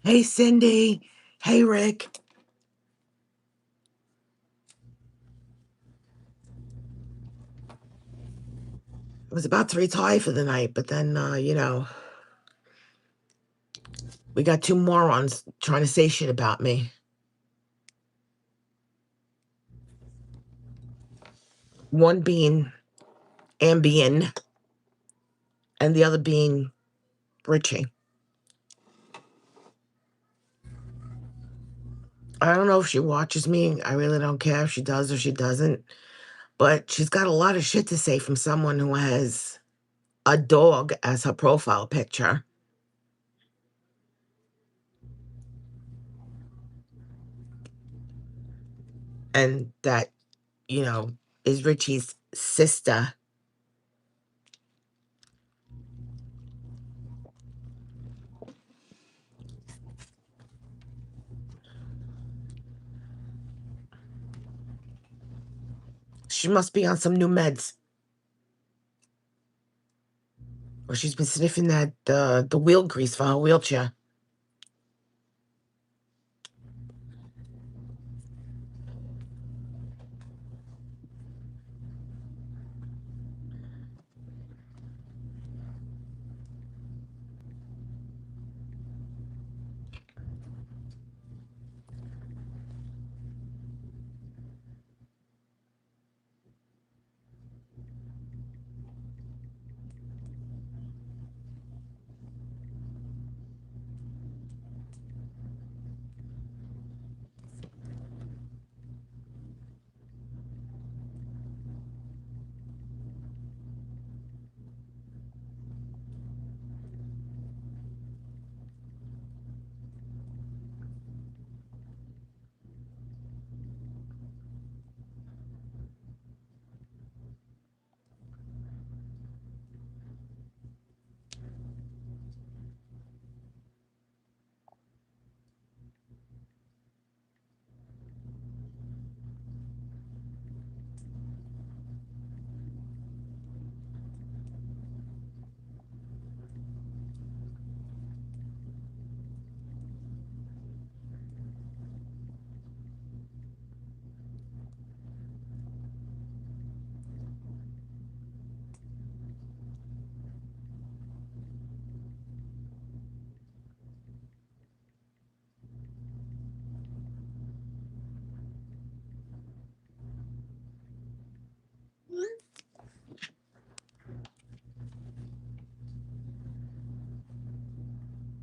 Hey, Cindy. Hey, Rick. I was about to retire for the night, but then, we got two morons trying to say shit about me. One being Ambien and the other being Richie. I don't know if she watches me. I really don't care if she does or she doesn't. But she's got a lot of shit to say from someone who has a dog as her profile picture. And that, you know, is Richie's sister. She must be on some new meds. Or she's been sniffing that the wheel grease for her wheelchair.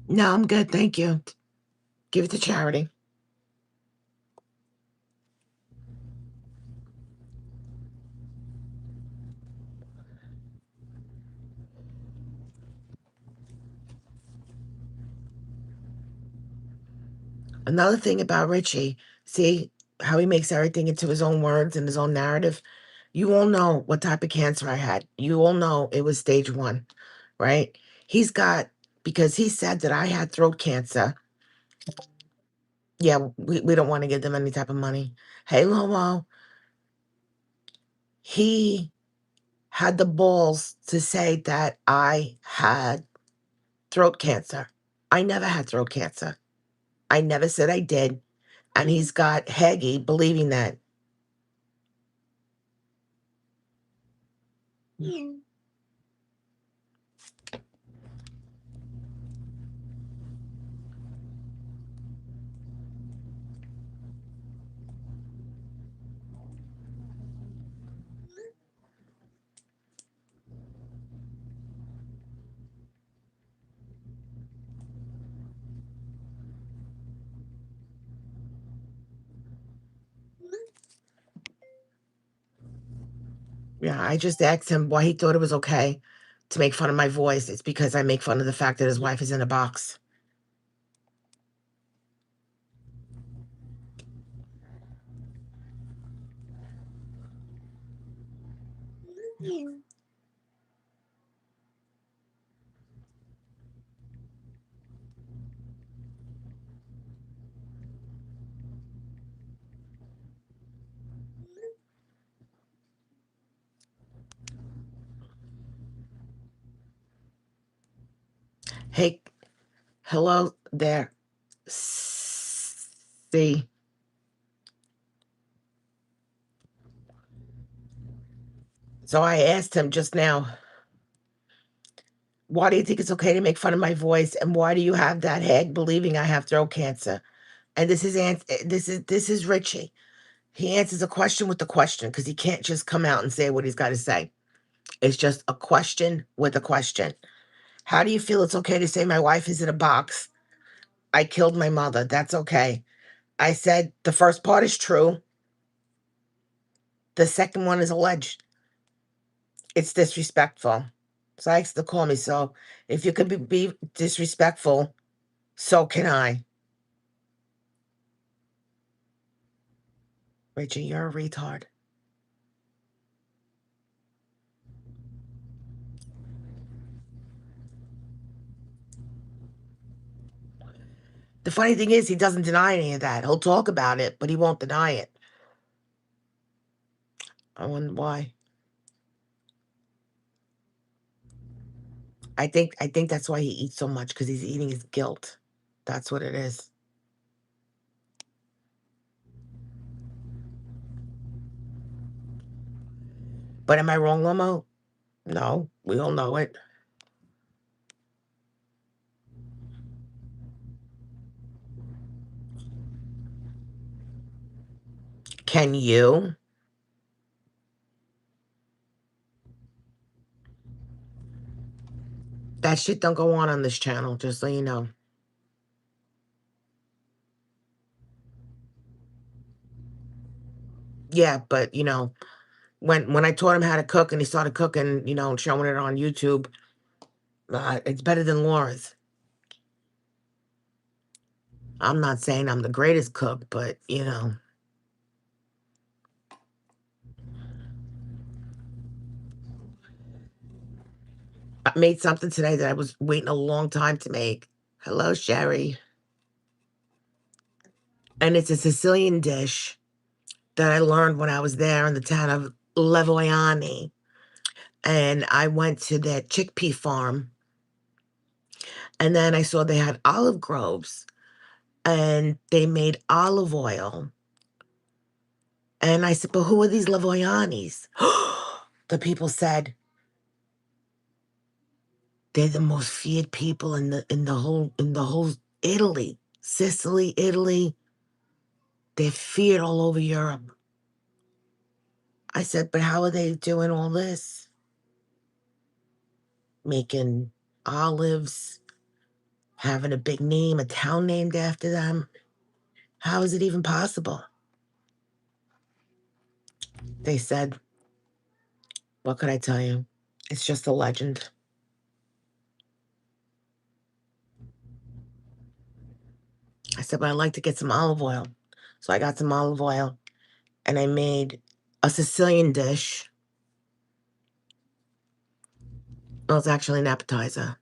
No, I'm good, thank you. Give it to charity. Another thing about Richie, see how he makes everything into his own words and his own narrative? You all know what type of cancer I had. You all know it was stage one, right? He's got, because he said that I had throat cancer. Yeah, we don't want to give them any type of money. Hey, Lomo, he had the balls to say that I had throat cancer. I never had throat cancer. I never said I did. And he's got Haggy believing that. Yeah, I just asked him why he thought it was okay to make fun of my voice. It's because I make fun of the fact that his wife is in a box. Hey, hello there. See, so I asked him just now, why do you think it's okay to make fun of my voice? And why do you have that head believing I have throat cancer? And this is Richie. He answers a question with a question because he can't just come out and say what he's got to say. It's just a question with a question. How do you feel it's okay to say my wife is in a box? I killed my mother. That's okay. I said the first part is true. The second one is alleged. It's disrespectful. So I asked to call me. So if you could be disrespectful, so can I. Richie, you're a retard. The funny thing is, he doesn't deny any of that. He'll talk about it, but he won't deny it. I wonder why. I think that's why he eats so much because he's eating his guilt. That's what it is. But am I wrong, Lomo? No, we all know it. Can you? That shit don't go on this channel, just so you know. Yeah, but when I taught him how to cook and he started cooking, and showing it on YouTube, it's better than Laura's. I'm not saying I'm the greatest cook, but I made something today that I was waiting a long time to make. Hello, Sherry. And it's a Sicilian dish that I learned when I was there in the town of Levoiani. And I went to their chickpea farm, and then I saw they had olive groves and they made olive oil. And I said, but who are these Lavoianis? The people said they're the most feared people in the whole Italy, Sicily, Italy. They're feared all over Europe. I said, but how are they doing all this? Making olives, having a big name, a town named after them. How is it even possible? They said, what could I tell you? It's just a legend. I said, but I'd like to get some olive oil. So I got some olive oil and I made a Sicilian dish. Well, it's actually an appetizer.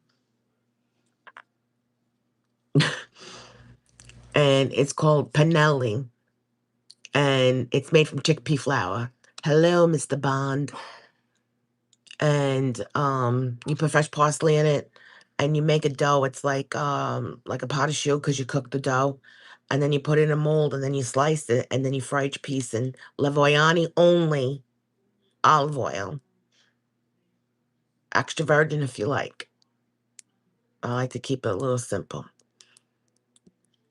And it's called panelli. And it's made from chickpea flour. Hello, Mr. Bond. And you put fresh parsley in it and you make a dough. It's like a pot of choux because you cook the dough. And then you put it in a mold and then you slice it and then you fry each piece in Lavoiani only olive oil. Extra virgin if you like. I like to keep it a little simple.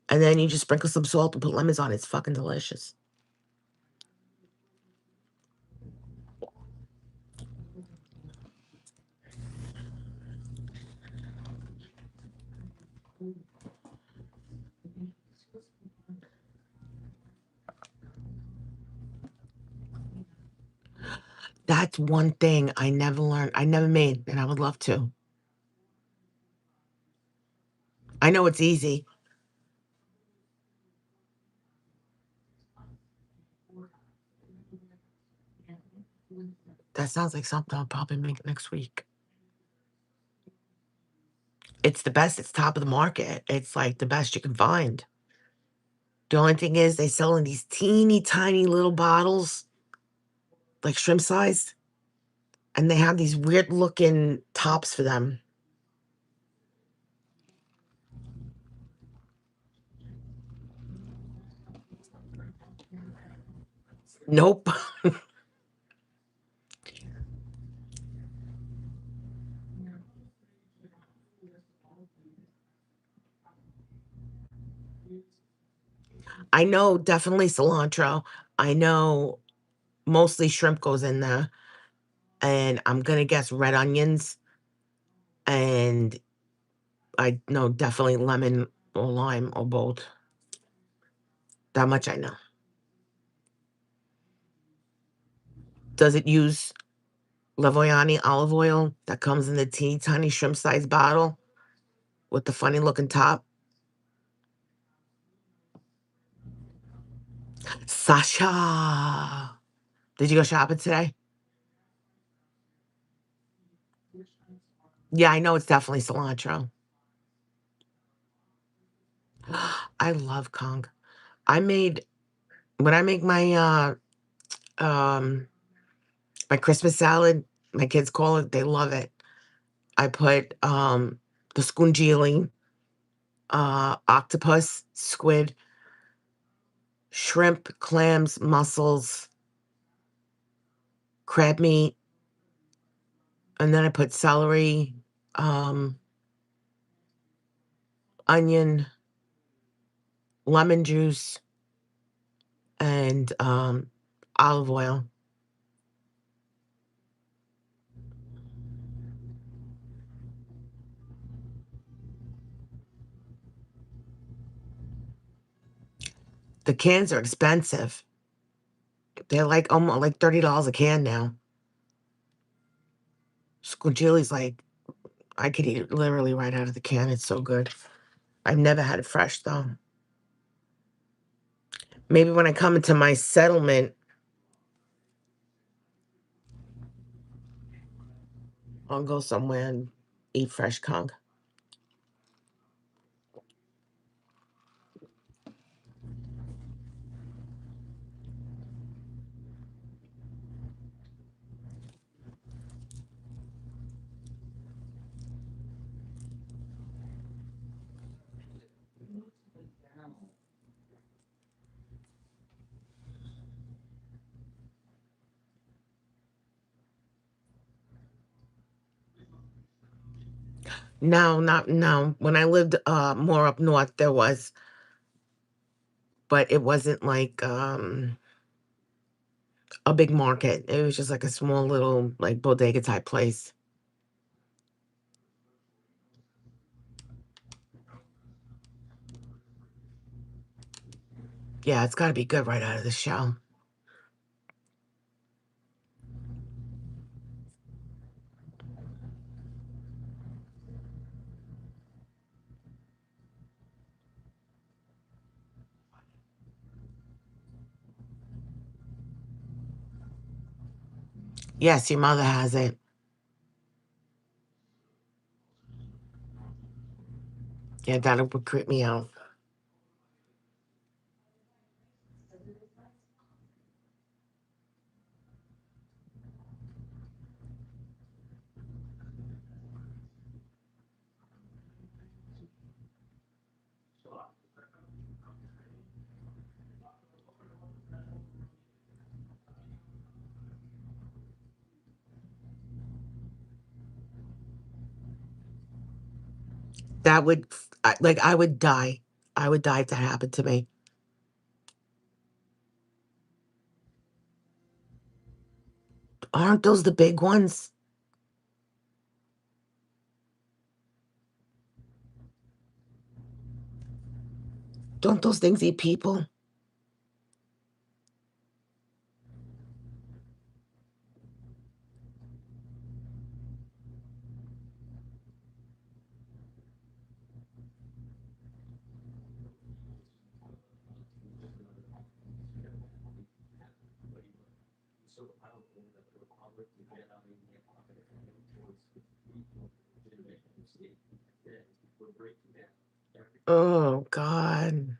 And then you just sprinkle some salt and put lemons on it. It's fucking delicious. That's one thing I never learned. I never made, and I would love to. I know it's easy. That sounds like something I'll probably make next week. It's the best. It's top of the market. It's like the best you can find. The only thing is they sell in these teeny tiny little bottles, like shrimp size, and they have these weird looking tops for them. Nope. I know definitely cilantro. I know mostly shrimp goes in there, and I'm gonna guess red onions, and I know definitely lemon or lime or both. That much I know. Does it use Lavoiani olive oil that comes in the teeny tiny shrimp sized bottle with the funny looking top? Sasha. Did you go shopping today? Yeah, I know it's definitely cilantro. I love conch. I made when I make um my Christmas salad, my kids call it, they love it. I put the scungili, octopus, squid, shrimp, clams, mussels, crab meat, and then I put celery, um, onion, lemon juice, and olive oil. The cans are expensive. They're like almost like $30 a can now. Squigili's like I could eat it literally right out of the can. It's so good. I've never had it fresh though. Maybe when I come into my settlement, I'll go somewhere and eat fresh conch. No, not no. When I lived more up north, there was, but it wasn't like a big market. It was just like a small little like bodega type place. Yeah, it's got to be good right out of the shell. Yes, your mother has it. Yeah, that would creep me out. That would like I would die. I would die if that happened to me. Aren't those the big ones? Don't those things eat people? Oh God.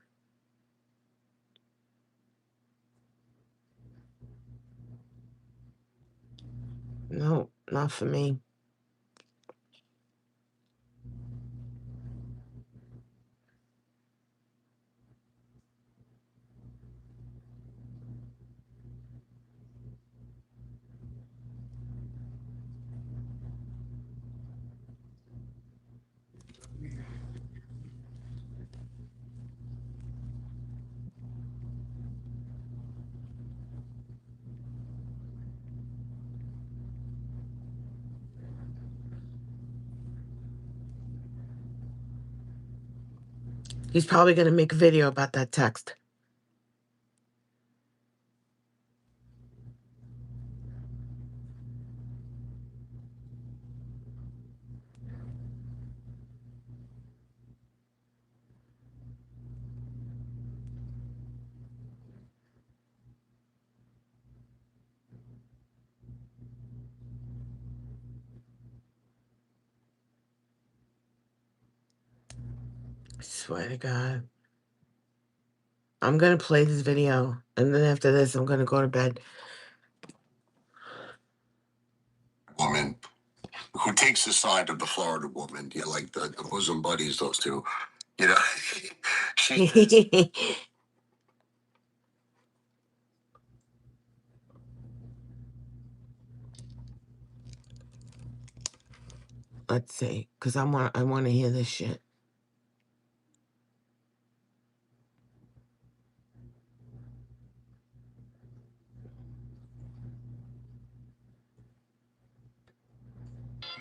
No, not for me. He's probably gonna make a video about that text. I swear to God. I'm gonna play this video, and then after this, I'm gonna go to bed. Woman who takes the side of the Florida woman, yeah, like the bosom buddies, those two, you know. she says, Let's see, because I want to hear this shit.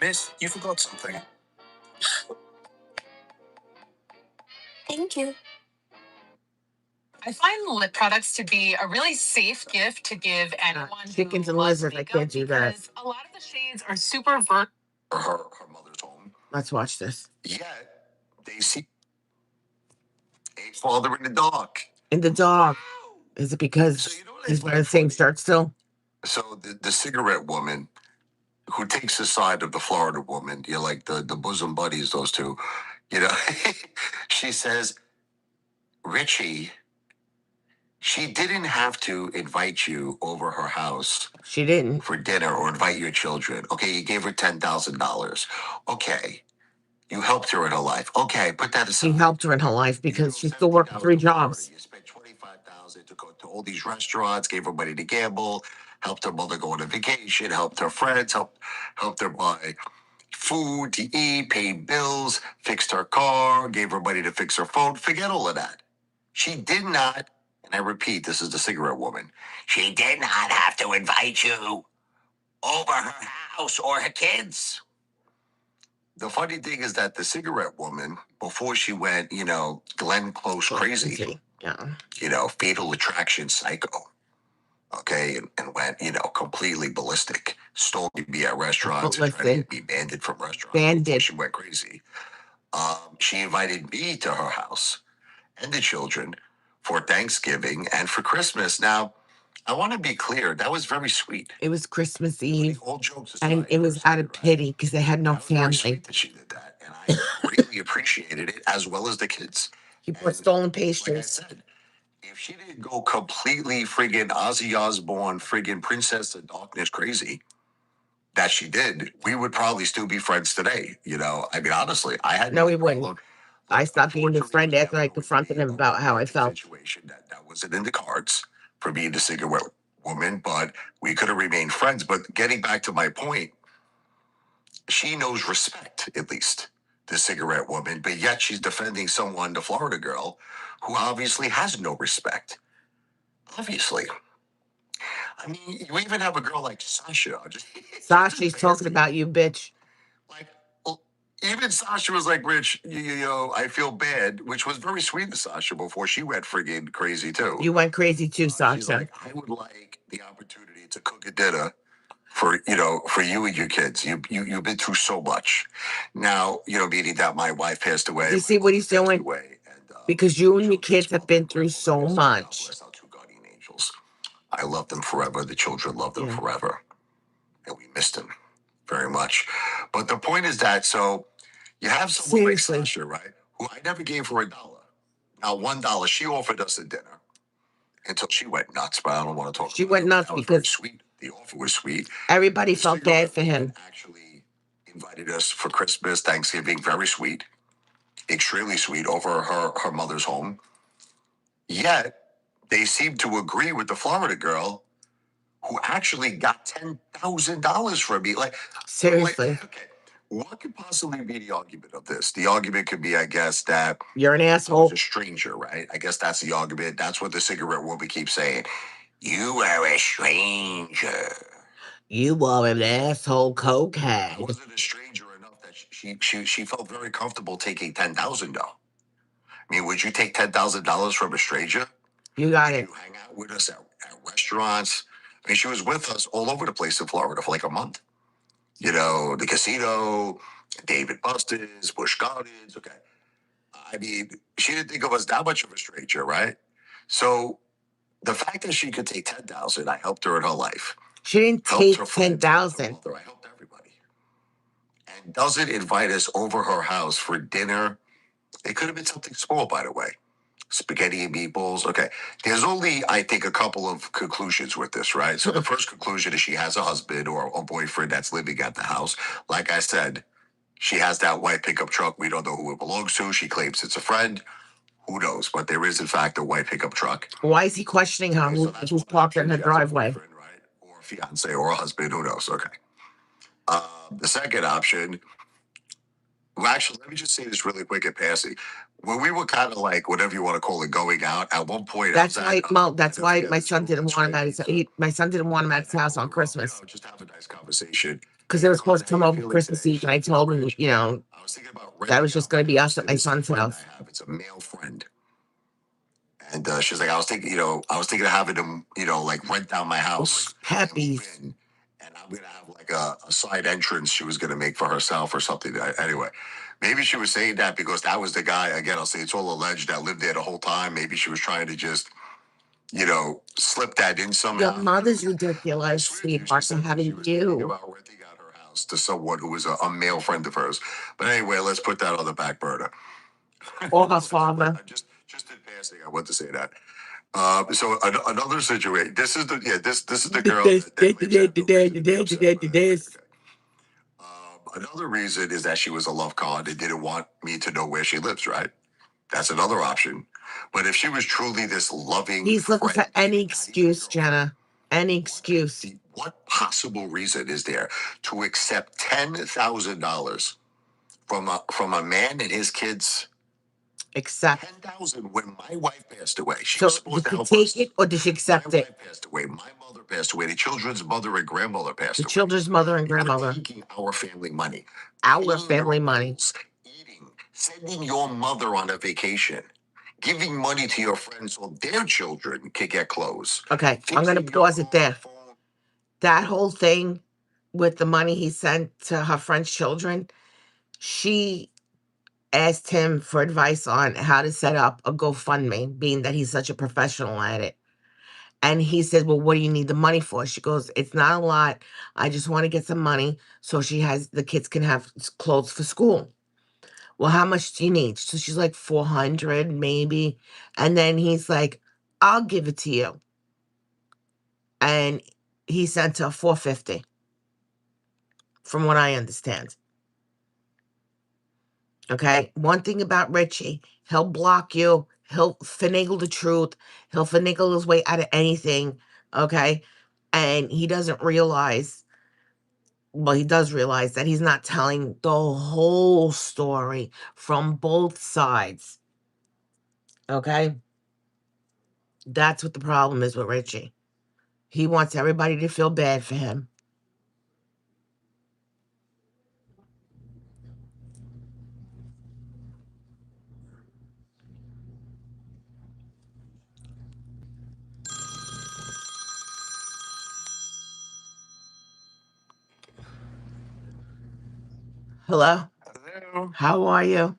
Miss, you forgot something. Thank you. I find lip products to be a really safe gift to give anyone Chickens who and loves lizards, I makeup can't do that. because a lot of the shades are super Her mother's home. Let's watch this. Yet they see a father in the dog. And the dog. Is it because So you know what I he's find wearing the same funny? shirt still? So the cigarette woman who takes the side of the Florida woman, you know, like the bosom buddies, those two, you know, she says, Richie, she didn't have to invite you over her house She didn't. for dinner or invite your children. Okay, you gave her $10,000. Okay, you helped her in her life. Okay, put that aside. He helped her in her life You because drove she's still 17 working hours 3 to Florida. jobs. You spent 25,000 to go to all these restaurants, gave her money to gamble, helped her mother go on a vacation, helped her friends, helped her buy food to eat, paid bills, fixed her car, gave her money to fix her phone. Forget all of that. She did not, and I repeat, this is the cigarette woman. She did not have to invite you over her house or her kids. The funny thing is that the cigarette woman, before she went, you know, Glenn Close crazy, Yeah. you know, fatal attraction psycho, okay, and went, you know, completely ballistic, stalking me at restaurants and trying to Listen, get me banned from restaurants. Before bandit. she went crazy. She invited me to her house and the children for Thanksgiving and for Christmas. Now, I want to be clear, that was very sweet. It was Christmas I mean, Eve, all jokes and aside, it per was se, out of right? pity because they had no That was very family. sweet that she did that, and I greatly appreciated it, as well as the kids. He brought And stolen like I pastries. said, if she didn't go completely friggin' Ozzy Osbourne, friggin' Princess of Darkness crazy, that she did, we would probably still be friends today. You know, I mean, honestly, I had No, no he wouldn't. problem. I stopped being his Unfortunately, it friend was after I never going to confronted be him a about how I romantic felt. situation. That wasn't in the cards for me, the cigarette woman, but we could have remained friends. But getting back to my point, she knows respect, at least, the cigarette woman, but yet she's defending someone, the Florida girl, who obviously has no respect. Obviously. I mean, you even have a girl like Sasha. Sasha's talking about you, bitch. Like, well, even Sasha was like, Rich, you know, I feel bad, which was very sweet of Sasha before she went friggin' crazy too. You went crazy too, She's Sasha. like, I would like the opportunity to cook a dinner for, you know, for you and your kids. You've been through so much. Now, you know, meaning that my wife passed away. You My see what mother he's passed doing? away, and Because you my and your children's kids have mother, been through my mother so passed away. God much. bless our two guardian angels. I love them forever. The children love them Yeah. forever, and we missed them very much. But the point is that so you have someone like Seriously. Sasha, right? Who I never gave her $1. Now $1, she offered us a dinner until she went nuts. But I don't want to talk She about went it. nuts That was very because sweet. The offer was sweet. everybody The felt bad cigarette for woman him. actually invited us for Christmas, Thanksgiving. Very sweet, extremely sweet, over her mother's home. Yet they seem to agree with the Florida girl who actually got $10,000 from me. Like, Seriously. okay, what could possibly be the argument of this? The argument could be, I guess, that You're an I asshole. was a stranger, right? I guess that's the argument. That's what the cigarette woman keeps saying. You are a stranger. You are an asshole I cokehead. wasn't a stranger enough that she felt very comfortable taking 10,000 though. I mean, would you take $10,000 from a stranger? You got Would it. you hang out with us at restaurants? I mean, she was with us all over the place in Florida for like a month. You know, the casino, David Buster's, Busch Gardens. Okay. I mean, she didn't think of us that much of a stranger, right? So the fact that she could take 10,000, I helped her in her life. She didn't Helped take her friends, helped her 10,000. mother, I helped everybody. And doesn't invite us over her house for dinner. It could have been something small, by the way. Spaghetti and meatballs. Okay. There's only, I think, a couple of conclusions with this, right? So the first conclusion is she has a husband or a boyfriend that's living at the house. Like I said, she has that white pickup truck. We don't know who it belongs to. She claims it's a friend. Who knows? But there is, in fact, a white pickup truck. Why is he questioning her? Okay, so that's Who's one parked in option. her She has a driveway? boyfriend, right? Or a fiance or a husband. Who knows? Okay. The second option, well, actually, let me just say this really quick in passing. When we were kind of like, whatever you want to call it, going out, at one point, I was That's why. at, Well, that's never why forget my this son girl didn't that's want him at great. his. So, My son didn't want him at his house on you Christmas know, just have a nice conversation. because they were supposed to How come you over feeling Christmas today? Eve, and I told him, you know, I was thinking about that was renting just out going to my be house us at to my this son's friend house. I have. It's a male friend. And she's like, I was thinking, I was thinking of having them, like rent down my house and move Peppies. in. And I'm gonna have like a side entrance she was gonna make for herself or something. Anyway, maybe she was saying that because that was the guy. Again, I'll say it's all alleged that lived there the whole time. Maybe she was trying to just, slip that in Your somehow. mother's I ridiculous, swear to you, she sweetheart, for said that she having was thinking you. about renting out her house to someone who was a male friend of hers. But anyway, let's put that on the back burner. Or her father. Just in passing, I want to say that. So another situation. This is the girl that lives at the reason to be upset about it. This. Okay. Another reason is that she was a love con and didn't want me to know where she lives. Right. That's another option. But if she was truly this loving, He's looking for friend, any not even excuse, girlfriend, Jenna. Any excuse. what possible reason is there to accept $10,000 from a man and his kids? Accept. 10,000 when my wife passed away. She was So supposed did to she help take us. it or did she My accept it? wife passed away. My mother passed away. The children's mother and grandmother The passed away. children's mother and You were grandmother. taking our family money, Our paying family your money. bills, eating, sending your mother on a vacation, giving money to your friends so their children could get clothes. Okay, I'm going to Fixing your pause it car, there. phone. That whole thing with the money he sent to her friend's children, she asked him for advice on how to set up a GoFundMe, being that he's such a professional at it. And he said, well, what do you need the money for? She goes, it's not a lot. I just want to get some money so the kids can have clothes for school. Well, how much do you need? So she's like, 400 maybe. And then he's like, I'll give it to you. And he sent her 450, from what I understand. Okay. One thing about Richie, he'll block you. He'll finagle the truth. He'll finagle his way out of anything. Okay. And he doesn't realize, well, he does realize that he's not telling the whole story from both sides. Okay. That's what the problem is with Richie. He wants everybody to feel bad for him. Hello? Hello. How are you?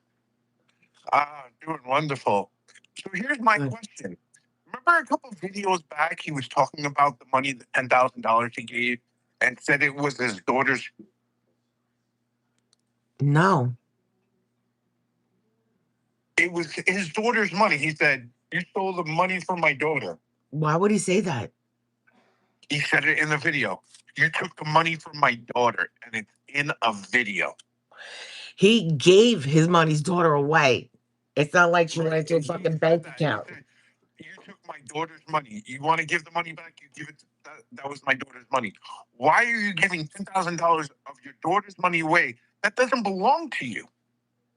Doing wonderful. So here's my Good. question. Remember a couple of videos back, he was talking about the money, the $10,000 he gave, and said it was his daughter's. No. It was his daughter's money. He said, "You stole the money from my daughter." Why would he say that? He said it in the video. You took the money from my daughter, and it's in a video. He gave his money's daughter away. It's not like she went into a He fucking said bank that. He account. said, you took my daughter's money. You want to give the money back? You give it. That was my daughter's money. Why are you giving $10,000 of your daughter's money away? That doesn't belong to you.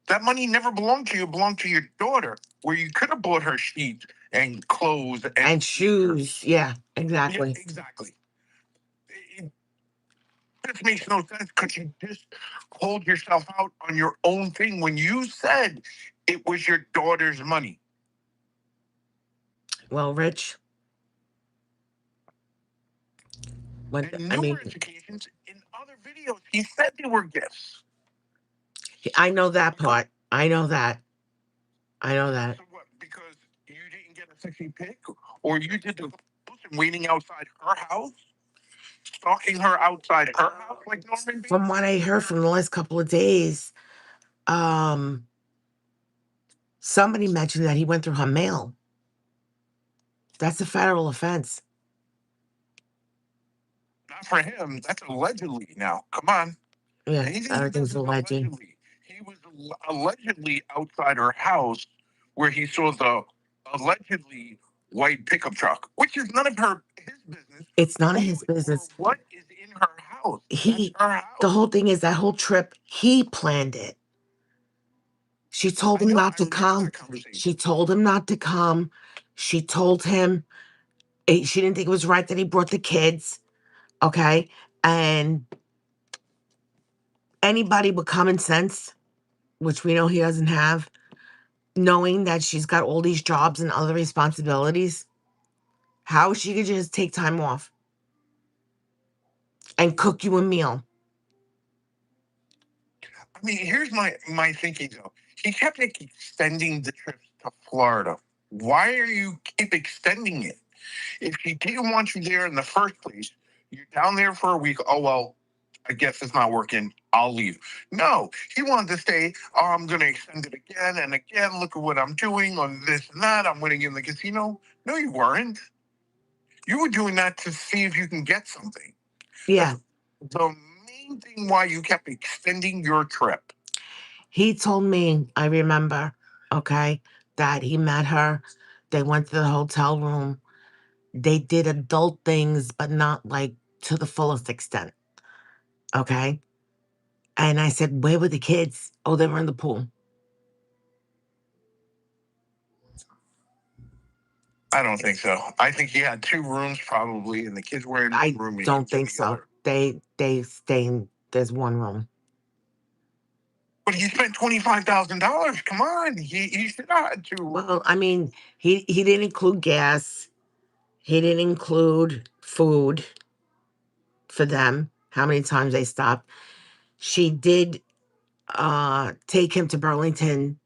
That money never belonged to you. It belonged to your daughter, where you could have bought her sheets and clothes And shoes. Yeah, Yeah, exactly. exactly. This makes no sense because you just called yourself out on your own thing when you said it was your daughter's money. Well, Rich, when And I mean, numerous occasions in other videos, he said they were gifts. I know that part. I know that. I know that. So what? Because you didn't get a sexy pic, or you did the and waiting outside her house, stalking her outside her house like Norman Bates? From what I heard from the last couple of days, um, somebody mentioned that he went through her mail. That's a federal offense. Not for him. That's allegedly now. Come on. Yeah, Anything he does everything's is alleged. allegedly. He was allegedly outside her house where he saw the allegedly white pickup truck, which is none of his business. It's none of Who his or business. what is in her house? That's He, her the house. whole thing is that whole trip, he planned it. She told I him know. not I to remember come. that conversation. She told him not to come. She told him she didn't think it was right that he brought the kids. Okay. And anybody with common sense, which we know he doesn't have, knowing that she's got all these jobs and other responsibilities, how she could just take time off and cook you a meal. I mean, here's my thinking though. He kept extending the trips to Florida. Why are you keep extending it? If he didn't want you there in the first place, you're down there for a week. Oh well, I guess it's not working. I'll leave. No, he wanted to stay. Oh, I'm going to extend it again and again. Look at what I'm doing on this and that. I'm winning in the casino. No, you weren't. You were doing that to see if you can get something. Yeah. That's the main thing why you kept extending your trip. He told me, I remember, okay, that he met her. They went to the hotel room. They did adult things, but not like to the fullest extent. Okay. And I said, where were the kids? Oh, they were in the pool. I don't think so. I think he had two rooms probably, and the kids were in one I room. And he don't was in think the so. other. They stay in, there's one room. But he spent $25,000. Come on, he should have had two. Well, I mean, he didn't include gas. He didn't include food for them, how many times they stopped. She did take him to Burlington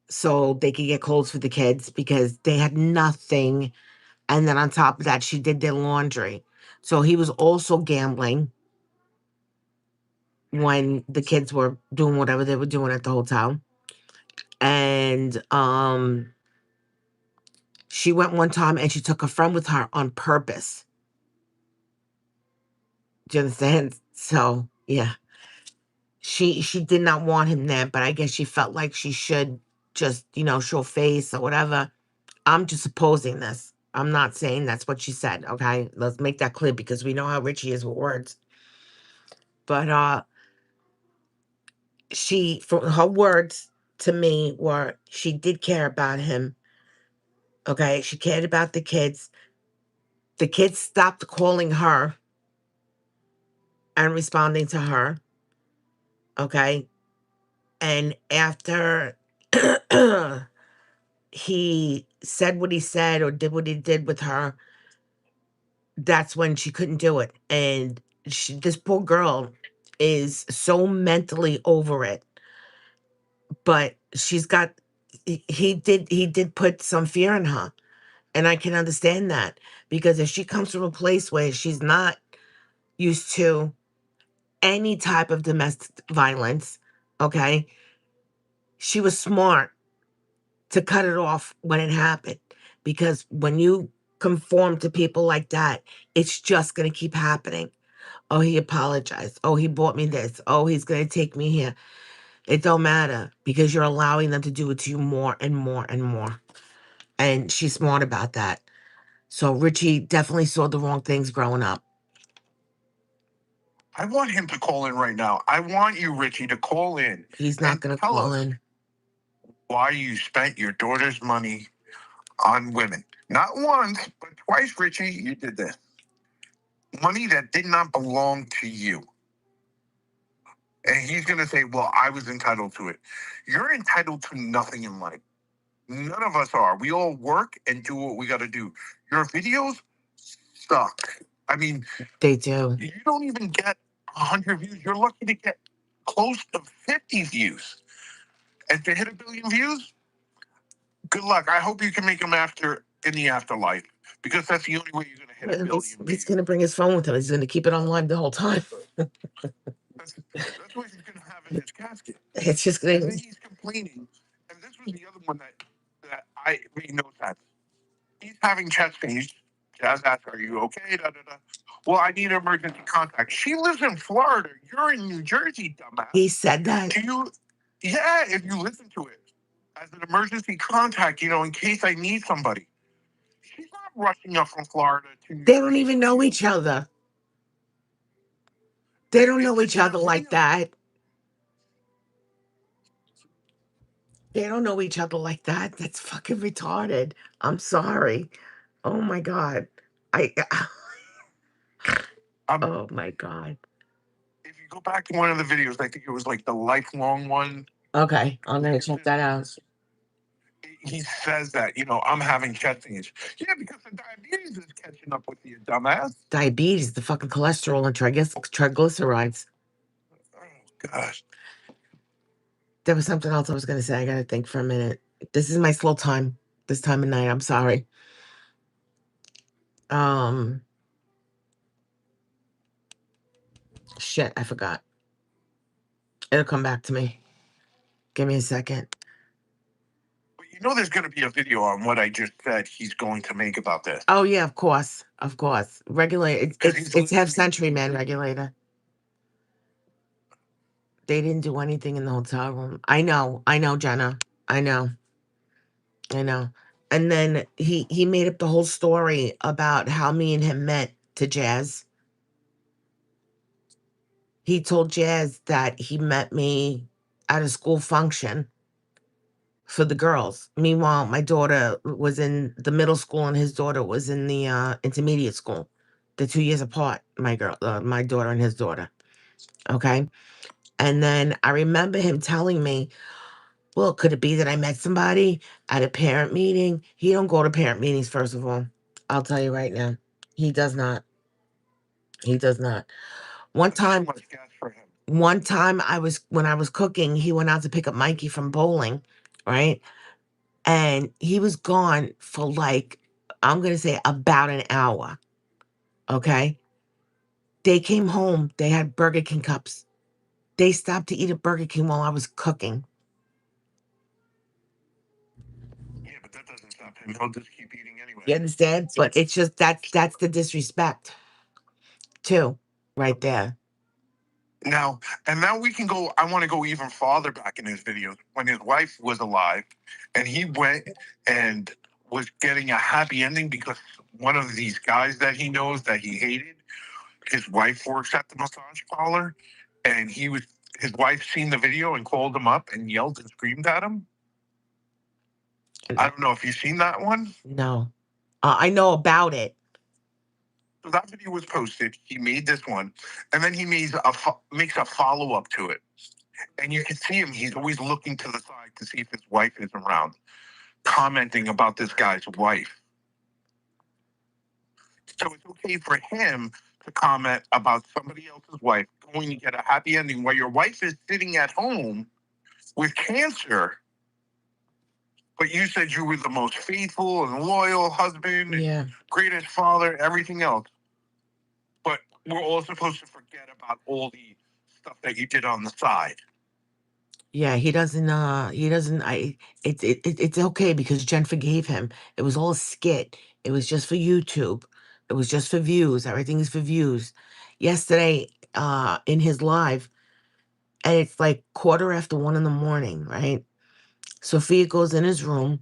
so they could get clothes for the kids because they had nothing. And then on top of that, she did their laundry. So he was also gambling when the kids were doing whatever they were doing at the hotel. And she went one time and she took a friend with her on purpose. Do you understand? So yeah. She did not want him there, but I guess she felt like she should just, show face or whatever. I'm just supposing this. I'm not saying that's what she said, okay? Let's make that clear because we know how Richie is with words. But she, from her words to me, were she did care about him. Okay, she cared about the kids. The kids stopped calling her and responding to her. Okay, and after he said what he said or did what he did with her, that's when she couldn't do it. And this poor girl is so mentally over it. But she's got he did put some fear in her. And I can understand that because if she comes from a place where she's not used to any type of domestic violence, okay, she was smart to cut it off when it happened. Because when you conform to people like that, it's just going to keep happening. Oh, he apologized. Oh, he bought me this. Oh, he's going to take me here. It don't matter because you're allowing them to do it to you more and more and more. And she's smart about that. So Richie definitely saw the wrong things growing up. I want him to call in right now. I want you, Richie, to call in. He's not and going to tell call us in. why you spent your daughter's money on women. Not once, but twice, Richie, you did this. Money that did not belong to you. And he's going to say, well, I was entitled to it. You're entitled to nothing in life. None of us are. We all work and do what we got to do. Your videos suck. I mean, They do. you don't even get 100 views. You're lucky to get close to 50 views. And to hit 1 billion views, good luck. I hope you can make them in the afterlife, because that's the only way you're going to hit 1 billion He's views. going to bring his phone with him. He's going to keep it on live the whole time. That's what he's going to have in his casket. It's just And going then to. he's complaining. And this was the other one that I made no sense. He's having chest pains. Jazz asks, "Are you okay?" Da, da, da. Well, I need emergency contact. She lives in Florida. You're in New Jersey, dumbass. He said that. Do you? Yeah, if you listen to it as an emergency contact, in case I need somebody. She's not rushing up from Florida to New They don't Jersey. even know each other. They don't know each other like that. They don't know each other like that. That's fucking retarded. I'm sorry. Oh my God. I. Oh my God. If you go back to one of the videos, I think it was like the lifelong one. Okay, I'm gonna check that out. He says that, I'm having chest pains. Yeah, because the diabetes is catching up with you, dumbass. Diabetes, the fucking cholesterol and triglycerides. Oh, gosh. There was something else I was gonna say. I gotta think for a minute. This is my slow time. This time of night. I'm sorry. Shit, I forgot. It'll come back to me. Give me a second. But there's going to be a video on what I just said he's going to make about this. Oh yeah, of course, of course. Regulator. It's half century man regulator. They didn't do anything in the hotel room. I know, Jenna. I know. And then he made up the whole story about how me and him met to Jazz. He told Jazz that he met me at a school function for the girls. Meanwhile, my daughter was in the middle school and his daughter was in the intermediate school. They're 2 years apart, my daughter and his daughter. Okay. And then I remember him telling me, well, could it be that I met somebody at a parent meeting? He don't go to parent meetings, first of all. I'll tell you right now. He does not. He does not. One time, when I was cooking, he went out to pick up Mikey from bowling, right? And he was gone for like, I'm gonna say about an hour. Okay. They came home, they had Burger King cups. They stopped to eat at Burger King while I was cooking. Yeah, but that doesn't stop him. He'll just keep eating anyway. You understand? But it's just that's the disrespect too, right there. Now we can go. I want to go even farther back in his videos when his wife was alive, and he went and was getting a happy ending because one of these guys that he knows that he hated, his wife works at the massage parlor, and his wife seen the video and called him up and yelled and screamed at him. I don't know if you've seen that one. No, I know about it. So that video was posted. He made this one, and then he makes a follow up to it. And you can see him. He's always looking to the side to see if his wife is around, commenting about this guy's wife. So it's okay for him to comment about somebody else's wife going to get a happy ending while your wife is sitting at home with cancer. But you said you were the most faithful and loyal husband, Yeah. greatest father, everything else. But we're all supposed to forget about all the stuff that you did on the side. Yeah, he doesn't it's okay because Jen forgave him. It was all a skit. It was just for YouTube. It was just for views. Everything is for views. Yesterday, in his live, and it's like 1:15 in the morning, right? Sophia goes in his room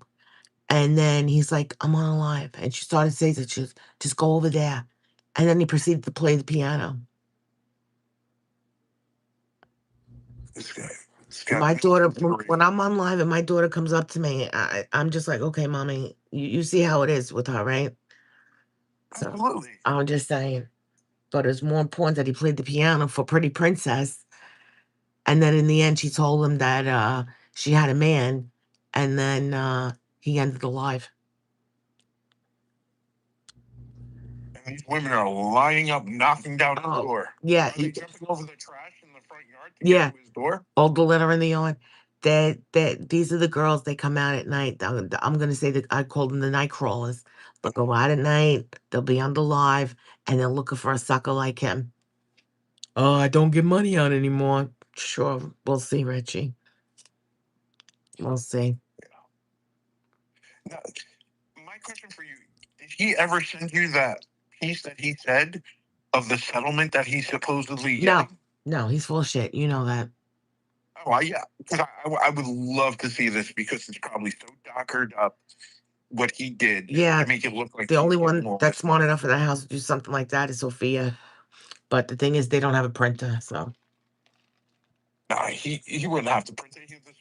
and then he's like, I'm on live. And she started saying that just go over there. And then he proceeded to play the piano. This guy. My daughter, when I'm on live and my daughter comes up to me, I'm just like, okay, mommy, you see how it is with her, right? So Absolutely. I'm just saying. But it's more important that he played the piano for Pretty Princess And then in the end, she told him that she had a man, and then he ended alive. And these women are lining up, knocking down his door. Yeah, Are they jumping over the trash in the front yard to Yeah. get to his door? all the litter in the yard. That these are the girls. They come out at night. I'm gonna say that I call them the night crawlers. They'll go out at night. They'll be on the live, and they're looking for a sucker like him. Oh, I don't get money out anymore. Sure, we'll see, Richie. We'll see. Now, my question for you: did he ever send you that piece that he said of the settlement that he's supposedly No, getting? no, he's full of shit. You know that. Oh, yeah, because I would love to see this because it's probably so dockered up what he did Yeah, to make it look like the he's only getting one all that's this smart money. enough for the house to do something like that is Sophia. But the thing is, they don't have a printer, so Nah, he wouldn't have to print it. He would just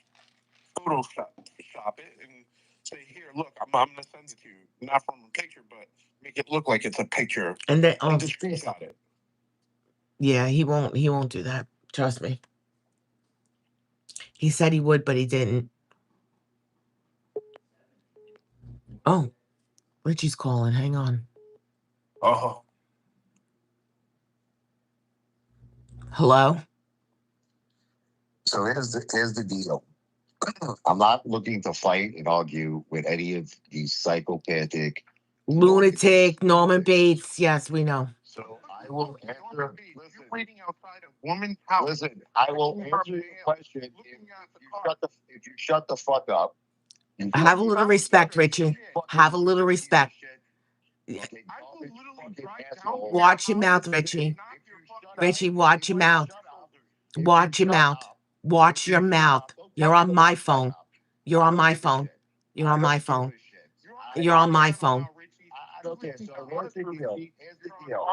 Photoshop it and say, "Here, look, I'm gonna send it to you, not from a picture, but make it look like it's a picture." and then And just screenshot it. yeah, he won't do that. Trust me. He said he would, but he didn't. Oh, Richie's calling. Hang on. Oh, Hello? So here's the deal. I'm not looking to fight and argue with any of these psychopathic Lunatic, Norman Bates. Yes, we know. So I will answer. you're Listen, waiting outside a woman's house. listen. I will answer your question if you shut the fuck up. Have a little respect, Richie. Have a little respect. Yeah. Watch your mouth, Richie. Richie, watch your mouth. Watch your mouth. Watch your mouth. You're on my phone. You're on my phone. You're on my phone. You're on my phone. Okay, so here's the deal. Here's the deal.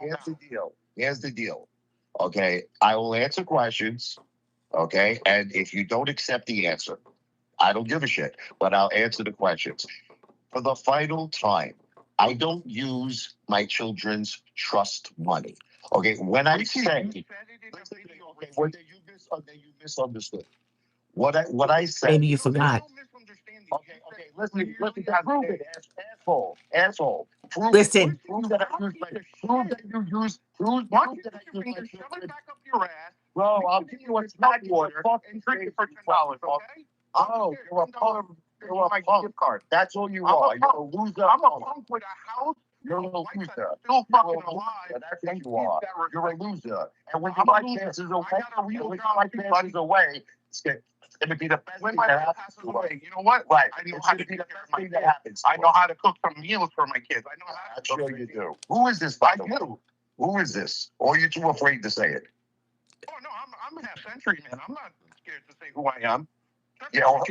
Here's the deal. Here's the deal. Okay, I will answer questions. Okay, and if you don't accept the answer, I don't give a shit, but I'll answer the questions. For the final time, I don't use my children's trust money. Okay, when I say, okay, you misunderstood. What I said. Maybe you forgot. Okay, listen, prove it, asshole. Listen. Prove that I use prove that you use, prove that I use my children's. Back up your ass. Bro, I'll give you a smack water And drink it for $10, okay? Oh, you're a punk. You're a punk. That's all you are. You're a loser. I'm a punk with a house. You're a loser. Still fucking alive. That's what you are. You're a loser. And when I'm your a life loser. passes away, I got a real when job, your life passes away, it's gonna be the best When thing my that life happens passes to us. away, you know what? Right. I know It's how gonna to be take the care of best my thing kids. that happens. I know how to cook some meals for my kids. I know how I'm to cook. sure you do. Who is this, by I the way? do. Who is this? Or are you too afraid to say it? Oh no, I'm half century, man. I'm not scared to say who I am. Yeah, I'm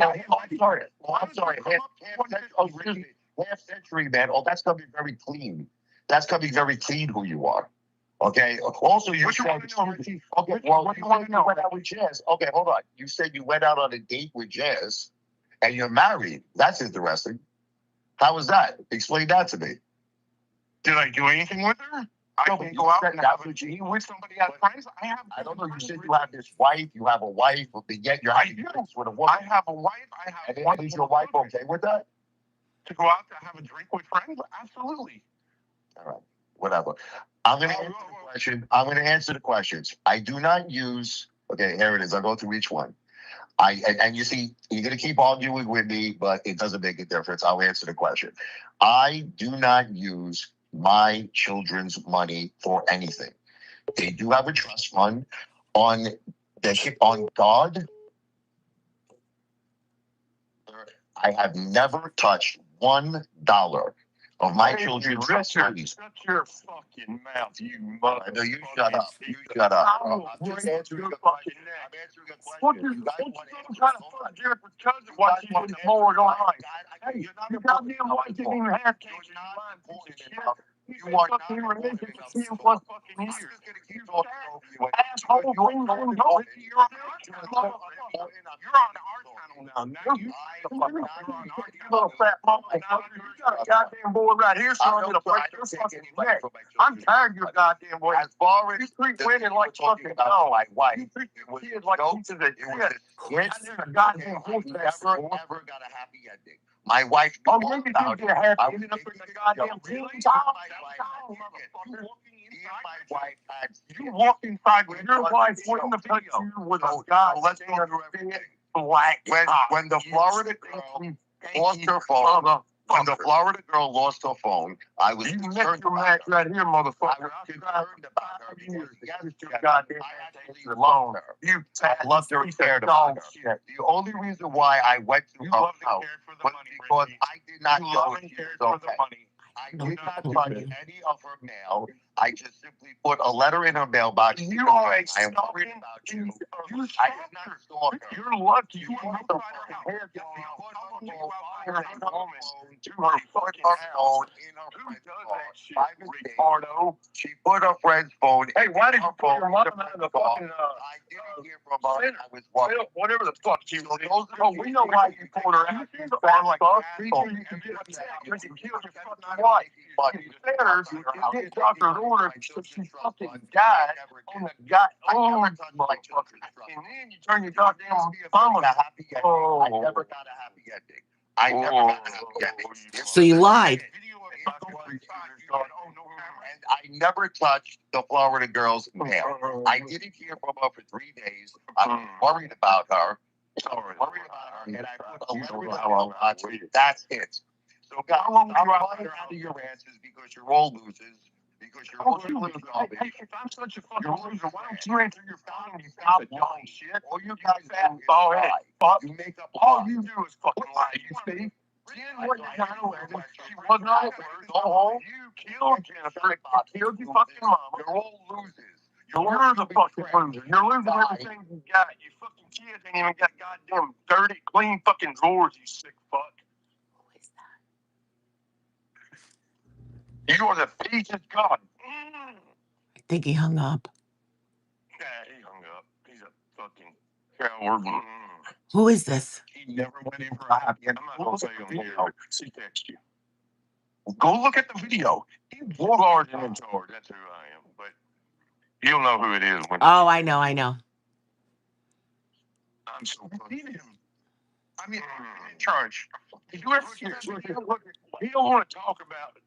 sorry. I'm sorry. Half century, man. Oh, that's gonna be very clean. That's gonna be very clean who you are. Okay. Also, you What you said, wanna know, Richie? okay, Richie, well, what you you wanna said know? you went out with Jazz. Okay, hold on. You said you went out on a date with Jazz, and you're married. That's interesting. How was that? Explain that to me. Did I do anything with her? I No, didn't but go you out said and that's have a what you- date with somebody as friends. I don't know. You said you have this wife. You have a wife, but yet you're having sex with a woman. I have a wife. I have And is your wife okay with that? to go out to have a drink with friends? Absolutely. All right, whatever. I'm going to answer the question. I'm going to answer the questions. I do not use. Okay, here it is. I'll go through each one. And you see, you're going to keep arguing with me, but it doesn't make a difference. I'll answer the question. I do not use my children's money for anything. They do have a trust fund on on God. I have never touched $1 of my children's trust money. Shut your fucking mouth, you mother. No, you shut up. You shut up. I'm just answering a question. I'm answering a question. You guys want to trying to fuck Jennifer's cousin while she's in Florida on ice? Hey, you're not you goddamn wife didn't even have kids. You're not important Shit. enough. You You are fucking not relationship important for 10 enough. plus fucking I'm years. just gonna keep talking over you. Asshole, You're you're on our channel. Now you little fat mama. Now you got a goddamn boy right here, so I'm gonna break your fucking neck. I'm tired of your goddamn boy. As far as you treat women like fucking dogs. My wife. You treat your kids like pieces of shit. I goddamn horse never got a happy ending. My wife. Oh, maybe you get happy ending up in the goddamn team. You walk inside with your wife wouldn't have beat you with a goddamn black. When the Florida girl lost her phone, when the Florida girl lost her phone, I was you concerned your about match her. right here, motherfucker. I was concerned about her because goddamn I actually alone. loved her. You I loved her and cared about her. The only reason why I went to her house was because I did not know if she was okay. I did not touch any of her mail. I just simply put a letter in her mailbox. You are a I am worried about you. I did not stalk her. You're lucky you put put her hair phone to her in her friend's car. By mistake, Ricardo. she put her friend's phone. Hey, why did you put your mom in in the fucking I didn't hear from her. I was worried. whatever the fuck you So did. those are Oh, we know why you pulled her out. You sound like fuck. You could get upset. You killed your fucking wife. You did doctor's orders, so she fucking died on the gut. Oh, motherfucker. And then you turn your goddamn thumb on a happy ending. I never got a happy ending. I never got a happy ending. So you lied. And I never touched the Florida girl's mail. I didn't hear from her for 3 days. I was worried about her. And I put a letter in the mailbox. That's it. So guys, I'm running out of your answers because you're all losers. Because you're all garbage. If I'm such a fucking loser, why don't you answer your phone, you stop young shit? All you guys do is lie. You make up All you do is fucking lie, you see? Jen wasn't not aware. She was not aware. Go home. You killed Jennifer. You killed your fucking mama. You're all losers. You're the fucking loser. You're losing everything you got. You fucking kids ain't even got goddamn dirty, clean fucking drawers, you sick fuck. You are the peace of God. I think he hung up. Yeah, he hung up. He's a fucking coward. Who is this? He never went in for a happy end. I'm not going to say on video. She text you. Go look at the video. He was in charge. That's who I am. But you'll know who it is. When Oh, I know. I'm so funny. I mean, in charge. Did you ever hear? He don't want to talk about it.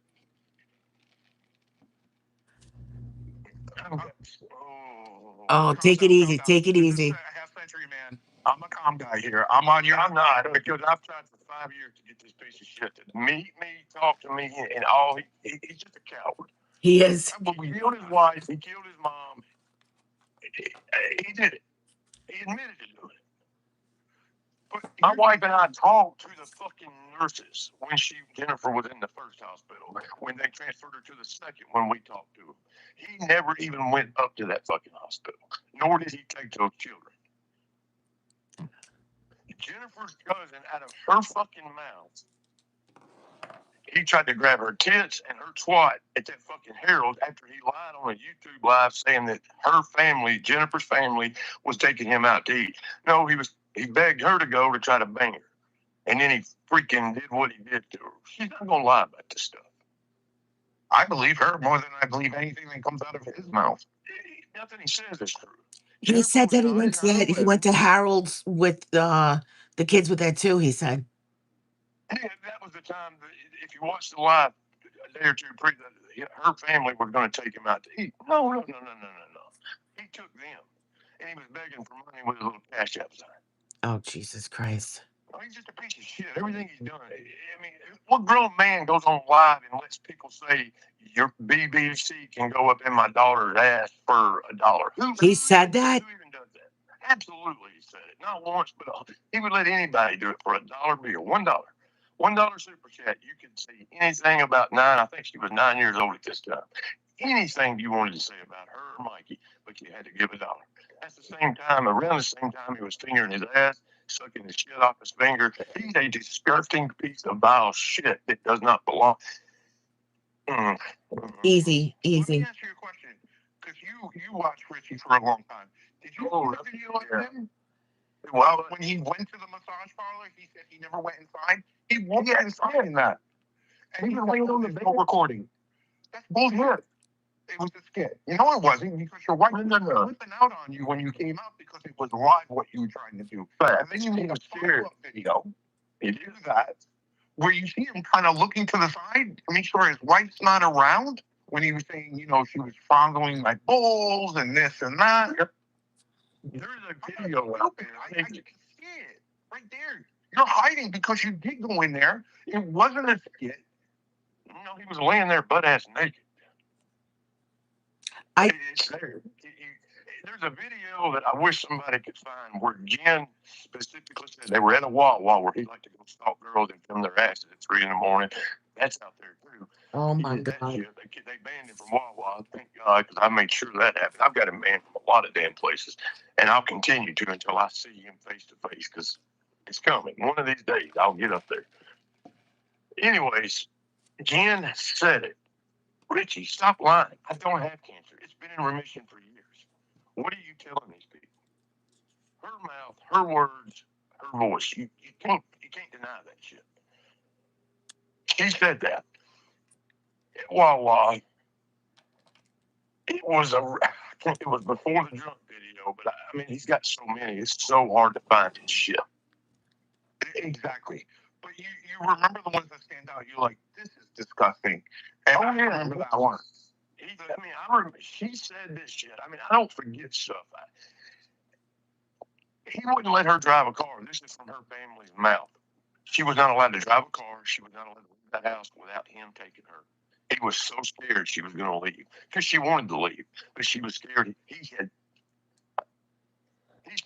Oh, take it easy. Take it easy. Half century man. I'm a calm guy here. I'm on your. I'm not, because I've tried for 5 years to get this piece of shit to meet me, talk to me, and all. He's just a coward. He is. He killed his wife. He killed his mom. He did it. He admitted to doing it. But my wife and I talked to the fucking nurses when Jennifer was in the first hospital. When they transferred her to the second, when we talked to him, he never even went up to that fucking hospital. Nor did he take those children. Jennifer's cousin, out of her fucking mouth, he tried to grab her tits and her twat at that fucking Herald after he lied on a YouTube live saying that her family, Jennifer's family, was taking him out to eat. No, he begged her to go to try to bang her. And then he freaking did what he did to her. She's not going to lie about this stuff. I believe her more than I believe anything that comes out of his mouth. Nothing he says is true. He said that he went to Harold's with the kids with that too, he said. Yeah, that was the time that if you watch the live a day or two her family were going to take him out to eat. No. He took them. And he was begging for money with a little cash app sign. Oh, Jesus Christ. Oh, he's just a piece of shit. Everything he's done. I mean, what grown man goes on live and lets people say your BBC can go up in my daughter's ass for $1? He said that? Who even does that? Absolutely, he said it. Not once, but he would let anybody do it for $1 bill. $1. $1 super chat. You could see anything about 9. I think she was 9 years old at this time. Anything you wanted to say about her or Mikey, but you had to give $1. At the same time, around the same time, he was fingering his ass, sucking the shit off his finger. He's a disgusting piece of vile shit that does not belong. Easy. Let me ask you a question, because you watched Richie for a long time. Did you see the video of him? Well, when he went to the massage parlor, he said he never went inside. He walked inside in that. And he was laying on the bed recording. That's bullshit. It was a skit. You know it wasn't because your wife was flipping out on you when you came out because it was live what you were trying to do. And then you made a follow-up video. You do that where you see him kind of looking to the side to make sure his wife's not around when he was saying, you know, she was fondling my balls and this and that. There's a video out there. I can see it right there. You're hiding because you did go in there. It wasn't a skit. No, he was laying there butt ass naked. It's there. There's a video that I wish somebody could find where Jen specifically said they were at a Wawa where he liked to go stalk girls and film their asses at 3 a.m. That's out there too. Oh He my did that God. shit. They banned him from Wawa. Thank God, because I made sure that happened. I've got him banned from a lot of damn places, and I'll continue to until I see him face to face because it's coming. One of these days, I'll get up there. Anyways, Jen said it. Richie, stop lying. I don't have cancer. It's been in remission for years. What are you telling these people? Her mouth, her words, her voice. You can't deny that shit. She said that. Wawa. It was it was before the drunk video, but I mean, he's got so many. It's so hard to find his shit. Exactly. But you remember the ones that stand out. You're like, this is disgusting. And I remember that one. I remember she said this shit. I mean, I don't forget stuff. He wouldn't let her drive a car. This is from her family's mouth. She was not allowed to drive a car. She was not allowed to leave the house without him taking her. He was so scared she was going to leave because she wanted to leave, but she was scared. He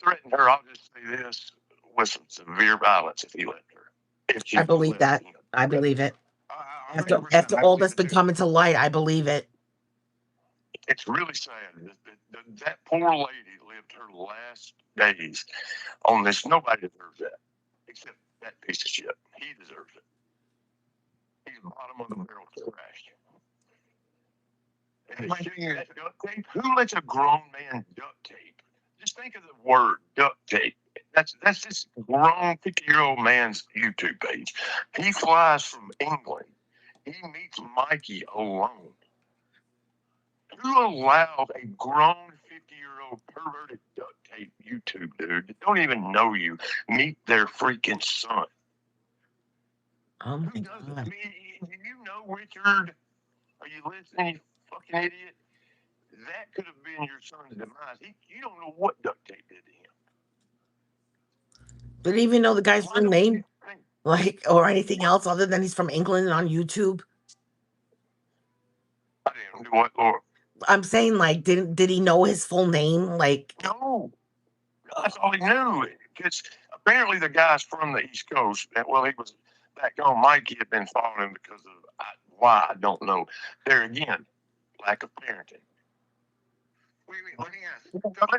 threatened her. I'll just say this, with some severe violence if he left her. If she I believe that. him. I believe it. After 100%. all that's been coming to light, I believe it. It's really sad. That poor lady lived her last days on this. Nobody deserves that except that piece of shit. He deserves it. He's bottom of the barrel trash. And the shit, that duct tape. Who lets a grown man duct tape? Just think of the word duct tape. That's this grown 50-year-old man's YouTube page. He flies from England. He meets Mikey alone. Who allowed a grown 50-year-old perverted duct tape YouTube dude that don't even know you meet their freaking son? Oh my Who does it? I God. mean, do you know, Richard? Are you listening, you fucking idiot? That could have been your son's demise. You don't know what duct tape did to him. Didn't even know the guy's full name, like, or anything else other than he's from England and on YouTube. I didn't do what, Lord? I'm saying, like, did he know his full name? Like, No, that's all he knew. Because apparently the guy's from the East Coast. Well, he was back home. Mikey had been following him because of why I don't know. There again, lack of parenting. Wait, let me ask.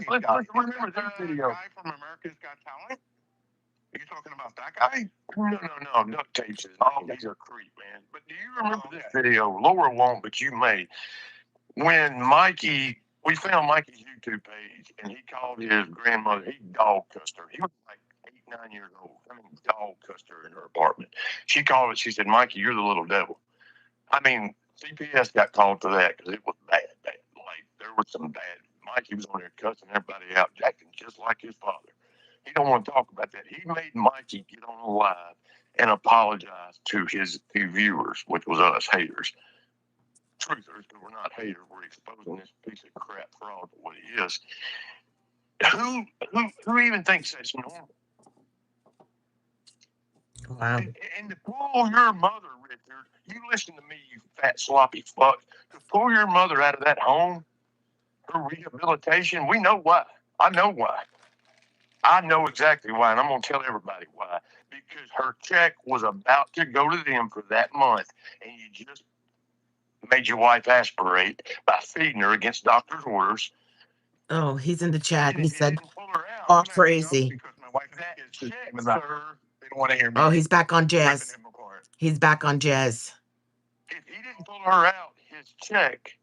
Let's remember this video. Guy from America's Got Talent? Are you talking about that guy? No. Duct tapes is he's a creep, man. But do you remember this video? Laura won't, but you may. When we found Mikey's YouTube page, and he called his grandmother. He dog cussed her. He was like 8, 9 years old. I mean, dog cussed her in her apartment. She called it. She said, "Mikey, you're the little devil." I mean, CPS got called for that because it was bad. Like there was some bad. Mikey was on there cussing everybody out, acting just like his father. He don't want to talk about that. He made Mikey get on the live and apologize to his viewers, which was us haters. Truthers, but we're not haters. We're exposing this piece of crap fraud for what he is. Who even thinks that's normal? wow. And to pull your mother, Richard, you listen to me, you fat sloppy fuck. To pull your mother out of that home, her rehabilitation, we know why. I know why. I know exactly why, and I'm going to tell everybody why. Because her check was about to go to them for that month, and you just made your wife aspirate by feeding her against doctor's orders. Oh, he's in the chat. He said, pull her out. "Off crazy." Because my wife that check, sir, they don't want to hear me. Oh, he's back on jazz. He's back on jazz. If he didn't pull her out, his check,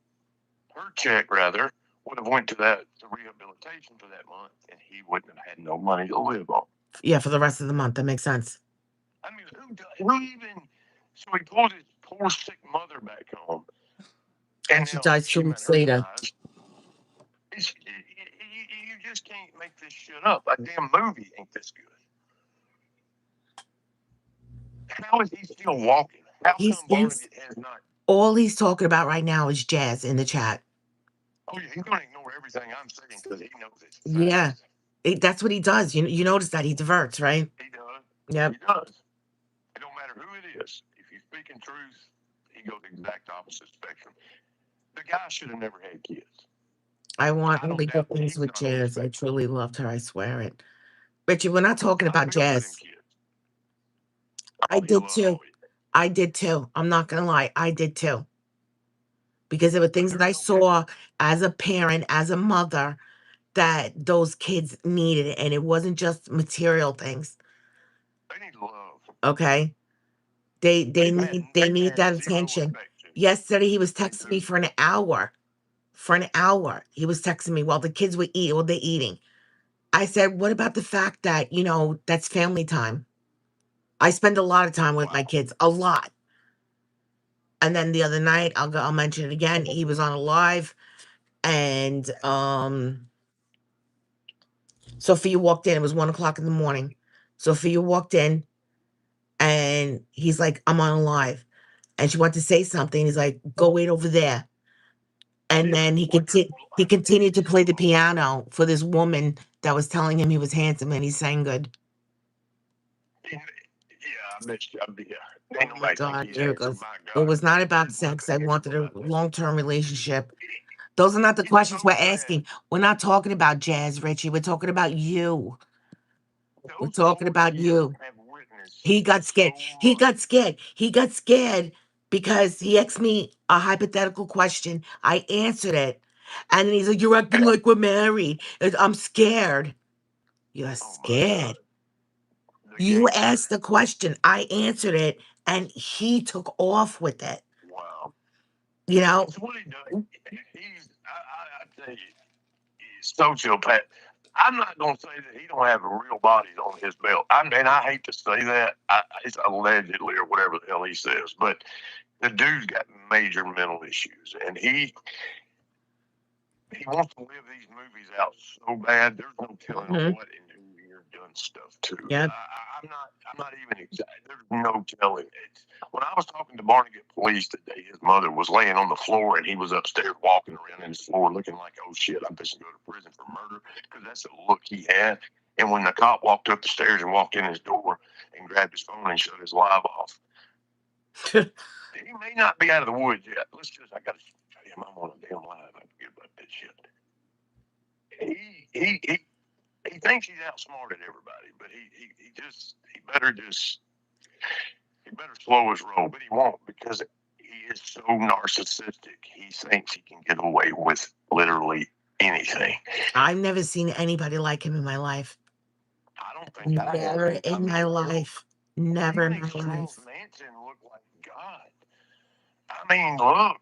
her check rather, would have went to that to rehabilitation for that month, and he wouldn't have had no money to live on. Yeah, for the rest of the month. That makes sense. I mean, who even? So he pulls his poor sick mother back home, And she dies 2 weeks later. You just can't make this shit up. A damn movie ain't this good. How is he still walking? How He's come Barnegat has not? All he's talking about right now is Jazz in the chat. Oh yeah, he's gonna ignore everything I'm saying because he knows it's facts. Yeah. That's what he does. You notice that he diverts, right? He does. Yep. He does. It don't matter who it is. If you're speaking truth, he goes the exact opposite spectrum. The guy should have never had kids. I want I don't only good doubt that. things He's with not on the Jazz. I spectrum. truly loved her. I swear it. Richie, we're not talking I about feel for them Jazz. kids. I Oh, did too. I did too. I'm not gonna lie. I did too. Because there were things that I saw as a parent, as a mother, that those kids needed, and it wasn't just material things. They need love. Okay. They need that attention. Yesterday he was texting me for an hour. For an hour. He was texting me while the kids were eating, while they're eating. I said, what about the fact that, that's family time? I spend a lot of time with my kids, a lot. And then the other night, I'll mention it again. He was on a live, and Sophia walked in. It was 1 o'clock in the morning. Sophia walked in, and he's like, "I'm on a live," and she wanted to say something. He's like, "Go wait over there." And then he continued to play the piano for this woman that was telling him he was handsome and he sang good. Yeah, I missed you. Yeah. Oh my God, here it goes. It was not about sex. I wanted a long-term relationship. Those are not the questions we're asking. We're not talking about Jazz, Richie. We're talking about you. We're talking about you. He got scared. He got scared. He got scared because he asked me a hypothetical question. I answered it. And then he's like, "You're acting like we're married. I'm scared." You're scared. You asked the question. I answered it. And he took off with it. Wow. You know? That's what he does. I tell you, he's sociopath. I'm not gonna say that he don't have a real body on his belt. And I hate to say that. It's allegedly or whatever the hell he says, but the dude's got major mental issues, and he wants to live these movies out so bad. There's no telling what and who you're done stuff to. Yeah. I'm not even excited. There's no telling it. When I was talking to Barnegat police today, his mother was laying on the floor and he was upstairs walking around in his floor looking like, oh shit, I'm just going to go to prison for murder, because that's the look he had. And when the cop walked up the stairs and walked in his door and grabbed his phone and shut his live off, he may not be out of the woods yet. I got to tell him I'm on a damn live. I forget about that shit. He thinks he's outsmarted everybody, but he better slow his roll, but he won't, because he is so narcissistic. He thinks he can get away with literally anything. I've never seen anybody like him in my life. I don't think never in my life. Never in my life. Manson looked like God. I mean, look,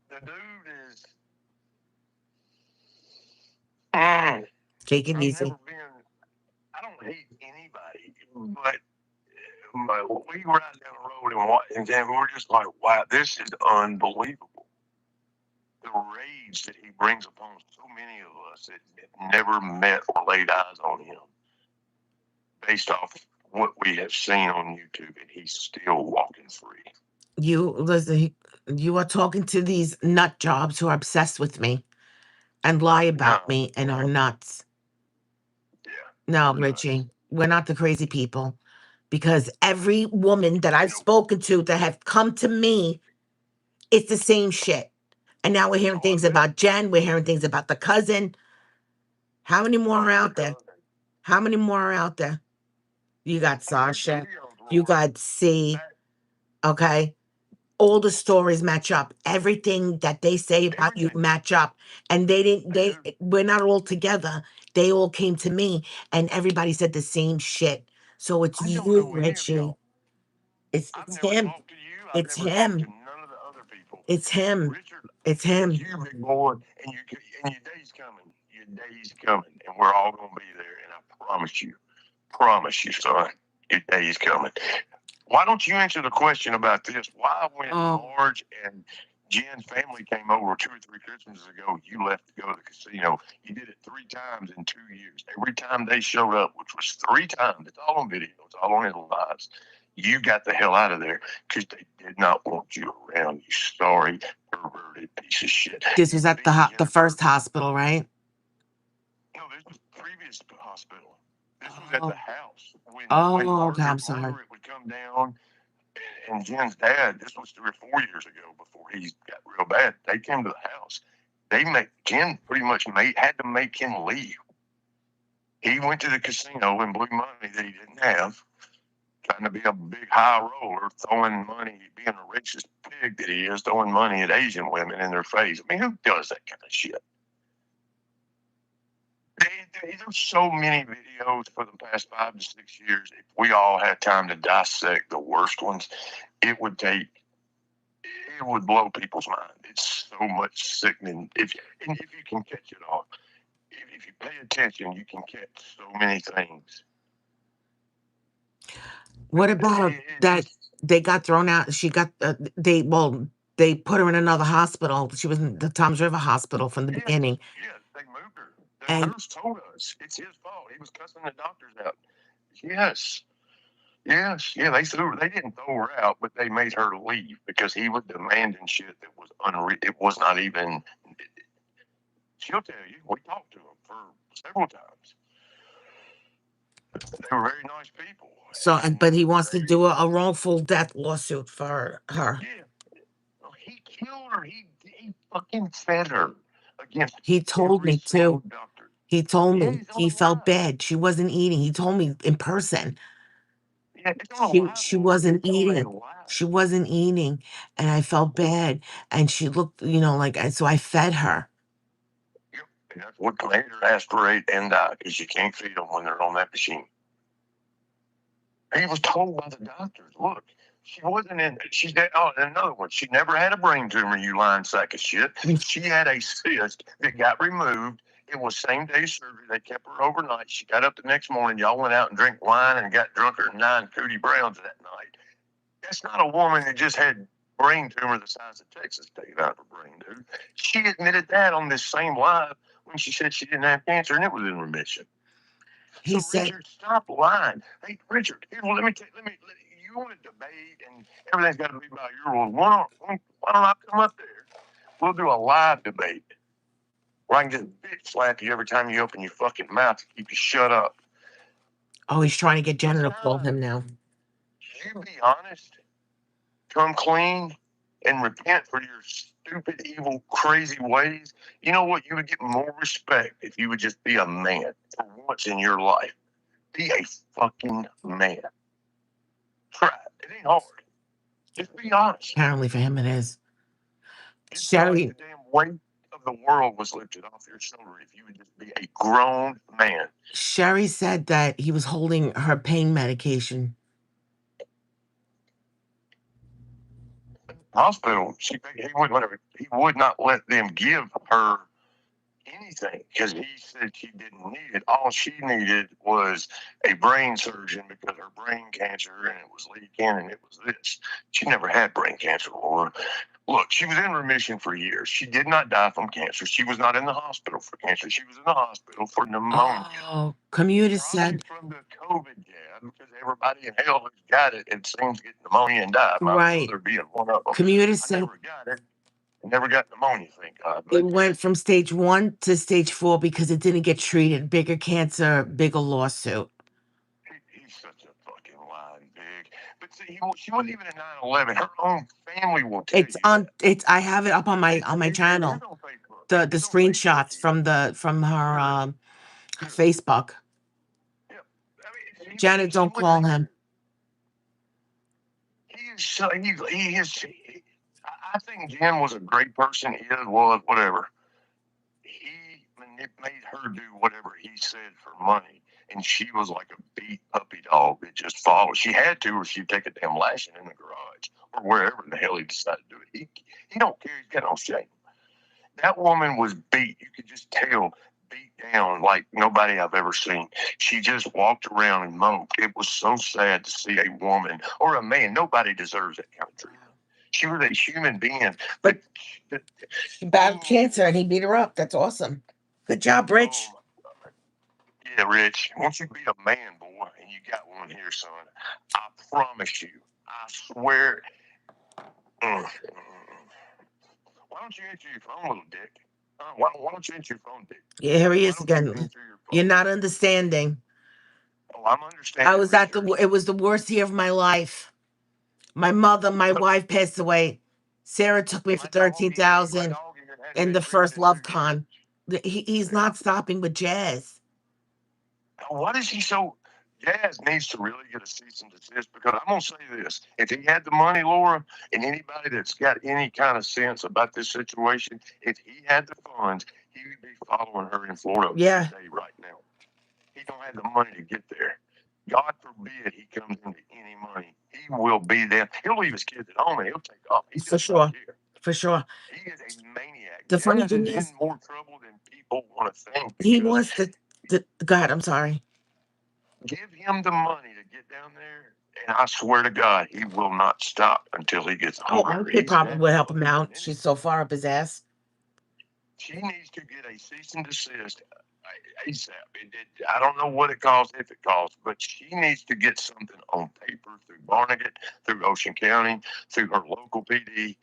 the dude is. Take it easy. I don't hate anybody, but we ride down the road and then we're just like, wow, this is unbelievable. The rage that he brings upon so many of us that never met or laid eyes on him, based off what we have seen on YouTube, and he's still walking free. You listen, you are talking to these nut jobs who are obsessed with me and lie about me and are nuts. Yeah. No, Richie, we're not the crazy people. Because every woman that I've spoken to that have come to me, it's the same shit. And now we're hearing things about Jen. We're hearing things about the cousin. How many more are out there? How many more are out there? You got Sasha. You got C. Okay. All the stories match up. Everything that they say about you match up. And we're not all together. They all came to me and everybody said the same shit. So it's you, Richie. It's him. It's him. It's him. Richard, It's him. you big boy, and your day's coming. Your day's coming, and we're all gonna be there. And I promise you, son, your day's coming. Why don't you answer the question about this? Why, when Oh, Marge and Jen's family came over 2 or 3 Christmases ago, you left to go to the casino? You did it 3 times in 2 years. Every time they showed up, which was 3 times, it's all on video, it's all on his lives. You got the hell out of there because they did not want you around. You sorry, perverted piece of shit. this was at the first hospital, right? No, this was the previous hospital. This was at the Oh, house when oh, okay. I'm Margaret sorry. Margaret would come down and Jen's dad. This was 3 or 4 years ago before he got real bad. They came to the house. They made Jen pretty much had to make him leave. He went to the casino and blew money that he didn't have, trying to be a big high roller, throwing money, being a racist pig that he is, throwing money at Asian women in their face. I mean, who does that kind of shit? There's so many videos for the past 5 to 6 years. If we all had time to dissect the worst ones, it would blow people's mind. It's so much sickening. If you can catch it all, if you pay attention, you can catch so many things. What about that? They got thrown out. She got they put her in another hospital. She was in the Toms River Hospital from the beginning. Yeah, they moved her. The And nurse told us it's his fault. He was cussing the doctors out. Yes. Yes, yeah, they didn't throw her out, but they made her leave because he was demanding shit that was unreal. It was not even. She'll tell you. We talked to him for several times. They were very nice people. so, but he wants to do a wrongful death lawsuit for her. Yeah, he killed her. He fucking fed her against He told every me single too. doctor. He told Yeah, me he's on he a felt lie. bad. She wasn't eating. He told me in person. Yeah, it's on a She lie, she woman. wasn't Tell me eating. a lie. She wasn't eating, and I felt bad. And she looked, like so I fed her. Yep, and that's what made her aspirate and die because you can't feed them when they're on that machine. He was told by the doctors, look, she wasn't in, she's dead. Oh, and another one, she never had a brain tumor, you lying sack of shit. She had a cyst that got removed. It was same day surgery. They kept her overnight. She got up the next morning. Y'all went out and drank wine and got drunker than 9 Cootie Browns that night. That's not a woman that just had brain tumor the size of Texas taken out of her brain, dude. She admitted that on this same live when she said she didn't have cancer and it was in remission. He So said Richard, stop lying. Hey, Richard, here, well, let me you want to debate and everything's got to be by your rules. Why don't I come up there? We'll do a live debate where I can just bitch slap you every time you open your fucking mouth to keep you shut up. oh, he's trying to get Jenna to call him now. You be honest, come clean, and repent for your stupid, evil, crazy ways. You know what? You would get more respect if you would just be a man for once in your life. Be a fucking man. Try it. It ain't hard. Just be honest. Apparently for him it is. Just be honest. Sherry The damn weight of the world was lifted off your shoulder if you would just be a grown man. Sherry said that he was holding her pain medication. Hospital, he would not let them give her anything because he said she didn't need it. All she needed was a brain surgeon because her brain cancer and it was leaking and it was this. She never had brain cancer, Laura. Look, she was in remission for years. She did not die from cancer. She was not in the hospital for cancer. She was in the hospital for pneumonia. Oh, commuter Probably said from the COVID jab because everybody in hell who's got it, it seems to get pneumonia and die. My right. brother being one of them. Commuter I said never got it. I never got pneumonia, thank God. it But went from stage 1 to stage 4 because it didn't get treated. Bigger cancer, bigger lawsuit. he's such a fucking lying pig. But see, she wasn't even in 9/11. Her own family will tell It's you on. that. I have it up on my It is channel. on Facebook. The It's on Facebook screenshots even. from her Yeah. Facebook. Yeah. I mean, Janet, she don't wouldn't call even. him. He is so he is. I think Jim was a great person. He was whatever. He made her do whatever he said for money, and she was like a beat puppy dog that just followed. She had to, or she'd take a damn lashing in the garage or wherever the hell he decided to do it. He don't care. He's got no shame. That woman was beat. You could just tell, beat down like nobody I've ever seen. She just walked around and moped. It was so sad to see a woman or a man. Nobody deserves that kind of treatment. She was a human being. But she battled cancer and he beat her up. That's awesome. Good job, Rich. Oh my God. Yeah, Rich. Once you beat a man, boy, and you got one here, son, I promise you, I swear. Mm. Why don't you answer your phone, little dick? Why don't you answer your phone, dick? Yeah, here he Why is don't you again. answer your phone? You're not understanding. Oh, I'm understanding. I was at the. Richard. It was the worst year of my life. My mother, my wife passed away. Sarah took me for My dog here- my 13,000 dog here had in been the first drinking Love too. Con. He's not stopping with jazz. What is he so? Jazz needs to really get a cease and desist because I'm gonna say this: if he had the money, Laura, and anybody that's got any kind of sense about this situation, if he had the funds, he would be following her in Florida Yeah. today, right now. He don't have the money to get there. God forbid he comes into any money. He will be there. He'll leave his kids at home and he'll take off. He For does sure. not care. For sure. He is a maniac. The funny Jazz thing is is, in more trouble than people want to think he because wants to. God, I'm sorry. give him the money to get down there, and I swear to God, he will not stop until he gets Oh, over our her. kid He's probably that would help him fucking out. maniac. She's so far up his ass. She needs to get a cease and desist ASAP. I don't know what it costs, if it costs, but she needs to get something on paper through Barnegat, through Ocean County, through her local PD,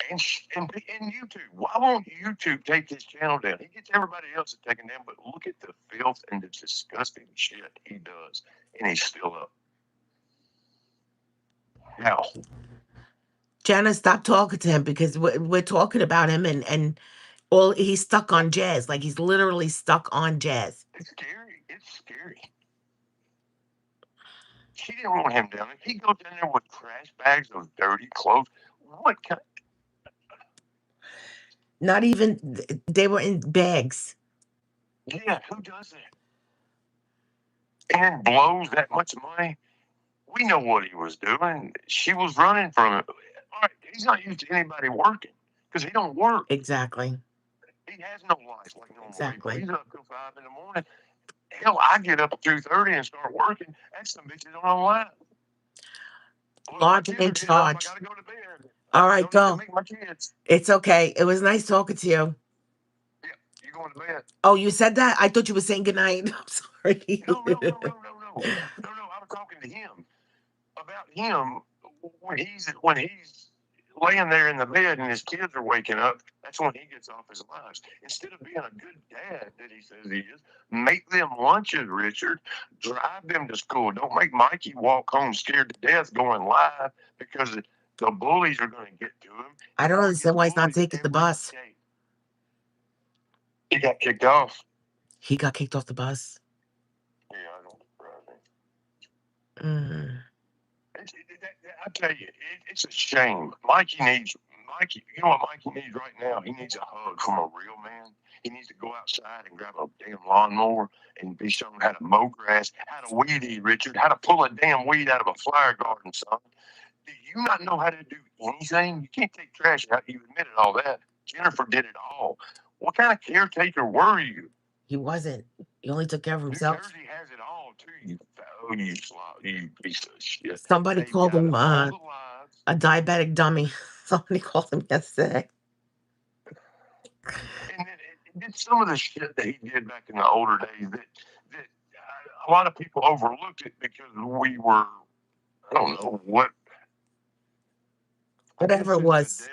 and YouTube. Why won't YouTube take this channel down? He gets everybody else to take it down, but look at the filth and the disgusting shit he does, and he's still up. Now, Jana, stop talking to him because we're talking about him and all he's stuck on jazz. Like he's literally stuck on jazz. it's scary. It's scary. She didn't want him down there. He goes down there with trash bags of dirty clothes. What kind? Not even they were in bags. Yeah, who does that? And blows that much money. We know what he was doing. She was running from it. All right, he's not used to anybody working because he don't work. Exactly. He has no life like normal people. Exactly. He's up till 5 in the morning. Hell, I get up at 2:30 and start working. That's some bitches don't know why. Well, my Large kids and in are getting up. I charge. gotta go to bed. All I right, don't need to go. make my kids. It's okay. It was nice talking to you. Yeah, you going to bed? Oh, you said that? I thought you were saying goodnight. I'm sorry. No. I was talking to him about him when he's laying there in the bed and his kids are waking up. That's when he gets off his lives. Instead of being a good dad that he says he is, make them lunches, Richard. Drive them to school. Don't make Mikey walk home scared to death going live because the bullies are going to get to him. I don't He understand gets why he's not bullied taking the every bus. day. He got kicked off. He got kicked off the bus. Yeah, I don't surprise me. Mm. I tell you, it's a shame. Mikey. You know what Mikey needs right now? He needs a hug from a real man. He needs to go outside and grab a damn lawnmower and be shown how to mow grass, how to weed eat, Richard, how to pull a damn weed out of a flower garden, son. Do you not know how to do anything? You can't take trash out. You admitted all that. Jennifer did it all. What kind of caretaker were you? He wasn't. He only took care of New himself. Jersey has it all too. You piece of shit. Somebody They've called got him all the lives. a diabetic dummy. Somebody called him yesterday. And then some of the shit that he did back in the older days that a lot of people overlooked it because we were, I don't know what. Whatever it was.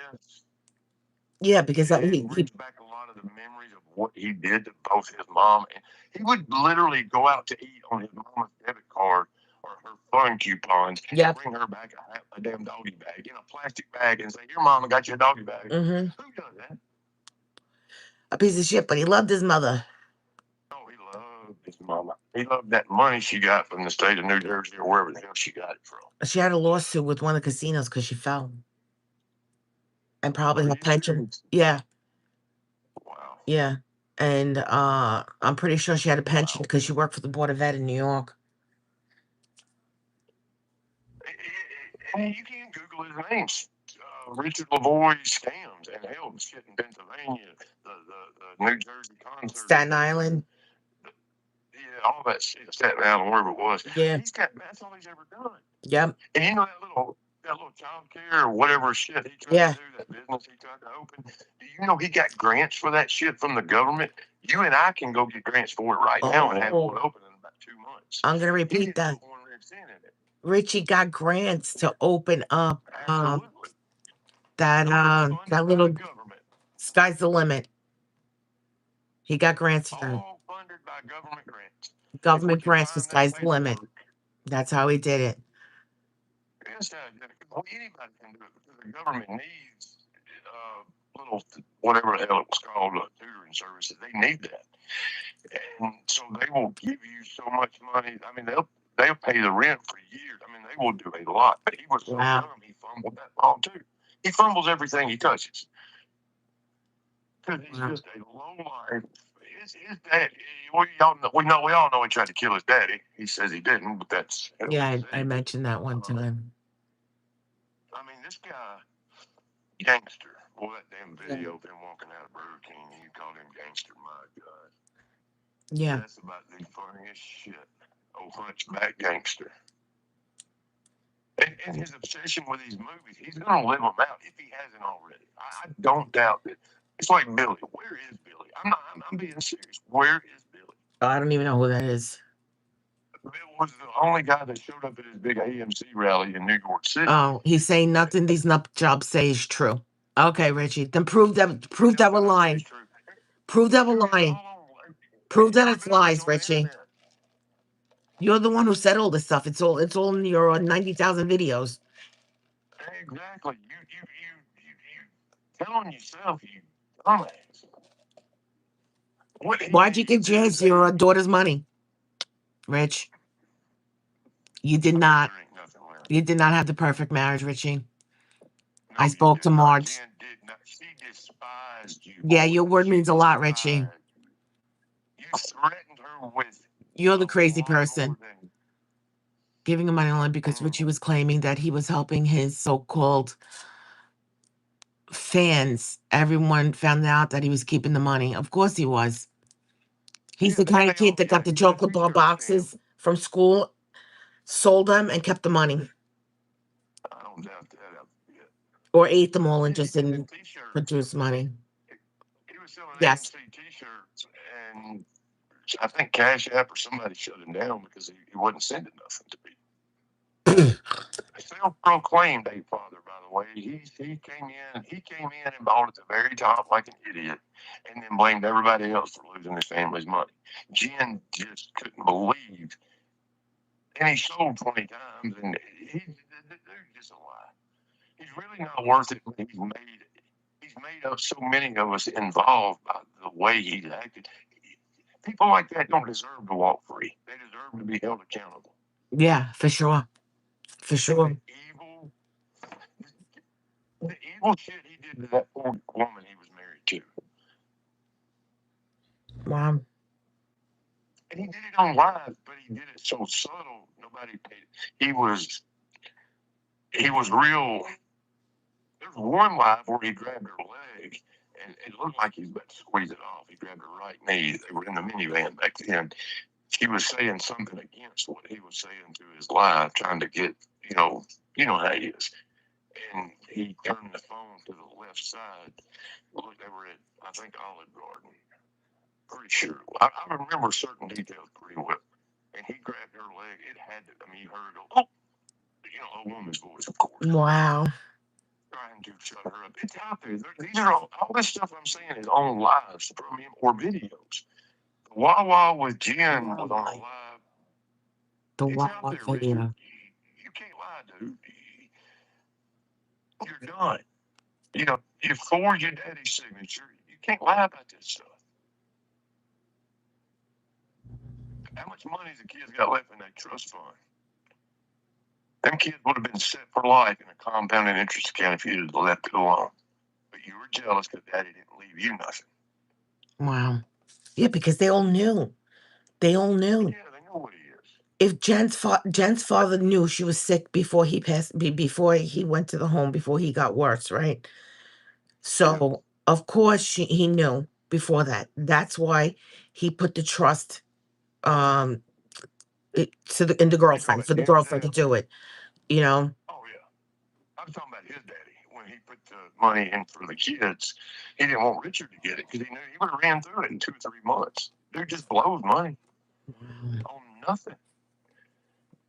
Yeah, because It brings back a lot of the memories of what he did to both his mom. And he would literally go out to eat on his mama's debit card or her fun coupons. Yeah. Bring her back a damn doggy bag in a plastic bag and say, "Here, mom, I got you a doggy bag." Mm-hmm. Who does that? A piece of shit, but he loved his mother. Oh, he loved his mama. He loved that money she got from the state of New Jersey or wherever the hell she got it from. She had a lawsuit with one of the casinos because she fell. And probably Are her you pension. serious? Yeah. Wow. Yeah. And I'm pretty sure she had a pension because she worked for the Board of Ed in New York. And you can Google his name, Richard Lavoie scams, and hell, the shit in Pennsylvania, the New Jersey concert, Staten Island. Yeah, all that shit, Staten Island, wherever it was. Yeah. That's all he's ever done. Yep. And you know that little child care or whatever shit he tried to do, that business he tried to open. Do you know he got grants for that shit from the government? You and I can go get grants for it right now and have one open in about 2 months. I'm gonna repeat that. Richie got grants to open up that little Sky's the Limit. He got grants for all funded by government grants. Government grants for Sky's the Limit. That's how he did it. Yes, anybody can do it because the government needs little whatever the hell it was called, tutoring services. They need that, and so they will give you so much money. I mean, they'll pay the rent for years. I mean, they will do a lot. But he was so dumb, he fumbled that ball too. He fumbles everything he touches because he's just a low life. His dad, we all know he tried to kill his daddy. He says he didn't, but that's I mentioned that one time. I mean, this guy, gangster. Boy, that damn video of him walking out of Burger King, and you call him gangster, my God. Yeah. That's about the funniest shit. Old hunchback gangster. And his obsession with these movies, he's going to live them out if he hasn't already. I don't doubt that. It's like Billy. Where is Billy? I'm being serious. Where is Billy? I don't even know who that is. Bill was the only guy that showed up at his big AMC rally in New York City. Oh, he's saying nothing these nut jobs say is true. Okay, Richie, then prove that we're lying. Prove that we're lying. Prove that it's lies, Richie. You're the one who said all this stuff. It's all in your 90,000 videos. Exactly. You telling yourself, you dumbass. Why'd you give Jazz your daughter's money, Rich? You did not. You did not have the perfect marriage, Richie. No, I spoke to Marge. She despised you. Yeah, your word means a lot, Richie. You threatened her with. You're the crazy person. Giving him money only because Richie was claiming that he was helping his so-called fans. Everyone found out that he was keeping the money. Of course he was. He's the kind of kid that got the chocolate bar boxes from school, sold them, and kept the money. I don't doubt that. Or ate them all and just didn't produce money. He was selling AMC t-shirts, and I think Cash App or somebody shut him down because he wasn't sending nothing to people. Self-proclaimed a father, by the way. He came in and bought at the very top like an idiot, and then blamed everybody else for losing his family's money. Jen just couldn't believe, and he sold 20 times, and the dude's just a lie. He's really not worth it. He's made up so many of us involved by the way he's acted. People like that don't deserve to walk free. They deserve to be held accountable. Yeah, for sure. For sure. The evil shit he did to that poor woman he was married to. Wow. And he did it on live, but he did it so subtle, nobody paid it. He was real. There's one live where he grabbed her leg, and it looked like he was about to squeeze it off. He grabbed her right knee. They were in the minivan back then. She was saying something against what he was saying to his live, trying to get, you know how he is. And he turned the phone to the left side, looked over at, I think, Olive Garden. Pretty sure. I remember certain details pretty well. And he grabbed her leg. It had to, I mean, you heard her go, oh, a woman's voice, of course. Wow. Trying to shut her up. It's out there. These are all this stuff I'm saying is on lives from him or videos. The Wawa with Jen was on a live. The Wawa video. You can't lie, dude. You're done. You forged your daddy's signature. You can't lie about this stuff. How much money has the kids got left in that trust fund? Them kids would have been set for life in a compounded interest account if you'd have left it alone. But you were jealous because daddy didn't leave you nothing. Wow. Yeah, because they all knew. They all knew. Yeah, they know what he is. If Jen's father knew she was sick before he passed, before he went to the home, before he got worse, right? So of course he knew before that. That's why he put the trust um in the girlfriend, for the girlfriend to do it, you know. Oh yeah. I'm talking about his daddy. When he put the money in for the kids, he didn't want Richard to get it because he knew he would have ran through it in 2 or 3 months. Dude just blows money on nothing.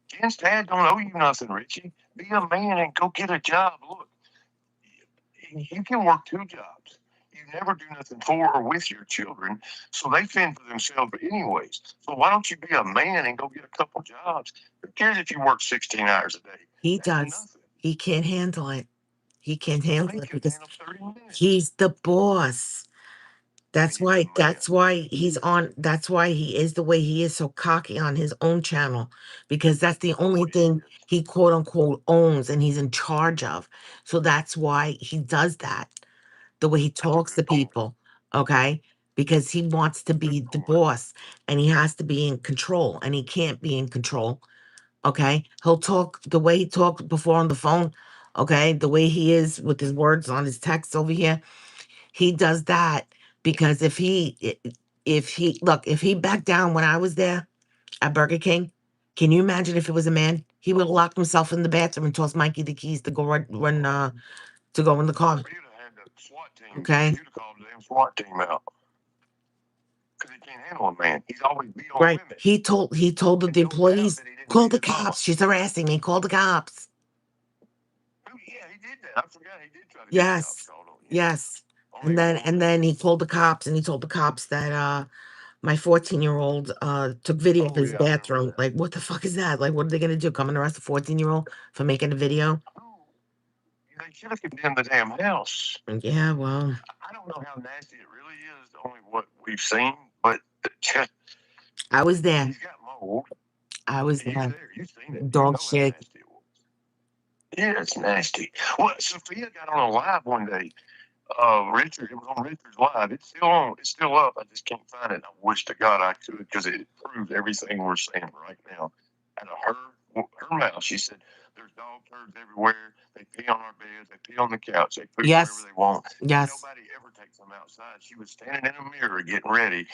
Jen's dad don't owe you nothing, Richie. Be a man and go get a job. Look, you can work 2 jobs. You never do nothing for or with your children, so they fend for themselves anyways. So why don't you be a man and go get a couple jobs? Who cares if you work 16 hours a day? He That's does. nothing. He can't handle it. He can't handle He it can because handle 30 minutes. he's the boss. That's He's a why man. that's why he is the way he is, so cocky on his own channel, because that's the only thing he quote unquote owns and he's in charge of. So that's why he does that, the way he talks to good point. people, okay? Because he wants to be the point. boss and he has to be in control and he can't be in control, okay? He'll talk the way he talked before on the phone, okay? The way he is with his words on his text over here, he does that because if he backed down when I was there at Burger King, can you imagine if it was a man? He would have locked himself in the bathroom and tossed Mikey the keys to go run to go in the car. You'd have had the SWAT team. Okay. You'd have called the damn SWAT team out because he can't handle a man. He's always beat on Right. women. He told the And no doubt employees, that he didn't call beat the his mama. cops. She's harassing me. Call the cops. Oh, yeah, he did that. I forgot he did try to get the cops Yes. called on you. Yes. Only And then he called the cops and he told the cops that my 14-year-old took video of Oh, his yeah, I remember bathroom. that. Like, what the fuck is that? Like, what are they gonna do? Come and arrest a 14-year-old for making a video? They should have condemned the damn house. Yeah, well, I don't know how nasty it really is, only what we've seen, but I was there. he's got mold. I was You're there. there. You've seen it. Dog You know shit. how nasty it was. Yeah, it's nasty. Well, Sophia got on a live one day. Richard, it was on Richard's live. It's still on. It's still up. I just can't find it. I wish to God I could because it proves everything we're saying right now. Out of her mouth, she said, "There's dog turds everywhere. They pee on our beds. They pee on the couch. They put Yes. whatever they want. Yes. Nobody ever takes them outside." She was standing in a mirror getting ready.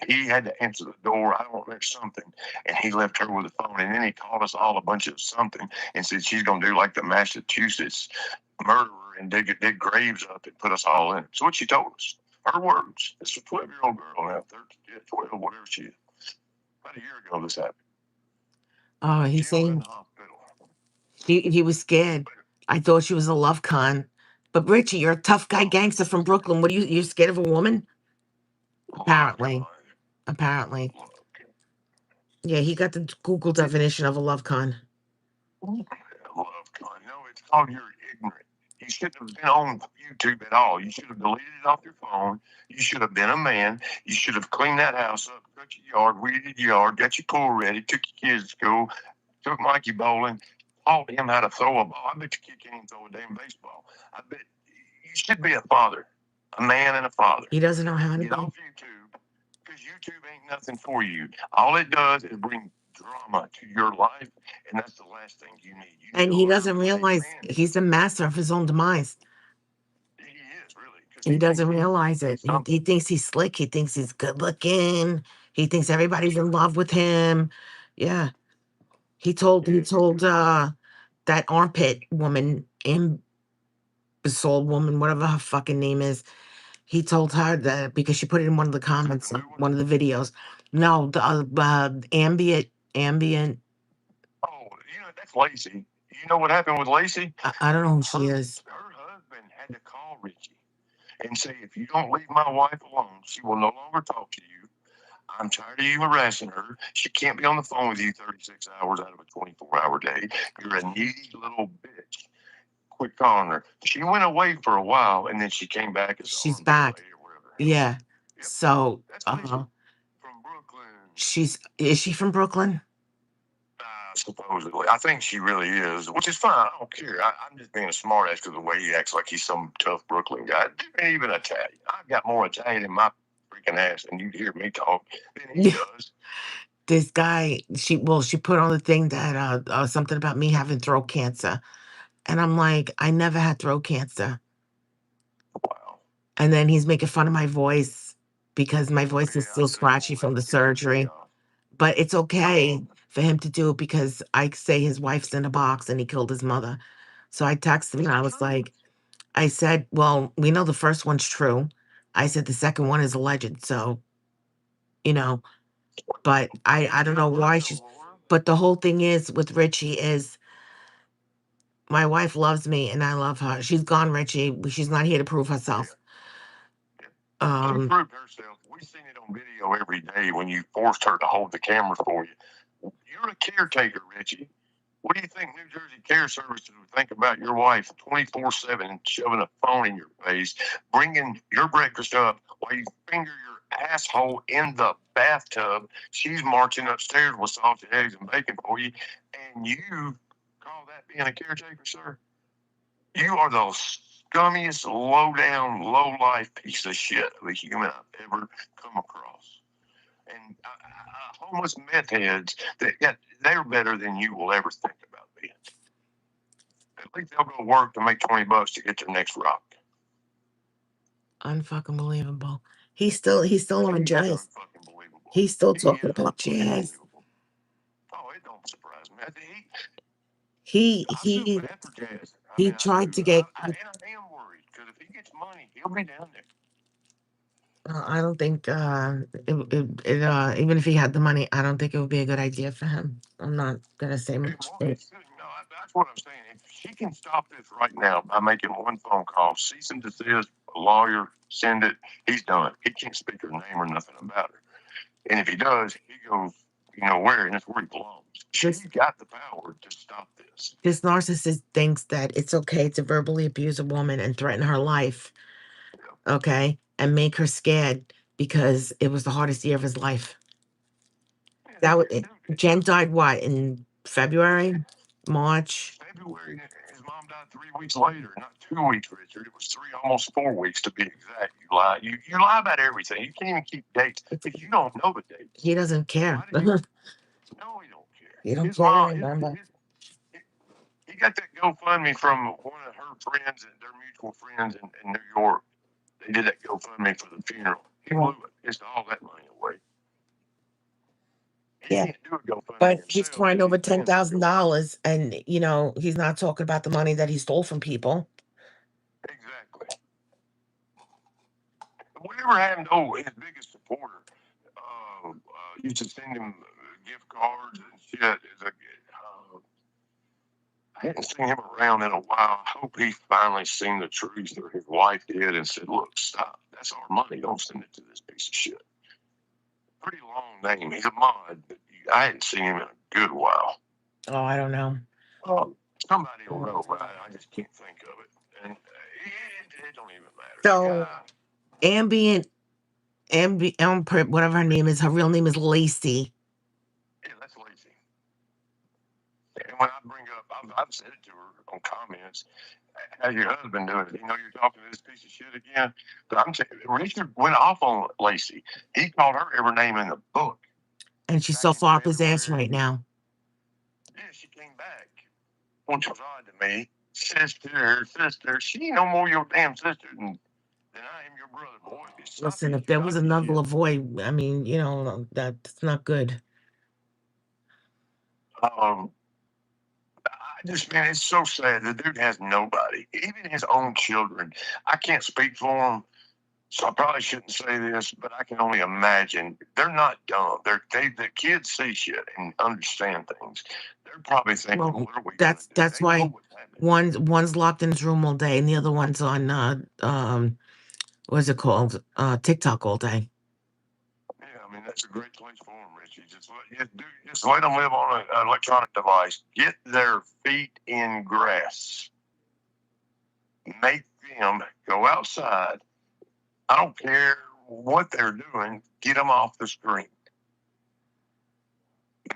He had to answer the door. I don't know something, and he left her with the phone. And then he called us all a bunch of something and said she's going to do like the Massachusetts murderer and dig graves up and put us all in. So what she told us, her words. It's a 12-year-old girl now, 13, 12, whatever she is. About a year ago, this happened. Oh, She he's was in saying the hospital. he was scared. I thought she was a love con. But Richie, you're a tough guy gangster from Brooklyn. What are you're scared of a woman? Apparently. Apparently. Yeah, he got the Google definition of a love con. Love con. No, it's called you're ignorant. You shouldn't have been on YouTube at all. You should have deleted it off your phone. You should have been a man. You should have cleaned that house up, cut your yard, weeded your yard, got your pool ready, took your kids to school, took Mikey bowling, taught him how to throw a ball. I bet your kid can't even throw a damn baseball. I bet you should be a father, a man and a father. He doesn't know how to Get be. off YouTube because YouTube ain't nothing for you. All it does is bring drama to your life, and that's the last thing you need. You And need he to learn doesn't to be a realize man. he's the master of his own demise. He is really. 'Cause He thinks doesn't he's realize it. something. He thinks he's slick. He thinks he's good looking. He thinks everybody's in love with him. Yeah. He told that armpit woman, imbecile woman, whatever her fucking name is. He told her that because she put it in one of the comments, The new one? one of the videos. No, the ambient. Oh, that's Lacey. You know what happened with Lacey? I don't know who she is. Her husband had to call Richie and say, if you don't leave my wife alone, she will no longer talk to you. I'm tired of you harassing her. She can't be on the phone with you 36 hours out of a 24-hour day. You're a needy little bitch. Quit calling her. She went away for a while, and then she came back as She's arms back. or whatever. Yeah. Yep. So That's Lacey from Brooklyn. is she from Brooklyn? Supposedly. I think she really is, which is fine. I don't care. I'm just being a smartass because of the way he acts like he's some tough Brooklyn guy. Dude ain't even Italian. I've got more Italian in my freaking ass, and you hear me talk, then he does. This guy, she put on the thing that something about me having throat cancer, and I'm like, I never had throat cancer. Wow. And then he's making fun of my voice because my voice is Yeah, still scratchy from the surgery. But it's okay for him to do it because I say his wife's in a box and he killed his mother. So I texted him and I was like, I said, well, we know the first one's true. I said the second one is alleged. So, you know, but I don't know why she's, but the whole thing is with Richie is my wife loves me and I love her. She's gone, Richie. She's not here to prove herself. She proved herself. We seen it on video every day when you forced her to hold the camera for you. You're a caretaker, Richie. What do you think New Jersey Care Services would think about your wife 24/7 shoving a phone in your face, bringing your breakfast up while you finger your asshole in the bathtub? She's marching upstairs with sausage, eggs, and bacon for you, and you call that being a caretaker, sir? You are the scummiest, low down, low life piece of shit of a human I've ever come across. And homeless meth heads, they're better than you will ever think about being. At least they'll go work to make $20 to get their next rock. Unfucking believable. He's still on jazz. Unfucking believable. He's still He talking is about jazz. unbelievable. Oh, it don't surprise me. He I feel he bad for Jazz. I he mean, I tried do. to get. And I am worried because if he gets money, he'll be down there. I don't think even if he had the money, I don't think it would be a good idea for him. I'm not gonna say much. No, that's what I'm saying. If she can stop this right now by making one phone call, cease and desist, a lawyer, send it, he's done. He can't speak her name or nothing about her. And if he does, he goes, where, and it's where he belongs. She's got the power to stop this. This narcissist thinks that it's okay to verbally abuse a woman and threaten her life, okay, and make her scared because it was the hardest year of his life. That was it. Jen died what in February, March. February. His mom died 3 weeks later, not 2 weeks, Richard. It was almost 4 weeks to be exact. You lie. You lie about everything. You can't even keep dates if you don't know the dates. He doesn't care. No, he don't care. He don't His care. mom. Remember. He got that GoFundMe from one of her friends and their mutual friends in New York. They did that GoFundMe for the funeral. He blew it. It's all that money away. He Yeah. can't do a GoFundMe But himself he's trying 'cause over he's paying $10,000, and he's not talking about the money that he stole from people. Exactly. Whatever happened? Oh, his biggest supporter used to send him gift cards and shit. I hadn't seen him around in a while. I hope he finally seen the truth, or his wife did, and said, "Look, stop. That's our money. Don't send it to this piece of shit." Pretty long name. He's a mod, but I hadn't seen him in a good while. Oh, I don't know. Somebody will know, but I just can't think of it. And it don't even matter. So, whatever her name is, her real name is Lacey. Yeah, that's Lacey. And when I bring up, I've said it to her on comments. How's your husband doing? You're talking to this piece of shit again. But I'm saying Richard went off on Lacey. He called her every name in the book. And she's so far up his ass right now. Yeah, she came back, which was odd to me. Sister. She ain't no more your damn sister than I am your brother, boy. Listen, if there was another Lavoy, I mean, that's not good. Man, it's so sad. The dude has nobody, even his own children. I can't speak for him, so I probably shouldn't say this, but I can only imagine they're not dumb. The kids see shit and understand things. They're probably thinking, Well, "What are we?" That's why one's locked in his room all day, and the other one's on what's it called? TikTok all day. Yeah, I mean that's a great place for them, Richie. Just let them live on an electronic device. Get their feet in grass. Make them go outside. I don't care what they're doing. Get them off the screen.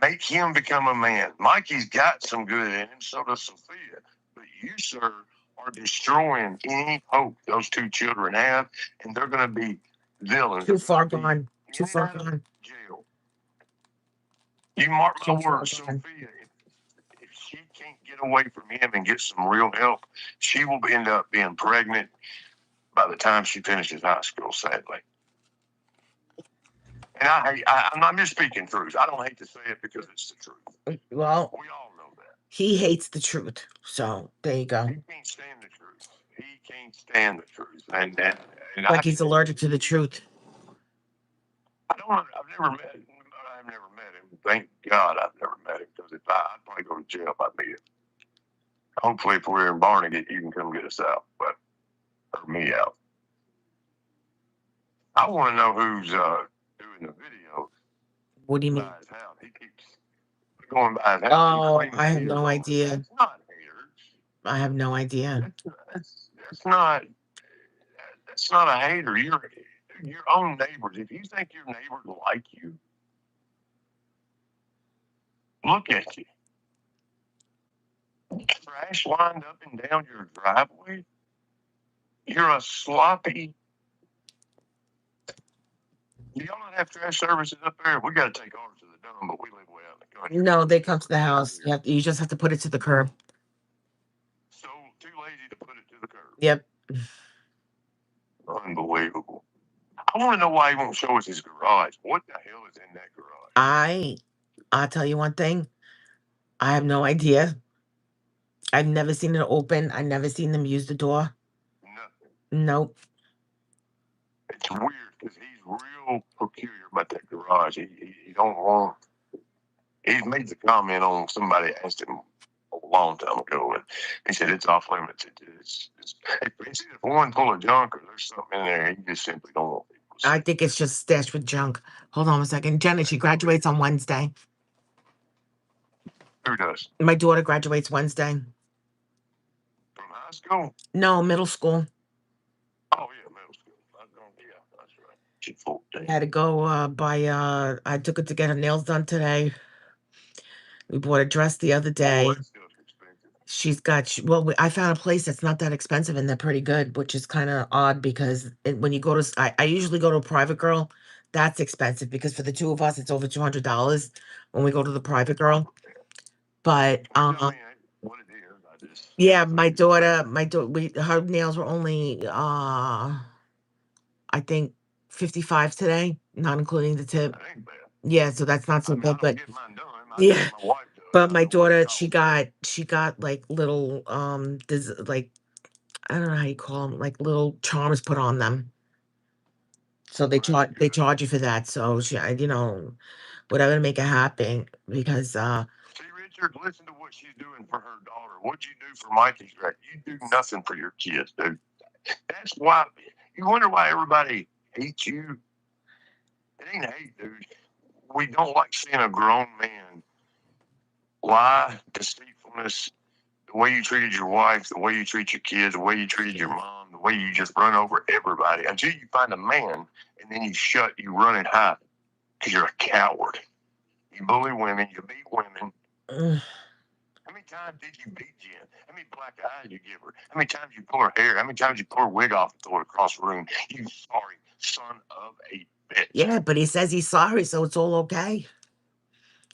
Make him become a man. Mikey's got some good in him, so does Sophia. But you, sir, are destroying any hope those two children have, and they're going to be villains. Too far be gone. Too in far and out of gone. jail. You mark my Too far words, gone. Sophia. If she can't get away from him and get some real help, she will end up being pregnant by the time she finishes high school. Sadly. And I'm not just speaking truth. I don't hate to say it because it's the truth. Well, We all know that. he hates the truth. So there you go. He can't stand the truth. He can't stand the truth. And Like he's allergic to the truth. I've never met him. I've never met him. Thank God I've never met him because I'd probably go to jail if I meet him. Hopefully, if we're in Barnegat, you can come get us out, or me out. I want to know who's doing the video. What do you mean? By his house. He keeps going by his house. Oh, I have no idea. That's not haters. I have no idea. That's not a hater. You're your own neighbors. If you think your neighbors like you, look at you. Trash lined up and down your driveway. You're a sloppy. Do y'all not have trash services up there? We got to take ours to the dump, but we live way out in the country. No, they come to the house. You just have to put it to the curb. So too lazy to put it to the curb. Yep. Unbelievable. I want to know why he won't show us his garage. What the hell is in that garage? I'll tell you one thing. I have no idea. I've never seen it open. I've never seen them use the door. Nothing. Nope. It's weird because he's real peculiar about that garage. He don't want. He's made the comment on somebody asked him a long time ago, and he said it's off limits. It's either one full of junk or there's something in there he just simply don't want people to see. I think it's just stashed with junk. Hold on a second. Jenna, she graduates on Wednesday. Who does? My daughter graduates Wednesday. From high school? No, middle school. Oh, yeah, middle school. Yeah, that's right. She's 14. I had to go I took her to get her nails done today. We bought a dress the other day. Oh, that stuff's expensive. She's got, I found a place that's not that expensive and they're pretty good, which is kind of odd because when you go to, I usually go to a private girl. That's expensive because for the two of us, it's over $200 when we go to the private girl. But, Tell me what it is. yeah, my daughter, her nails were only, I think 55 today, not including the tip. That ain't bad. Yeah, so that's not so I good, don't but get mine done. yeah. My wife does. But my I don't daughter, get she got like little, like, I don't know how you call them, like little charms put on them. So they charge you for that. So whatever to make it happen because See, Richard, listen to what she's doing for her daughter. What'd you do for Mikey's grad? You do nothing for your kids, dude. That's why you wonder why everybody hates you. It ain't hate, dude. We don't like seeing a grown man lie, deceitfulness, the way you treated your wife, the way you treat your kids, the way you treated your mom, the way you just run over everybody until you find a man and then you run and hide because you're a coward. You bully women, you beat women. How many times did you beat Jen? How many black eyes you give her? How many times you pull her hair? How many times you pull her wig off and throw it across the room? You sorry son of a bitch. yeah, but he says he's sorry, so it's all okay.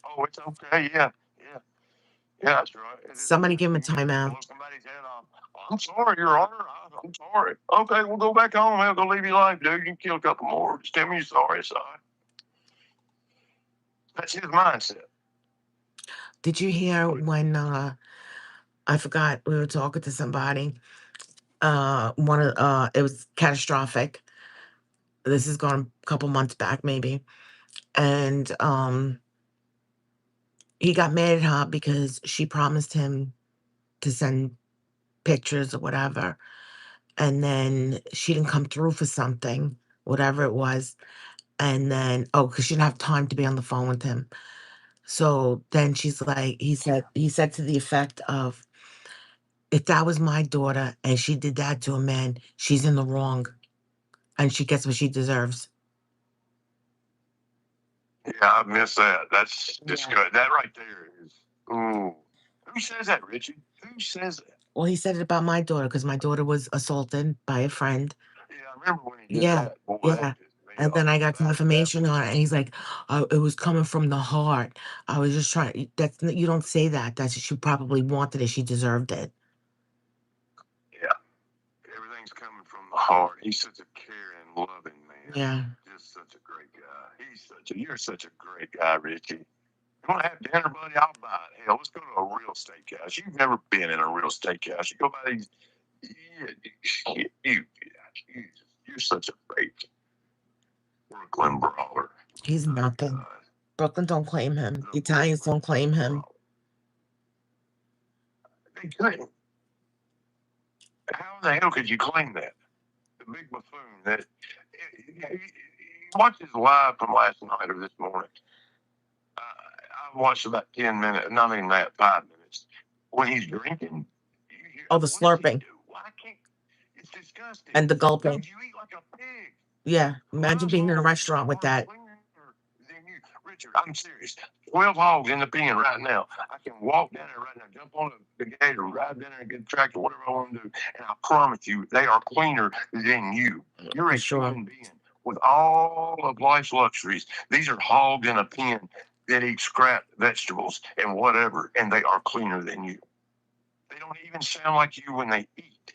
Oh, it's okay. Yeah. That's right. Somebody give him a timeout. Blow somebody's head off. I'm sorry, Your Honor. I'm sorry. Okay, we'll go back home. I'll go live your life, dude. You can kill a couple more. Just tell me you're sorry. That's his mindset. Did you hear when I forgot we were talking to somebody? It was catastrophic. This is gone a couple months back, maybe. And he got mad at her because she promised him to send pictures or whatever. And then she didn't come through for something, whatever it was. And then, because she didn't have time to be on the phone with him. So then she's like, he said to the effect of, if that was my daughter and she did that to a man, she's in the wrong and she gets what she deserves. Yeah, I missed that. That's disgusting. That right there is, ooh. Who says that, Richie? Who says that? Well, he said it about my daughter because my daughter was assaulted by a friend. Yeah, I remember when he did that. Boy, Yeah. And then I got confirmation on it, and he's like, "It was coming from the heart. I was just trying." You don't say that. That's she probably wanted it. She deserved it. Yeah, everything's coming from the heart. He's such a caring, loving man. Yeah. Just such a great guy. You're such a great guy, Richie. You want to have dinner, buddy? I'll buy it. Hell, let's go to a real steakhouse. You've never been in a real steakhouse. You go by these. You're such a great Brooklyn brawler. He's nothing. Brooklyn don't claim him. The Italians don't claim him. They couldn't. How in the hell could you claim that? The big buffoon that watch his live from last night or this morning. I watched about 10 minutes, not even that, 5 minutes. When he's drinking, Oh, the slurping. Why can't it's disgusting. And the gulping. Dude, you eat like a pig. Yeah. Imagine being in a restaurant with that. Richard, I'm serious. 12 hogs in the pen right now. I can walk down there right now, jump on the gator, ride down there and get a tractor, whatever I want to do. And I promise you, they are cleaner than you. You're a human being with all of life's luxuries. These are hogs in a pen that eat scrap vegetables and whatever, and they are cleaner than you. They don't even sound like you when they eat.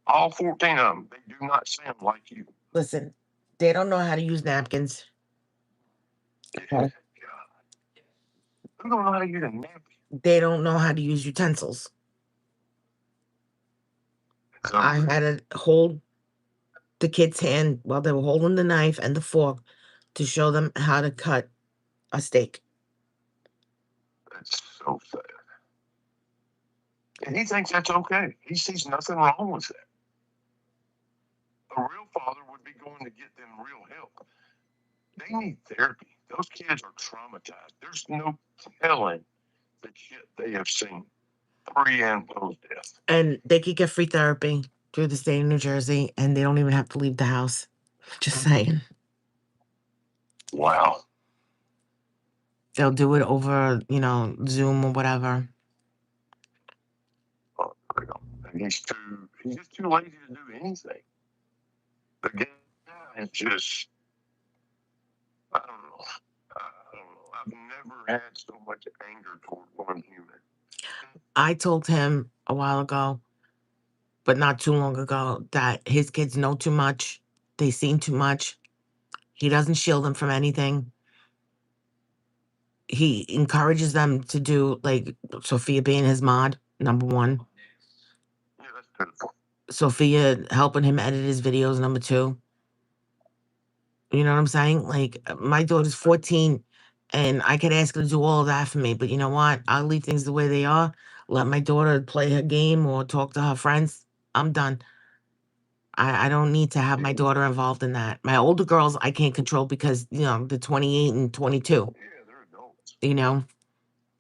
All 14 of them, they do not sound like you. Listen, they don't know how to use napkins. Okay. They don't know how to use a napkin. They don't know how to use utensils. I had to hold the kid's hand while they were holding the knife and the fork to show them how to cut a steak. That's so sad. And he thinks that's okay. He sees nothing wrong with that. A real father would be going to get them real help. They need therapy. Those kids are traumatized. There's no telling the shit they have seen pre and post death. And they could get free therapy through the state of New Jersey, and they don't even have to leave the house. Just saying. Wow. They'll do it over, Zoom or whatever. And he's just too lazy to do anything. The guy is just, I don't know. I've never had so much anger toward one human. I told him a while ago, but not too long ago, that his kids know too much. They seen too much. He doesn't shield them from anything. He encourages them to do, like, Sophia being his mod, number one. Yeah, that's pitiful. Sophia helping him edit his videos, number two. You know what I'm saying? Like, my daughter's 14, and I could ask her to do all of that for me, but you know what? I'll leave things the way they are. Let my daughter play her game or talk to her friends. I'm done. I don't need to have my daughter involved in that. My older girls, I can't control because, they're 28 and 22, Yeah, they're adults.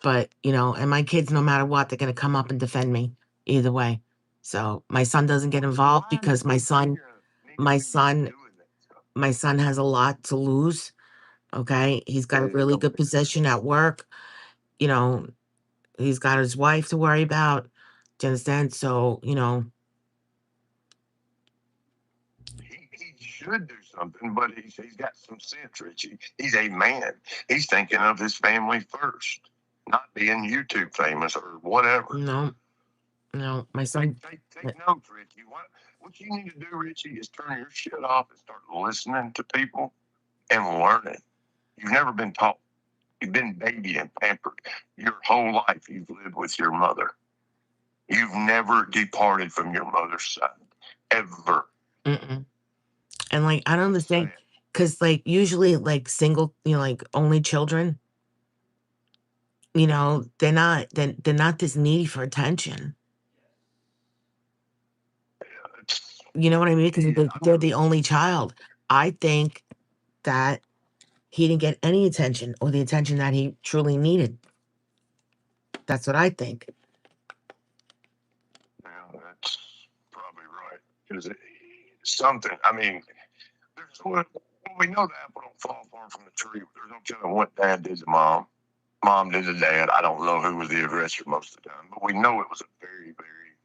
But, and my kids, no matter what, they're going to come up and defend me either way. So my son doesn't get involved because my son has a lot to lose. Okay. He's got a really good position at work. He's got his wife to worry about. Do you understand? So, he should do something, but he's got some sense, Richie. He's a man. He's thinking of his family first, not being YouTube famous or whatever. No, my son. Take notes, Richie. What you need to do, Richie, is turn your shit off and start listening to people and learning. You've never been taught. You've been babied and pampered. Your whole life you've lived with your mother. You've never departed from your mother's side, ever. Mm-mm. And, like, I don't understand, because, like, usually, like, single, like, only children, they're not this needy for attention. You know what I mean? Because they're the only child. I think that he didn't get any attention or the attention that he truly needed. That's what I think. Yeah, that's probably right. Because something, I mean, we know the apple don't fall far from the tree. There's no telling what dad did to mom. Mom did to dad. I don't know who was the aggressor most of the time, but we know it was a very, very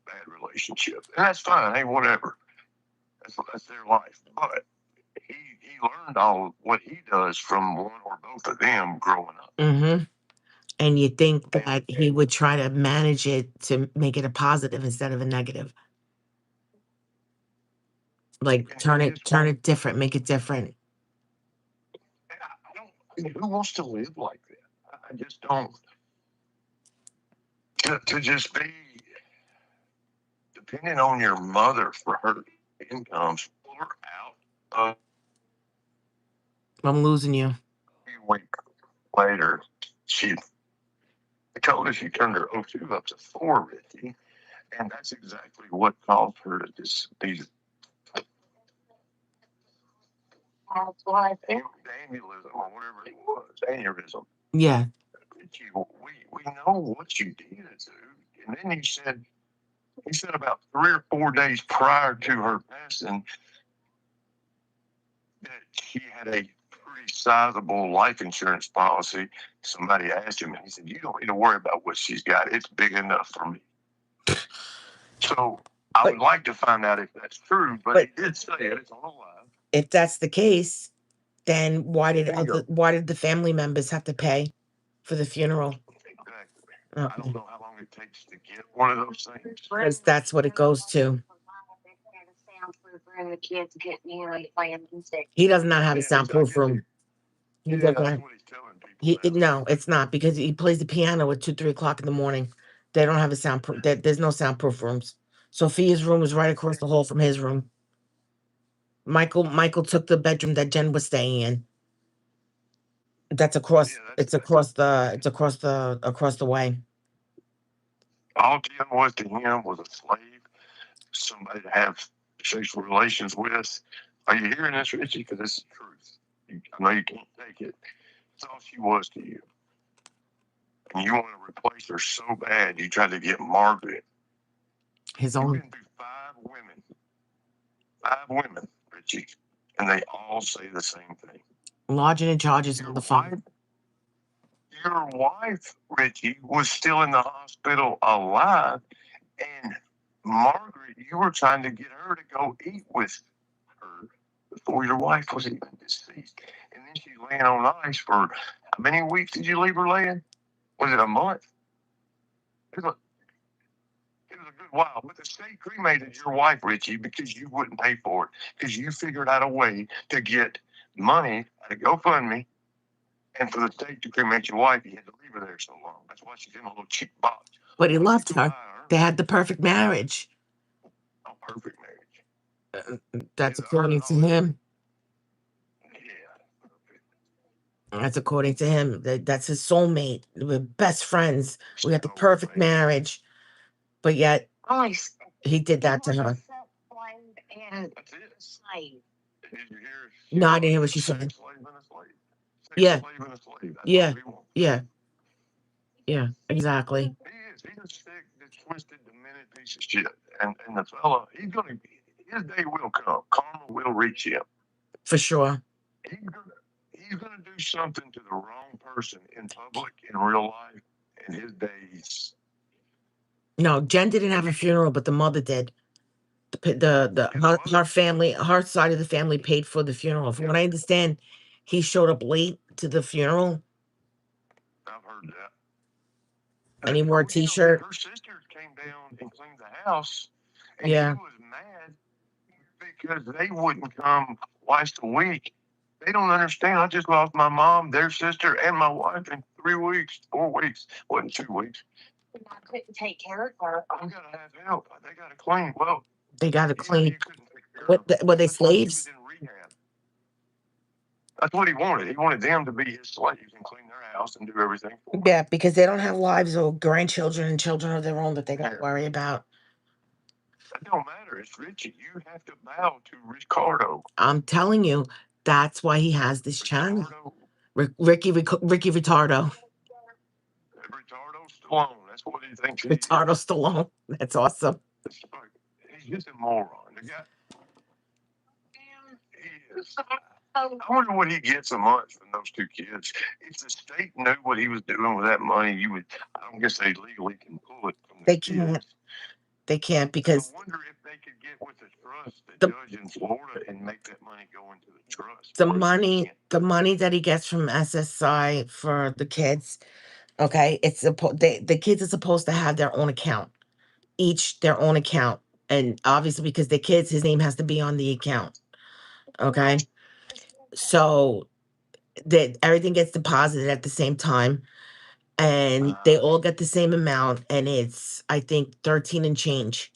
bad relationship. And that's fine. Hey, whatever. That's their life. But he learned all what he does from one or both of them growing up. Mm-hmm. And you think that he would try to manage it to make it a positive instead of a negative. Like turn it different, make it different. I don't. Who wants to live like that? I just don't. To just be dependent on your mother for her incomes, pull her out. I'm losing you. A week later, she told us she turned her O2 up to 4, Ricky, and that's exactly what caused her to just be aneurysm or whatever it was, aneurysm. Yeah. Richie, we know what you did, dude. And then he said about 3 or 4 days prior to her passing that she had a pretty sizable life insurance policy. Somebody asked him, and he said, "You don't need to worry about what she's got. It's big enough for me." So I would like to find out if that's true, but he did say it. It's on a live. If that's the case, then why did the family members have to pay for the funeral? Exactly. I don't know how long it takes to get one of those things. Because that's what it goes to. He does not have a soundproof room. He does That's not. what he's telling people. No, it's not because he plays the piano at 2, 3 o'clock in the morning. They don't have a soundproof. There's no soundproof rooms. Sophia's room is right across the hall from his room. Michael took the bedroom that Jen was staying in. That's across. It's across the way. All Jen was to him was a slave, somebody to have sexual relations with. Are you hearing this, Richie? Because this is the truth. I know you can't take it. That's all she was to you. And you want to replace her so bad, you tried to get Margaret. His You own. can do 5 women, Richie, and they all say the same thing. Lodging and charges on the phone. Your wife, Richie, was still in the hospital alive, and Margaret, you were trying to get her to go eat with her before your wife was even deceased. And then she's laying on ice for how many weeks did you leave her laying? Was it a month? It was a good while. But the state cremated your wife, Richie, because you wouldn't pay for it. Because you figured out a way to get money out of GoFundMe. And for the state to cremate your wife, you had to leave her there so long. That's why she's in a little cheap box. But he loved her. They had the perfect marriage. Oh, perfect marriage. That's according to him. Yeah. That's according to him. That's his soulmate. We're best friends. We had the perfect marriage. But yet, he did that to her. No, I didn't hear what she said. Yeah. Yeah. Yeah. Yeah. Exactly. He is. He's a sick, twisted, demented piece of shit. And the fella, his day will come. Karma will reach him. For sure. He's gonna do something to the wrong person in public, in real life, and his days. No, Jen didn't have a funeral, but the mother did. Her family, her side of the family paid for the funeral. From what I understand, he showed up late to the funeral. I've heard that. And he wore a t-shirt. Her sister came down and cleaned the house, and Yeah. he was mad because they wouldn't come twice a week. They don't understand. I just lost my mom, their sister, and my wife in 3 weeks, 4 weeks. Wasn't 2 weeks. I couldn't take care of her. I gotta have help. They gotta clean. Well, They gotta clean. you couldn't take care of them. Were they That's why he was slaves? in rehab. That's what he wanted. He wanted them to be his slaves and clean their house and do everything for him. Yeah, because they don't have lives or grandchildren and children of their own that they gotta worry about. That don't matter. It's Richie. You have to bow to Ricardo. I'm telling you, that's why he has this channel. Ricky Ritardo. Ricardo Stallone. That's what he thinks. Ritardo Stallone. That's awesome. He's just a moron. The guy. He is. I wonder what he gets a month from those 2 kids. If the state knew what he was doing with that money, I don't guess they legally can pull it from the They kids. can't. They can't because I wonder if they could get with the trust that The- judge in Florida and make that money go into the trust. the Florida money can't. the money that he gets from SSI for the kids, okay, the kids are supposed to have their own account, each their own account, and obviously because they're kids, his name has to be on the account, okay? So that everything gets deposited at the same time, and they all get the same amount, and it's I think 13 and change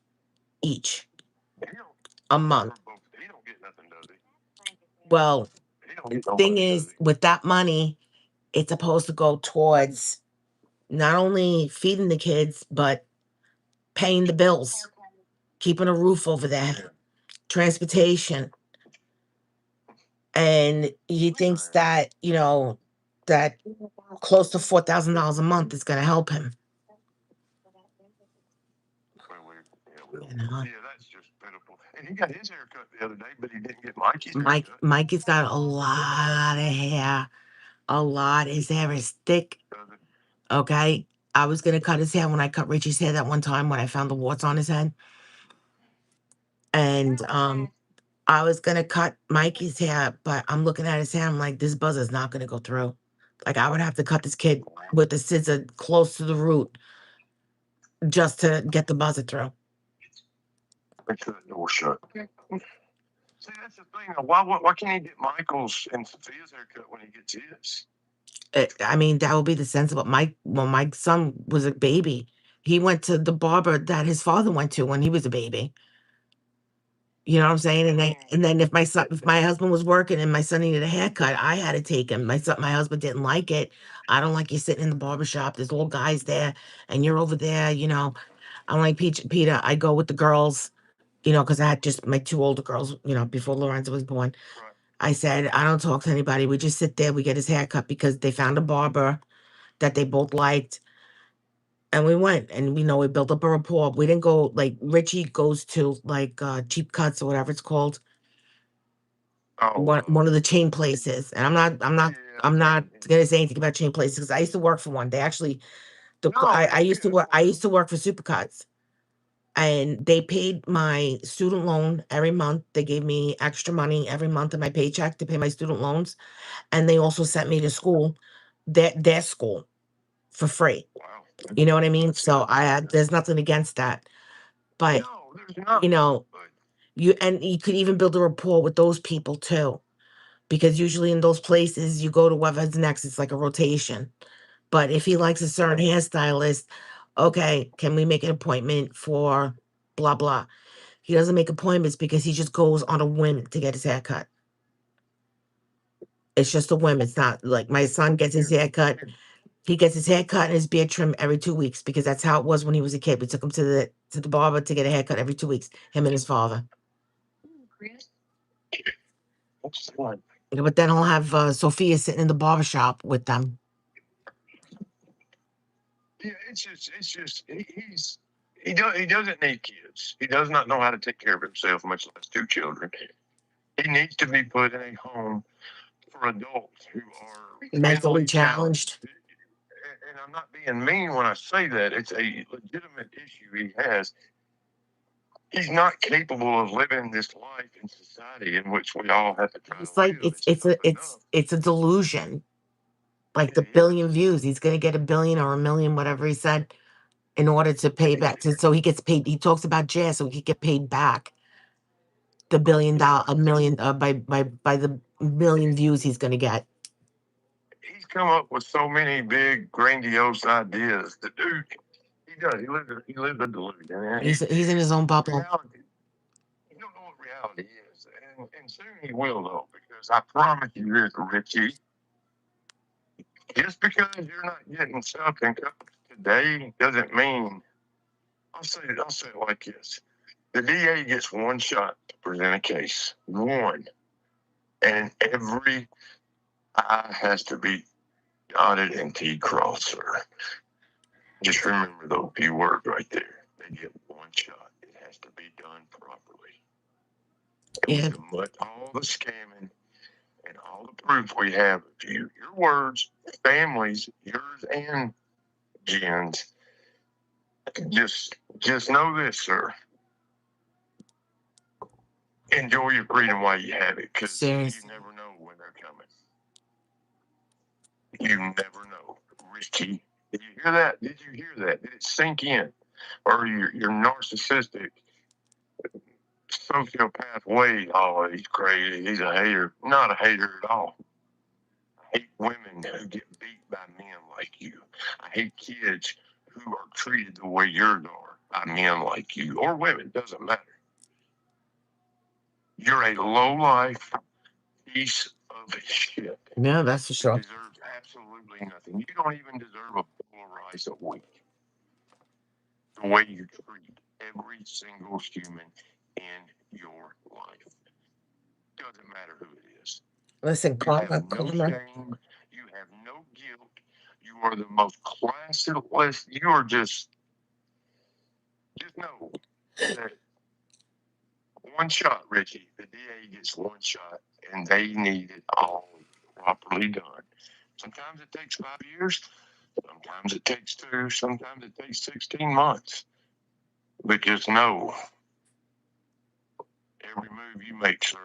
each He don't, a month. he don't get nothing, does he? Well, He don't get no thing money, is, does with that money, it's supposed to go towards not only feeding the kids, but paying the bills, keeping a roof over their head, transportation. And he thinks that, that close to $4,000 a month is going to help him. Yeah, that's just pitiful. And he got his hair cut the other day, but he didn't get Mikey's haircut. Mikey's got a lot of hair. A lot. His hair is thick. Okay. I was gonna cut his hair when I cut Richie's hair that one time when I found the warts on his head. And I was gonna cut Mikey's hair, but I'm looking at his hair, I'm like, this buzzer's not gonna go through. Like I would have to cut this kid with the scissor close to the root just to get the buzzer through. Make sure the door shut. See, that's the thing. Why can't he get Michael's and Sophia's haircut when he gets his? I mean, that would be the sense of what my son was a baby. He went to the barber that his father went to when he was a baby. You know what I'm saying? And then if my husband was working and my son needed a haircut, I had to take him. My husband didn't like it. I don't like you sitting in the barber shop. There's little guys there, and you're over there. I'm like Peter. I go with the girls, because I had just my two older girls, before Lorenzo was born. Right. I said, I don't talk to anybody. We just sit there. We get his haircut because they found a barber that they both liked. And we went and we built up a rapport. We didn't go like Richie goes to like cheap cuts or whatever it's called. Oh, One of the chain places. And yeah. I'm not gonna say anything about chain places because I used to work for one. They actually No, I it's used to good. work for Supercuts. And they paid my student loan every month. They gave me extra money every month in my paycheck to pay my student loans. And they also sent me to school, their school for free. Wow. You know what I mean? So there's nothing against that. But No, there's not. you know, But you could even build a rapport with those people too. Because usually in those places you go to whoever's next, it's like a rotation. But if he likes a certain hairstylist, okay, can we make an appointment for blah blah? He doesn't make appointments because he just goes on a whim to get his hair cut. It's just a whim. It's not like my son gets his hair cut. He gets his hair cut and his beard trimmed every 2 weeks because that's how it was when he was a kid. We took him to the barber to get a haircut every 2 weeks. Him and his father. that's fine. But then he'll have Sophia sitting in the barber shop with them. Yeah, it's just he doesn't need kids. He does not know how to take care of himself, much less two children. He needs to be put in a home for adults who are Mentally challenged. And I'm not being mean when I say that. It's a legitimate issue he has. He's not capable of living this life in society in which we all have to try It's to like live. it's a delusion. Like the Yeah, billion views, he's gonna get a billion or a million, whatever he said, in order to pay back. So he gets paid. He talks about jazz, so he get paid back the a million by the million views he's gonna get. he's come up with so many big, grandiose ideas. The dude, he does. He lives a delusion. And He's in his own bubble. reality, you don't know what reality is, and soon he will though, because I promise you this, Richie. Just because you're not getting something today doesn't mean. I'll say it like this: the DA gets one shot to present a case, one, and every I has to be dotted and T crossed, sir. Just remember those few words right there. They get one shot. It has to be done properly. And Yeah. we can let all the scamming and all the proof we have of you, your words, families, yours and Jen's. Just know this, sir. Enjoy your freedom while you have it, because you Seriously. never know when they're coming. You never know. Richie, did you hear that? Did you hear that? Did it sink in? Or your narcissistic sociopath way? Oh, he's crazy. He's a hater. Not a hater at all. I hate women who get beat by men like you. I hate kids who are treated the way yours are by men like you, or women. Doesn't matter. You're a low life piece of shit. Yeah, that's for sure. Deserves absolutely nothing. You don't even deserve a bowl of rice a week. The way you treat every single human in your life. Doesn't matter who it is. Listen, You karma, have no karma. shame. You have no guilt. You are the most classless. You are just know that one shot, Richie. The DA gets one shot, and they need it all properly done. Sometimes it takes 5 years. Sometimes it takes 2. Sometimes it takes 16 months. But just know, every move you make, sir,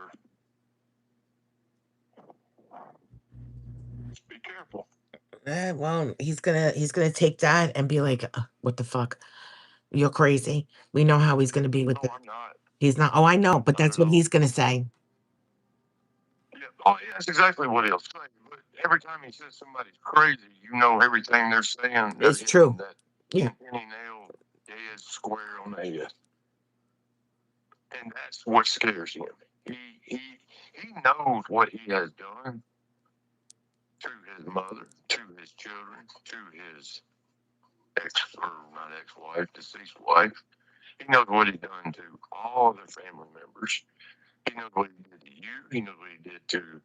just be careful. Well, he's gonna take that and be like, what the fuck? You're crazy. We know how he's gonna be with No, it. I'm not. He's not. Oh, I know, but Not that's at what all. he's gonna say. Yeah. Oh, yeah, that's exactly what he'll say. But every time he says somebody's crazy, you know everything they're saying. They're It's hitting true. that Yeah. penny nail dead square on the head. And that's what scares him. He knows what he has done to his mother, to his children, to his not ex-wife, deceased wife. He knows what he's done to all their family members. He knows what he did to you. He knows what he did to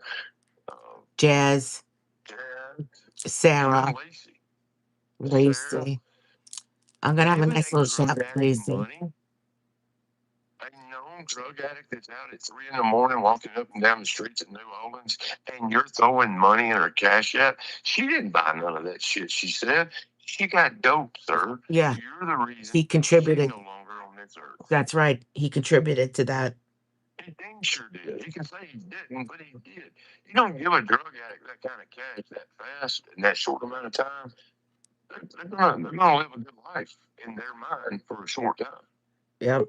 Jazz, Dad, Sarah, Lacey. Lacey. I'm gonna have a nice little chat with Lacey. A known drug addict that's out at 3 in the morning walking up and down the streets of New Orleans, and you're throwing money in her cash app. She didn't buy none of that shit, she said. She got dope, sir. Yeah. You're the reason He contributed. she's no longer on this earth. That's right. He contributed to that. He dang sure did. He can say he didn't, but he did. You don't give a drug addict that kind of cash that fast in that short amount of time. They're gonna live a good life in their mind for a short time. Yep.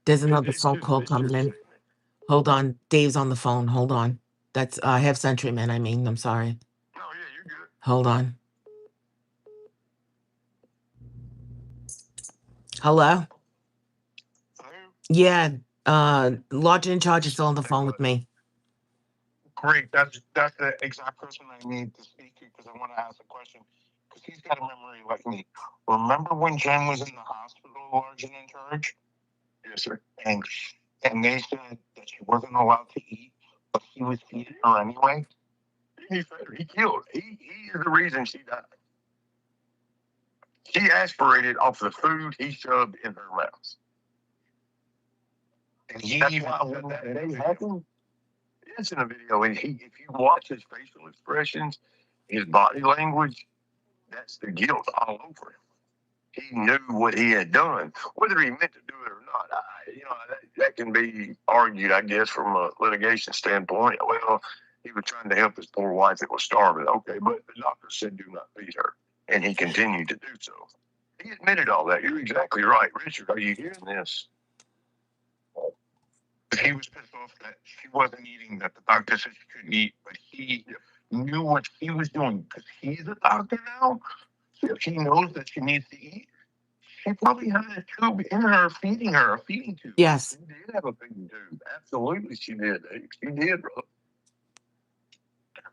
There's another phone call coming in. Hold on. Dave's on the phone. Hold on. That's I have Sentryman, I mean. I'm sorry. Oh, yeah, you're good. Hold on. Hello? Yeah. Lodge in charge is still on the phone with me. Great. That's the exact person I need to speak to, because I want to ask a question. Because he's got a memory like me. Remember when Jen was in the hospital, large and in charge? Yes, sir. And they said that she wasn't allowed to eat, but he was feeding her anyway. He fed her. He killed her. He is the reason she died. She aspirated off the food he shoved in her mouth. And he even said that happened. It's in a video, and if you watch his facial expressions, his body language, that's the guilt all over him. He knew what he had done, whether he meant to do it or not. That can be argued, I guess, from a litigation standpoint. Well, he was trying to help his poor wife that was starving. Okay, but the doctor said do not feed her, and he continued to do so. He admitted all that. You're exactly right, Richard. Are you hearing this? He was pissed off that she wasn't eating, that the doctor said she couldn't eat, but he knew what he was doing because he's a doctor now. So if he knows that she needs to eat, she probably had a tube in her feeding her, a feeding tube. Yes. She did have a feeding tube. Absolutely, she did. She did, bro.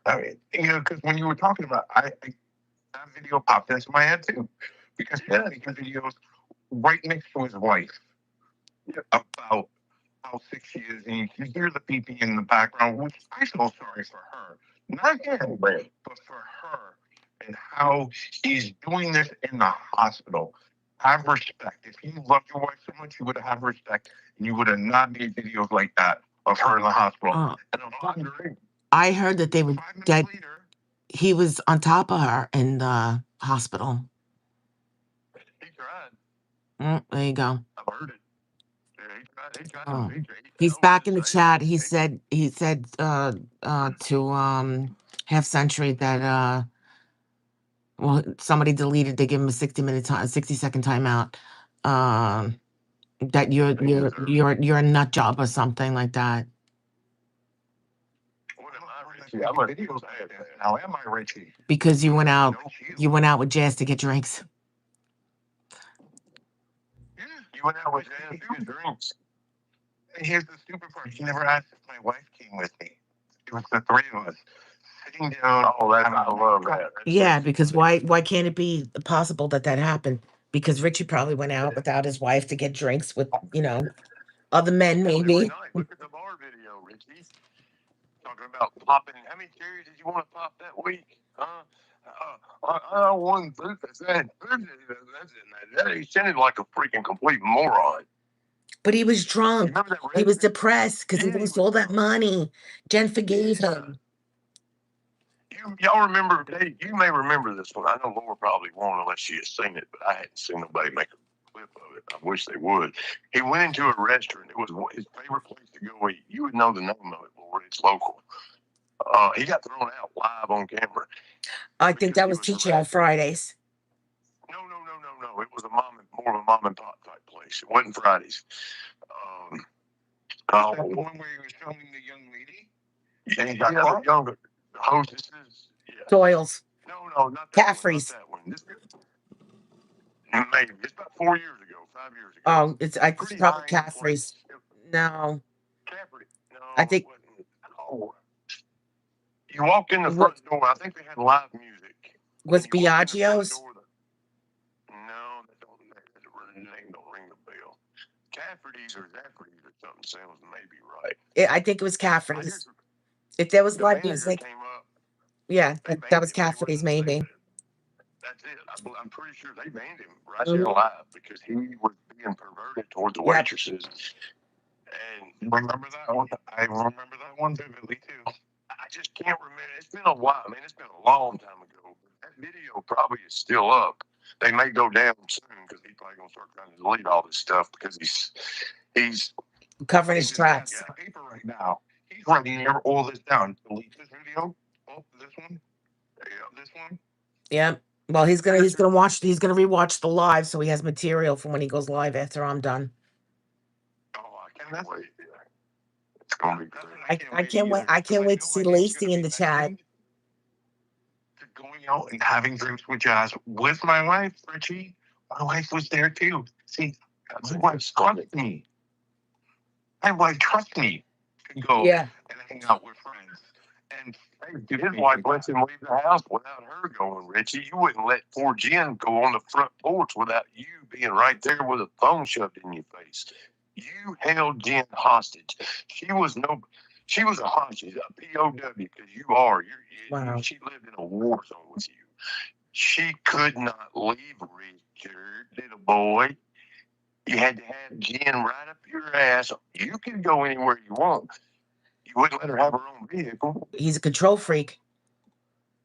I mean, because when you were talking about, that video popped into my head too, because he had videos right next to his wife about how sick she is, and you can hear the pee in the background, which I feel sorry for her. Not him, but for her, and how she's doing this in the hospital. Have respect. If you loved your wife so much, you would have respect, and you would have not made videos like that of her in the hospital. And I'm wondering, I heard that they were 5 minutes dead. later, He was on top of her in the hospital. he tried. There you go. I've heard it. Yeah, he tried. Oh. He's back in the chat. He said to Half Century that well, somebody deleted, they give him a 60-minute time, 60-second timeout. That you're a nut job or something like that. What am I, Richie? I'm a videos like that. Now am I, Richie? Because you went out No, you. with Jazz to get drinks. Yeah, you went out with Jazz to get drinks. And here's the stupid part. She never asked if my wife came with me. It was the three of us sitting down. Oh, I love that. Yeah, because why can't it be possible that happened? Because Richie probably went out without his wife to get drinks with, other men, maybe. Look at the bar video, Richie. Talking about popping. How many cherries did you want to pop that week? Huh? I one fruit that said he sounded like a freaking complete moron. But he was drunk. Remember that He was Red- depressed because he Yeah, he lost was all that money. Jen forgave him. Y'all remember? You may remember this one. I know Laura probably won't unless she has seen it, but I hadn't seen nobody make a clip of it. I wish they would. He went into a restaurant. It was his favorite place to go eat. You would know the name of it, Laura. It's local. He got thrown out live on camera. I think that was Because he was TGI Fridays. No. It was more of a mom and pop type place. It wasn't Fridays. Is that the one where he was filming the young lady? Yeah, the young hostesses. Yeah. Doyle's. No, not that Caffrey's. one. Not that one. Maybe it's about 4 years ago, 5 years ago. Oh, it's Pretty probably high-end Caffrey's. place. No. Caffrey. No, I think- it wasn't. Oh. You walk in the front door. I think they had live music. Was And you walk in the front Biagio's? door, No, the name don't ring the bell. Cafferty's or Zafferty's or something sounds maybe right. I think it was I Caffrey's. just- If there was the live manager music, came up. yeah, They that banned was him. They Caffrey's, wouldn't say maybe. that. That's it. I'm pretty sure they banned him right there live because he was being perverted towards the Yep. waitresses. And Remember that one? I remember that one vividly too. I just can't remember. It's been a while. I mean, it's been a long time ago. That video probably is still up. They may go down soon because he's probably gonna start trying to delete all this stuff because he's Covering his tracks. Got paper right now. He's writing all this down. Delete this video. Oh, this one. yeah, This one. Yep. Well, he's gonna rewatch the live so he has material for when he goes live after I'm done. Oh, I can't wait. Yeah. It's gonna be great. I can't wait. I can't wait to see Lacey in the chat. To going out and having drinks with Jazz with my wife, Richie. My wife was there too. See, my wife trusts me. My wife trusts me to go Yeah. and hang out with friends. And His wife lets him leave the house without her going, Richie. You wouldn't let poor Jen go on the front porch without you being right there with a phone shoved in your face. You held Jen hostage. She was a hostage, a POW, because you are. Wow. She lived in a war zone with you. She could not leave Richard, little boy. You had to have Jen right up your ass. You can go anywhere you want. You wouldn't let her have her own vehicle. He's a control freak.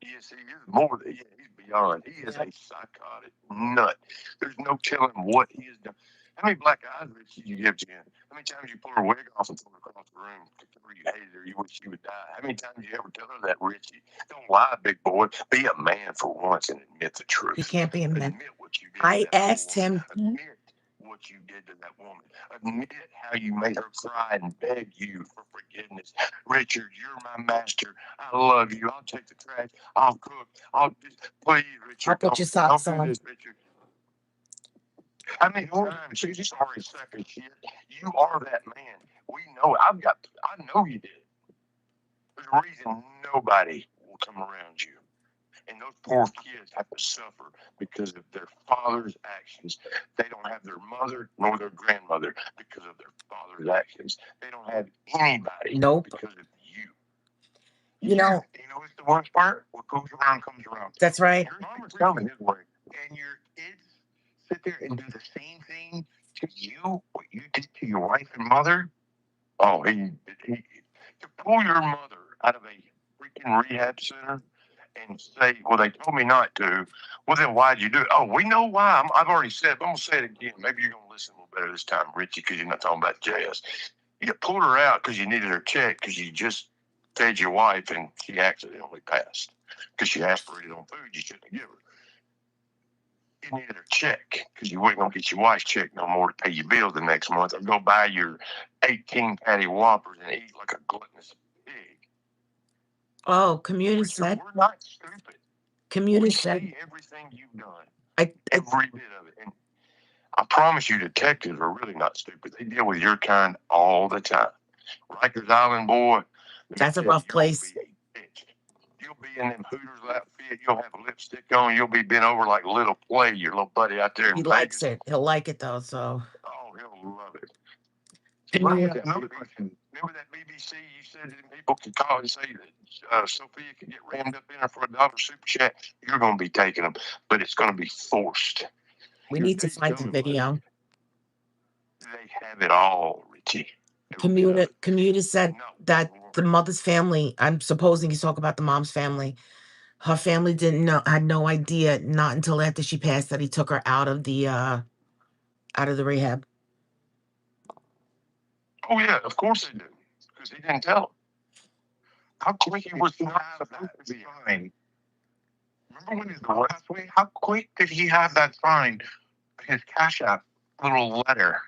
Yes, he is more than he's beyond. He is a psychotic nut. There's no telling what he has done. How many black eyes did you give Jen? How many times you pull her wig off and throw her across the room? You hated her. You wish she would die. How many times you ever tell her that, Richie? Don't lie, big boy. Be a man for once and admit the truth. He can't be a man. Admit what you did. I to that asked woman. him. Admit what you did to that woman. Admit how you made her cry and beg you for forgiveness. Richard, you're my master. I love you. I'll take the trash. I'll cook. I'll just please, Richard. I'll put your socks don't do on. this, Richard. I mean, she's sorry, second shit. You are that man. We know it. I know you did. There's a reason nobody will come around you. And those poor kids have to suffer because of their father's actions. They don't have their mother nor their grandmother because of their father's actions. They don't have anybody Nope. because of you. You know, what's the worst part? What goes around comes around. that's right. Your mama's coming his way. And your kids sit there and do the same thing to you, what you did to your wife and mother. Oh, he to pull your mother out of a freaking rehab center and say, well, they told me not to. Well, then why'd you do it? Oh, we know why. I've already said, but I'm going to say it again. Maybe you're going to listen a little better this time, Richie, because you're not talking about Jazz. You pulled her out because you needed her check because you just fed your wife and she accidentally passed because she aspirated on food you shouldn't give her. You needed her check because you wasn't going to get your wife's check no more to pay your bills the next month or go buy your 18 patty Whoppers and eat like a gluttonous pig. Oh, community said. We're not stupid. Community We said. see everything you've done. I Every bit of it. And I promise you, detectives are really not stupid. They deal with your kind all the time. Rikers Island, boy. That's a rough place. You'll be in them Hooters outfit. You'll have lipstick on. You'll be bent over like little play. Your little buddy out there in He Vegas. likes it. He'll like it though. So. Oh, he'll love it. Community- Another question. Remember that BBC you said that people could call and say that Sophia could get rammed up in her for $1 super chat? You're going to be taking them, but it's going to be forced. We need to find the video. They have it all, Richie. Community said that the mother's family, I'm supposing he's talking about the mom's family. Her family didn't know, had no idea, not until after she passed, that he took her out of the rehab. Oh yeah, of course they do, because he didn't tell them. How quick he was not supposed to be fine. Remember when his daughter passed away? How quick did he have that sign? His Cash App little letter.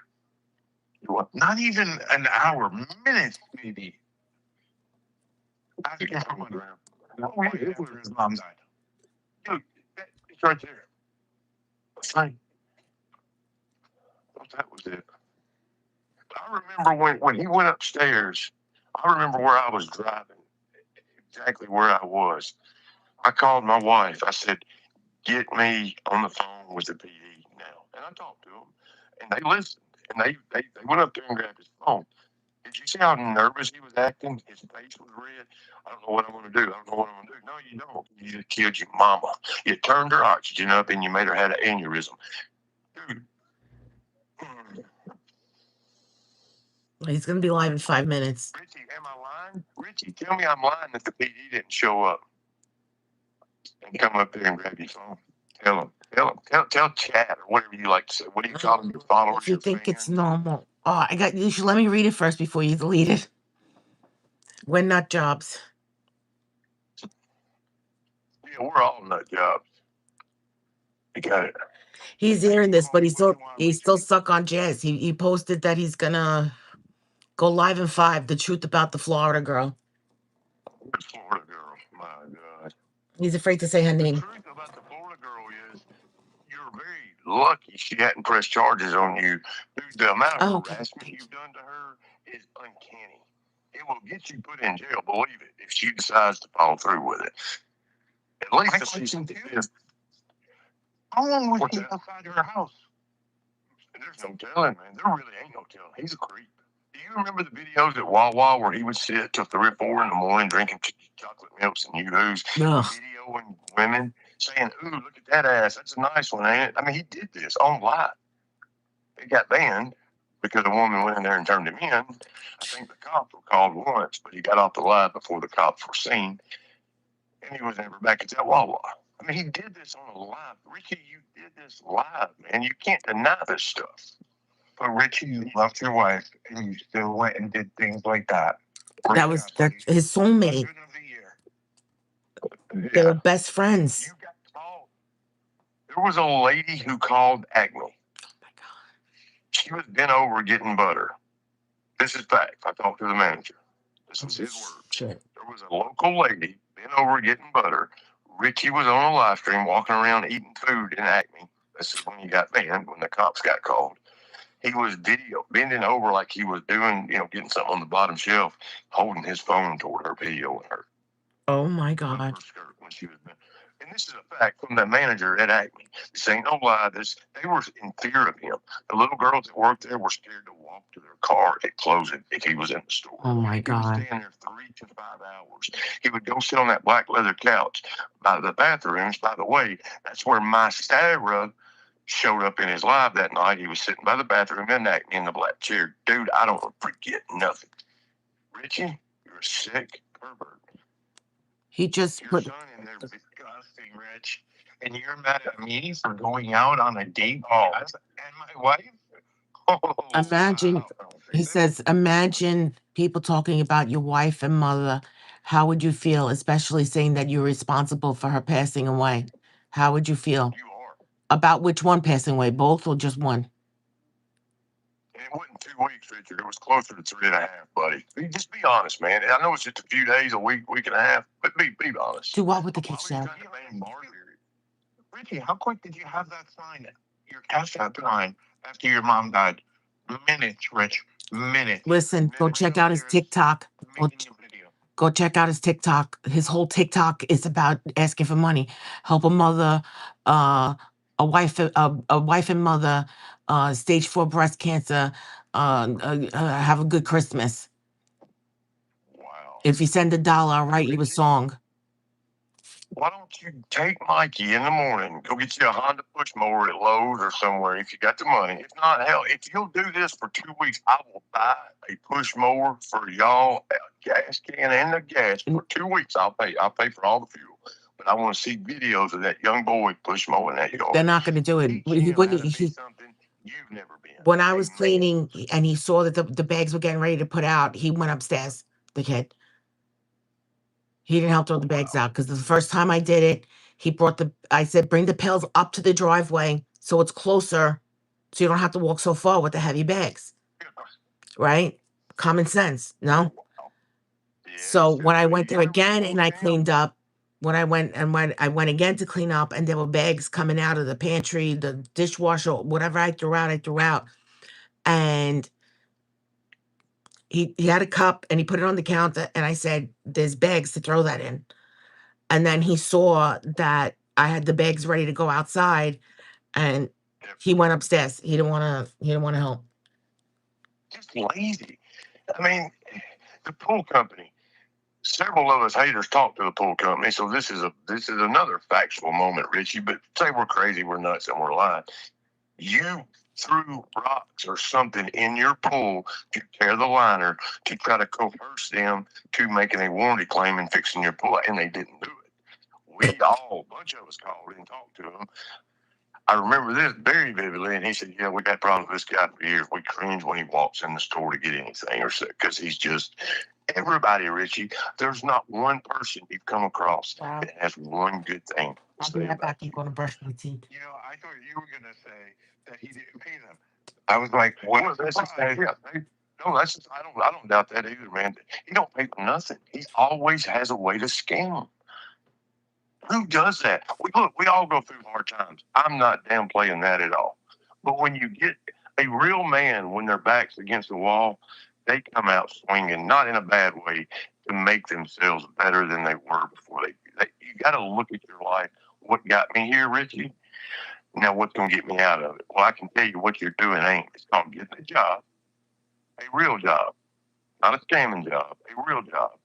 Not even an hour, minutes maybe. Asking for money. Oh, yeah, it was his mom died. Dude, it's right there. Fine. Well, that was it. I remember when he went upstairs, I remember where I was driving, exactly where I was. I called my wife. I said, get me on the phone with the PD now. And I talked to them, and they listened, and they went up there and grabbed his phone. Did you see how nervous he was acting? His face was red. I don't know what I'm going to do. I don't know what I'm going to do. No, you don't. You just killed your mama. You turned her oxygen up, and you made her have an aneurysm. Dude. He's going to be live in 5 minutes. Richie, am I lying? Richie, tell me I'm lying that the PD didn't show up and come up there and grab your phone. Tell Chad or whatever you like to say. What do you call them? Your followers? If you think it's normal. Oh, you should let me read it first before you delete it. We're nut jobs. Yeah, we're all nut jobs. You got it. He's hearing this, but he's still stuck on Jazz. He posted that he's gonna go live in 5. The truth about the Florida girl. The Florida girl, my God. He's afraid to say her name. The truth about the Florida girl is you're very lucky she hadn't pressed charges on you. Dude, the amount of harassment you've done to her is uncanny. It will get you put in jail, believe it, if she decides to follow through with it. At least if she's how long was he outside her house? There's no telling, man. There really ain't no telling. He's a creep. Do you remember the videos at Wawa where he would sit till 3 or 4 in the morning drinking chocolate milks and yoo-hoos, videoing women, saying, ooh, look at that ass. That's a nice one, ain't it? I mean, he did this on live. It got banned because a woman went in there and turned him in. I think the cops were called once, but he got off the live before the cops were seen. And he was never back at that Wawa. I mean, he did this on a live. Richie, you did this live, man. You can't deny this stuff. But Richie, you loved your wife, and you still went and did things like that. That was his soulmate. They were best friends. You got called. There was a lady who called Acme. Oh my God. She was bent over getting butter. This is fact. I talked to the manager. This is his word. Shit. There was a local lady bent over getting butter. Richie was on a live stream walking around eating food in Acme. This is when he got banned, when the cops got called. He was bending over like he was doing, getting something on the bottom shelf, holding his phone toward her, videoing her. Oh my God. Her skirt when she was and this is a fact from the manager at Acme. This ain't no lie. They were in fear of him. The little girls that worked there were scared to walk to their car at closing if he was in the store. Oh my God. He would stand there 3 to 5 hours. He would go sit on that black leather couch by the bathrooms. By the way, that's where my Sarah showed up in his live that night. He was sitting by the bathroom in Acme in the black chair. Dude, I don't forget nothing. Richie, you're a sick pervert. He just Your put son in there disgusting, Rich. And you're mad at me for going out on a date and my wife? Imagine, he says, imagine people talking about your wife and mother. How would you feel, especially saying that you're responsible for her passing away? How would you feel You are. about which one passing away, both or just one? And it wasn't 2 weeks, Richard. It was closer to 3.5, buddy. Just be honest, man. I know it's just a few days, a week, week and a half, but be honest. Do what with the Why kids, were you Dad? trying to bang bars here? Richie, how quick did you have that sign? Your cash out line after your mom died? Minutes, Rich. Minutes. Listen, go check out his TikTok. Go check out his TikTok. His whole TikTok is about asking for money. Help a mother, a wife and mother, stage 4 breast cancer. Have a good Christmas. Wow. If you send $1, I'll write you a song. Why don't you take Mikey in the morning, go get you a Honda push mower at Lowe's or somewhere if you got the money. If not, hell, if you'll do this for 2 weeks, I will buy a push mower for y'all, a gas can and the gas for 2 weeks. I'll pay for all the fuel. But I want to see videos of that young boy push mowing that yard. They're not going to do it. Teach him how to be something you've never been. When I was Amen. cleaning and he saw that the bags were getting ready to put out, he went upstairs, the kid. He didn't help throw the bags out because the first time I did it, I said, bring the pails up to the driveway so it's closer so you don't have to walk so far with the heavy bags. Right? Common sense, no? So when I went there again and I cleaned up, when I went again to clean up and there were bags coming out of the pantry, the dishwasher, whatever I threw out. And he had a cup and he put it on the counter and I said, there's bags to throw that in. And then he saw that I had the bags ready to go outside and he went upstairs. He didn't want to help. Just lazy. I mean, the pool company. Several of us haters talk to the pool company, so this is another factual moment, Richie. But say we're crazy, we're nuts, and we're lying. You threw rocks or something in your pool to tear the liner to try to coerce them to making a warranty claim and fixing your pool, and they didn't do it. A bunch of us called and talked to them. I remember this very vividly, and he said, "Yeah, we've had problems with this guy for years. We cringe when he walks in the store to get anything or so, because he's just everybody, Richie. There's not one person you've come across that has one good thing to I'll be say right back. about you." I'm going to brush my teeth. You know, I thought you were gonna say that he didn't pay them. I was like, "What?" That's just, yeah, no, that's just, I don't doubt that either, man. He don't pay for nothing. He always has a way to scam them. Who does that? We all go through hard times. I'm not downplaying that at all. But when you get a real man, when their back's against the wall, they come out swinging, not in a bad way, to make themselves better than they were before. You got to look at your life. What got me here, Richie? Now, what's going to get me out of it? Well, I can tell you what you're doing ain't. It's called getting a job, a real job, not a scamming job, a real job,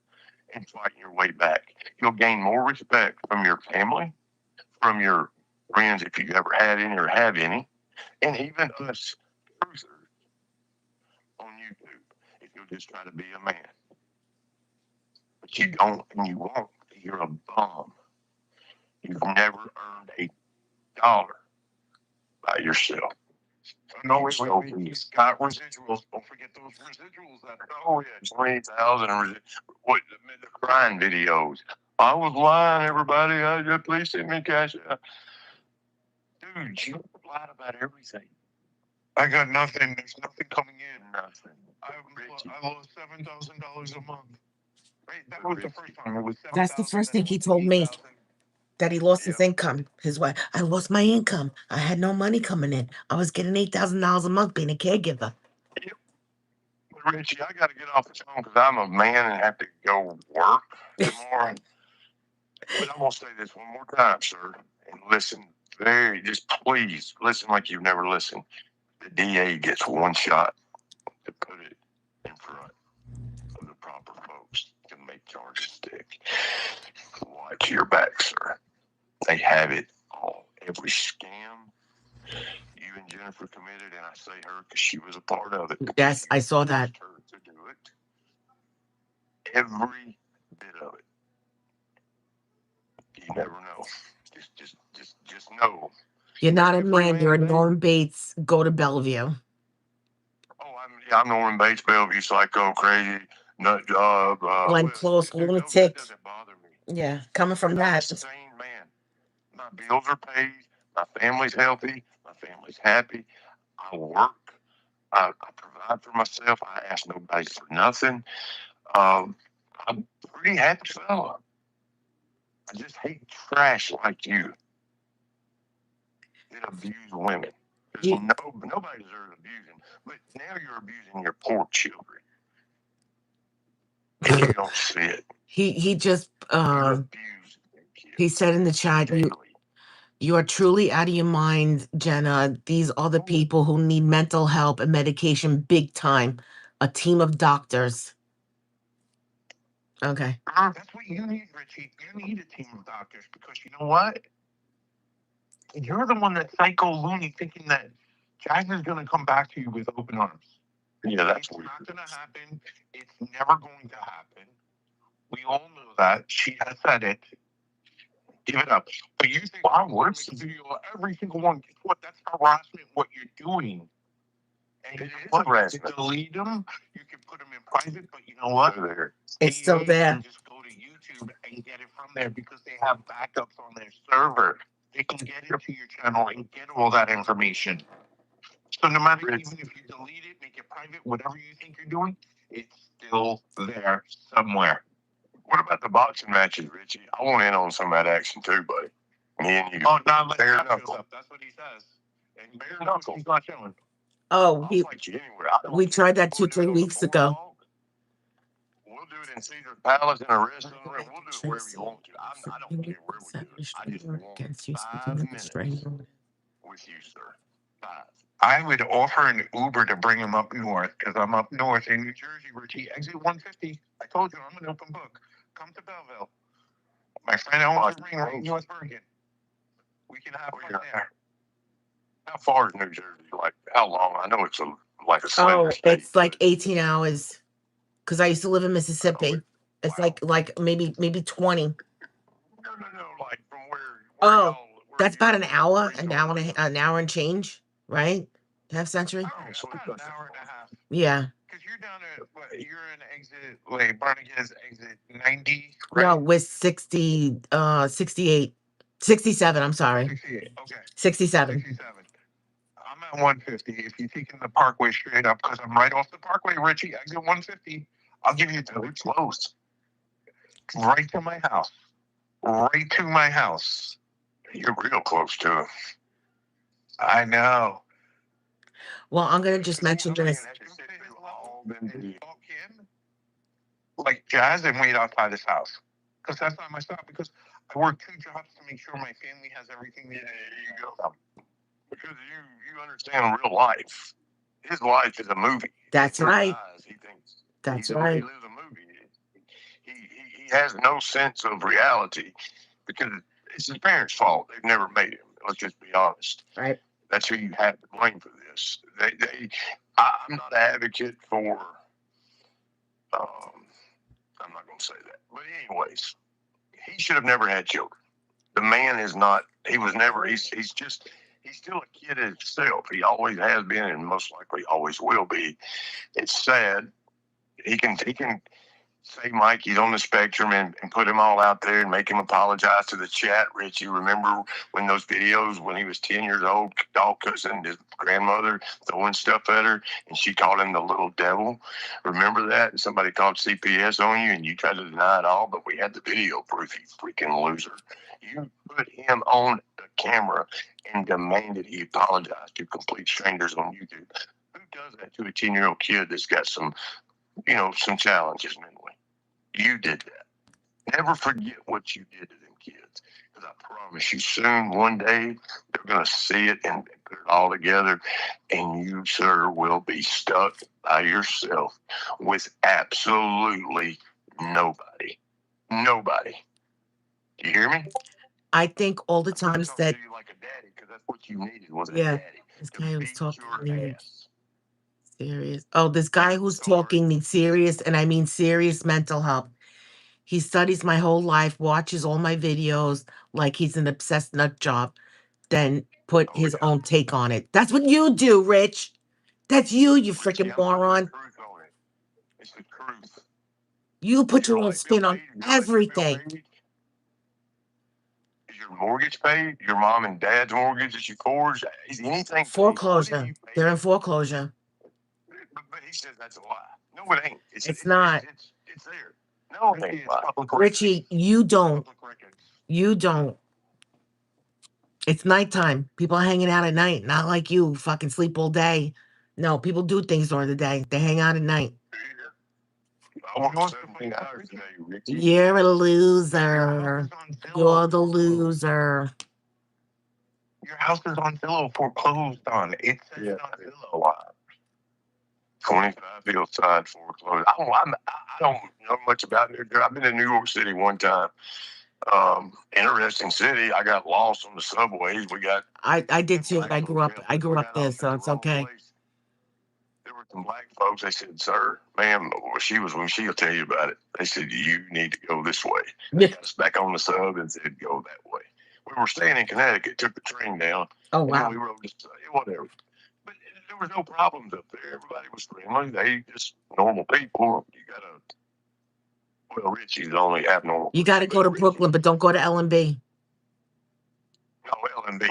and fighting your way back. You'll gain more respect from your family, from your friends, if you ever had any or have any, and even us truthers on YouTube, if you'll just try to be a man. But you don't and you won't. You're a bum. You've never earned $1 by yourself. No, we got residuals. Don't forget those residuals. Oh yeah, 20,000. What the crying videos? I was lying, everybody. Please send me cash. Dude, you lied about everything. I got nothing. There's nothing coming in. Nothing. I lost $7,000 a month. Right? That was the first time. It was That's the first thing he told me. That he lost his income. His wife, I lost my income. I had no money coming in. I was getting $8,000 a month being a caregiver. Yep. But Richie, I got to get off the phone because I'm a man and have to go work tomorrow. But I'm going to say this one more time, sir, and listen just please listen like you've never listened. The DA gets one shot to put it in front of the proper folks to make charges stick. Watch your back, sir. They have it all. Every scam you and Jennifer committed, and I say her because she was a part of it. Yes, I saw that. Her to do it. Every bit of it. You never know. Just know. You're not a man. You're a Norm Bates. Go to Bellevue. I'm Norman Bates, Bellevue Psycho, crazy nut job. Glenn Close, dude, lunatic. that doesn't bother me. Yeah, coming from I'm a that. sane man. My bills are paid. My family's healthy. My family's happy. I work. I provide for myself. I ask nobody for nothing. I'm a pretty happy fella. I just hate trash like you that abuse women. There's You- nobody deserves abusing, but now you're abusing your poor children. You don't see it. He just You abuse your kids he said in the chat, daily. you are truly out of your mind, Jenna. These are the people who need mental help and medication big time. A team of doctors. Okay. That's what you need, Richie. You need a team of doctors because you know what? You're the one that's psycho loony thinking that Jasmine's going to come back to you with open arms. Yeah, that's It's weird. not going to happen. It's never going to happen. We all know that. She has said it. Give it up. But you think I'm going to make a video of every single one. Guess what? That's harassment, what you're doing. And It you know is what? harassment. You can delete them. You can put them in private. But you know what? It's still Anyone there. can just go to YouTube and get it from there because they have backups on their server. They can get into your channel and get all that information. So no matter, even if you delete it, make it private, whatever you think you're doing, it's still there somewhere. What about the boxing matches, Richie? I want in on some of that action too, buddy. Me and you. Oh, now let Bare that knuckle. shows up. That's what he says. And Bare bare knuckle. he's not showing. Oh, I'll he, fight you anywhere. I don't we care. tried that We'll 2-3 do it on the weeks ago. boardwalk. We'll do it in Caesar Palace in a restaurant. We'll do it wherever you want to. I don't care where we do it. I just want against you 5 minutes with you, sir. 5. I would offer an Uber to bring him up north because I'm up north in New Jersey, Richie. Exit 150. I told you I'm an open book. Come to Belleville. My friend owns a ring right in North Bergen. We can have fun there. How far is New Jersey? Like how long? I know it's like a Oh, slender state. it's like 18 hours. Because I used to live in Mississippi. It's Wow. like maybe 20. No, like from where Oh, y'all- where that's you- about an hour, where you live. an hour and change, right? Half century. Oh, so About an hour and a half. Yeah. Because you're down at what? You're in exit. Wait, Barnaga's exit 90, right? No, with 68, 67. I'm sorry, 68. Okay. 67. 67. I'm at 150. If you're taking the Parkway straight up, because I'm right off the Parkway, Richie, exit 150. I'll give you Oh, it's close. right to my house. Right to my house. You're real close to it. I know. Well, I'm gonna just mention this. Walk in, like Jazz, and wait outside his house. Because that's not my stop. Because I work 2 jobs to make sure my family has everything they need. There you go. Because you understand real life. His life is a movie. That's In his right. eyes, he thinks That's he right. lives a movie. He has no sense of reality because it's his parents' fault. They've never made him. Let's just be honest. Right. That's who you have to blame for this. I'm not an advocate for. I'm not going to say that. But anyways, he should have never had children. The man is not. He was never. He's just. He's still a kid himself. He always has been, and most likely always will be. It's sad. He can say Mike, he's on the spectrum, and put him all out there and make him apologize to the chat. Rich, you remember when those videos when he was 10 years old, dog cussing his grandmother, throwing stuff at her, and she called him the little devil? Remember that? And somebody called CPS on you, and you tried to deny it all, but we had the video proof, you freaking loser. You put him on the camera and demanded he apologize to complete strangers on YouTube. Who does that to a 10-year-old kid that's got some challenges mentally? You did that. Never forget what you did to them kids. Because I promise you, soon, one day, they're going to see it and put it all together. And you, sir, will be stuck by yourself with absolutely nobody. Nobody. Do you hear me? I think all the times Talk that to you like a daddy, because that's what you needed was a Yeah, daddy. this to guy was beat talking your to ass. serious. Oh, this guy who's Sorry. talking needs serious, and I mean serious mental help. He studies my whole life, watches all my videos like he's an obsessed nut job, then put Oh, his yeah. own take on it. That's what you do, Rich. That's you, you Richie, freaking I'm putting the moron. truth on it. It's the truth. You put Is your your own light bill spin on paid? Is your electric bill everything. paid? Is your mortgage paid? Your mom and dad's mortgage? Is yours? Is anything paid? What have Foreclosure. you They're paid? in foreclosure. But he says that's a lie. No, it ain't. It's not. It's there. No, it ain't. It's public Richie, you don't. public records. You don't. It's nighttime. People are hanging out at night, not like you fucking sleep all day. No, people do things during the day. They hang out at night. I work 17 hours a day, Richie. You're a Your loser. house is on Zillow You're the foreclosed. loser. Your house is on Zillow foreclosed on. It says Yeah. it on Zillow. 25 Hillside foreclosed. I don't know much about it. I've been to New York City one time. Interesting city. I got lost on the subways. I did too. black I folks grew up. helped I us. grew We up got there, off so at the it's wrong okay. place. There were some black folks. They said, "Sir, ma'am," well, she'll tell you about it. They said, "You need to go this way." They got us back on the sub and said, "Go that way." We were staying in Connecticut. Took the train down. Oh And then wow. we rode this, whatever. But there was no problems up there. Everybody was friendly. They just normal people. You gotta. Well, Richie's the only abnormal. You got to go to Brooklyn, but don't go to L&B. No, L&B.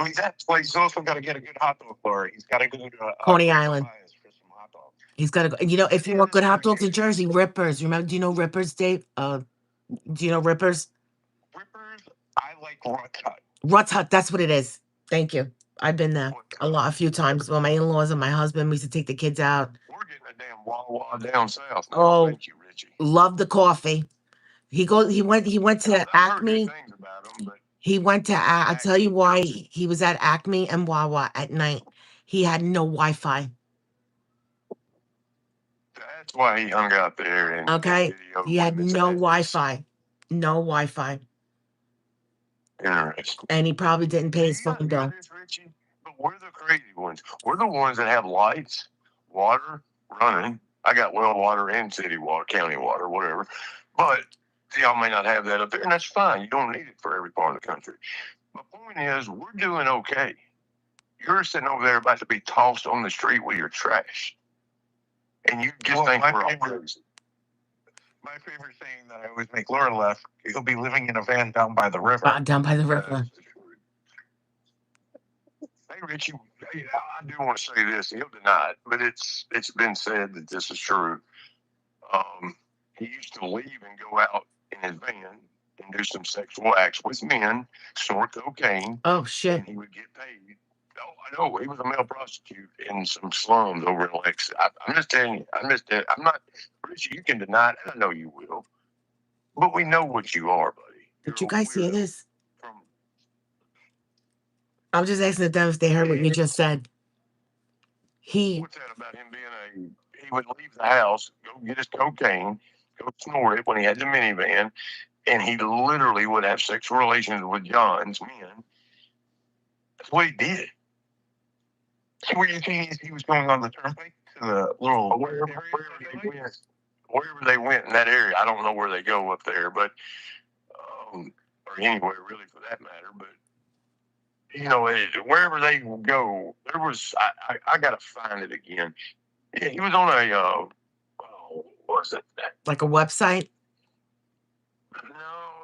Well, he's also got to get a good hot dog bar. He's got to go to Coney Island. for some hot dogs. He's got to go. You know, if you want good hot dogs in Jersey, Rippers. Remember? Do you know Rippers, Dave? Do you know Rippers? Rippers, I like Rutt's Hut. Rutt's Hut. That's what it is. Thank you. I've been there a few times. Well, my in-laws and my husband, we used to take the kids out. We're getting a damn Wawa down south. Now. Oh, Thank you, Richie. love the coffee. He went to I've heard Acme. good things about him, but He went to I'll tell you why he was at Acme and Wawa at night. He had no Wi-Fi. that's why he hung out there and Okay. videoed He had women's no asses. Wi-Fi. No Wi-Fi. Interesting. And he probably didn't pay his You gotta phone do bill. this, Richie, but we're the crazy ones. We're the ones that have lights, water running. I got well water and city water, county water, whatever. But y'all may not have that up there, and that's fine. You don't need it for every part of the country. My point is, we're doing okay. You're sitting over there about to be tossed on the street with your trash, and you just Well, think my we're all favorite- crazy. My favorite saying that I always make Laura laugh: "You'll be living in a van down by the river." Down by the river. Hey, Richie, I do want to say this. He'll deny it, but it's been said that this is true. He used to leave and go out in his van and do some sexual acts with men, snort cocaine, Oh shit. and he would get paid. Oh, I know. He was a male prostitute in some slums over in Lex. I'm just telling you. I'm not, Richie, you can deny it. I know you will. But we know what you are, buddy. Did You're you a guys hear weirdo this? from I'm just asking them if they heard what you just said. What's that about him being he would leave the house, go get his cocaine, go snort it when he had the minivan, and he literally would have sexual relations with John's men. That's what he did. Were you saying he was going on the turnpike to the little Wherever they went in that area, I don't know where they go up there, but or anywhere really for that matter. But you know, wherever they go, there was I gotta find it again. Yeah, he was on a what was it? Like a website? No,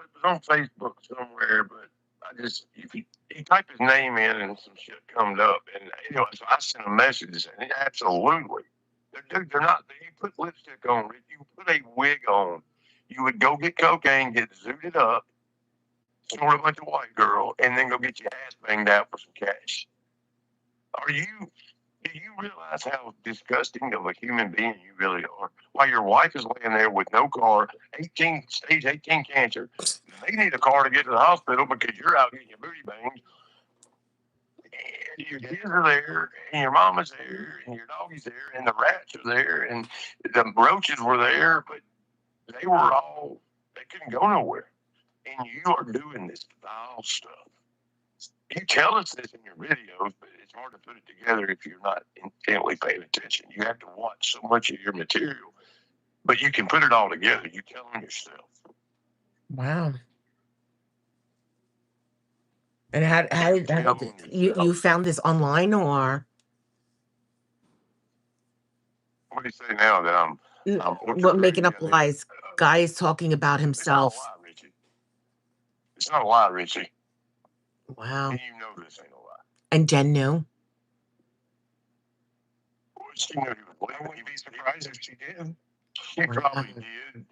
it was on Facebook somewhere, but I just he typed his name in and some shit comes up, and you know, so I sent a message and absolutely, they're not. You put lipstick on, if you put a wig on, you would go get cocaine, get zooted up, snort a bunch of white girl, and then go get your ass banged out for some cash. Do you realize how disgusting of a human being you really are? While your wife is laying there with no car, stage 18 cancer, they need a car to get to the hospital because you're out getting your booty banged. And your kids are there, and your mama's there, and your doggy's there, and the rats are there, and the roaches were there, but they couldn't go nowhere. And you are doing this foul stuff. You tell us this in your videos, but it's hard to put it together if you're not intently paying attention. You have to watch so much of your material, but you can put it all together. You tell them yourself. Wow. And how did you found this online or? What do you say now that I'm What making up lies? Guy is talking about It's not a himself. lie, Richie. It's not a lie, Richie. Wow. And you know this ain't a lie. And Jen knew. Well, she knew he was believing. I wouldn't be surprised if she did. She probably did.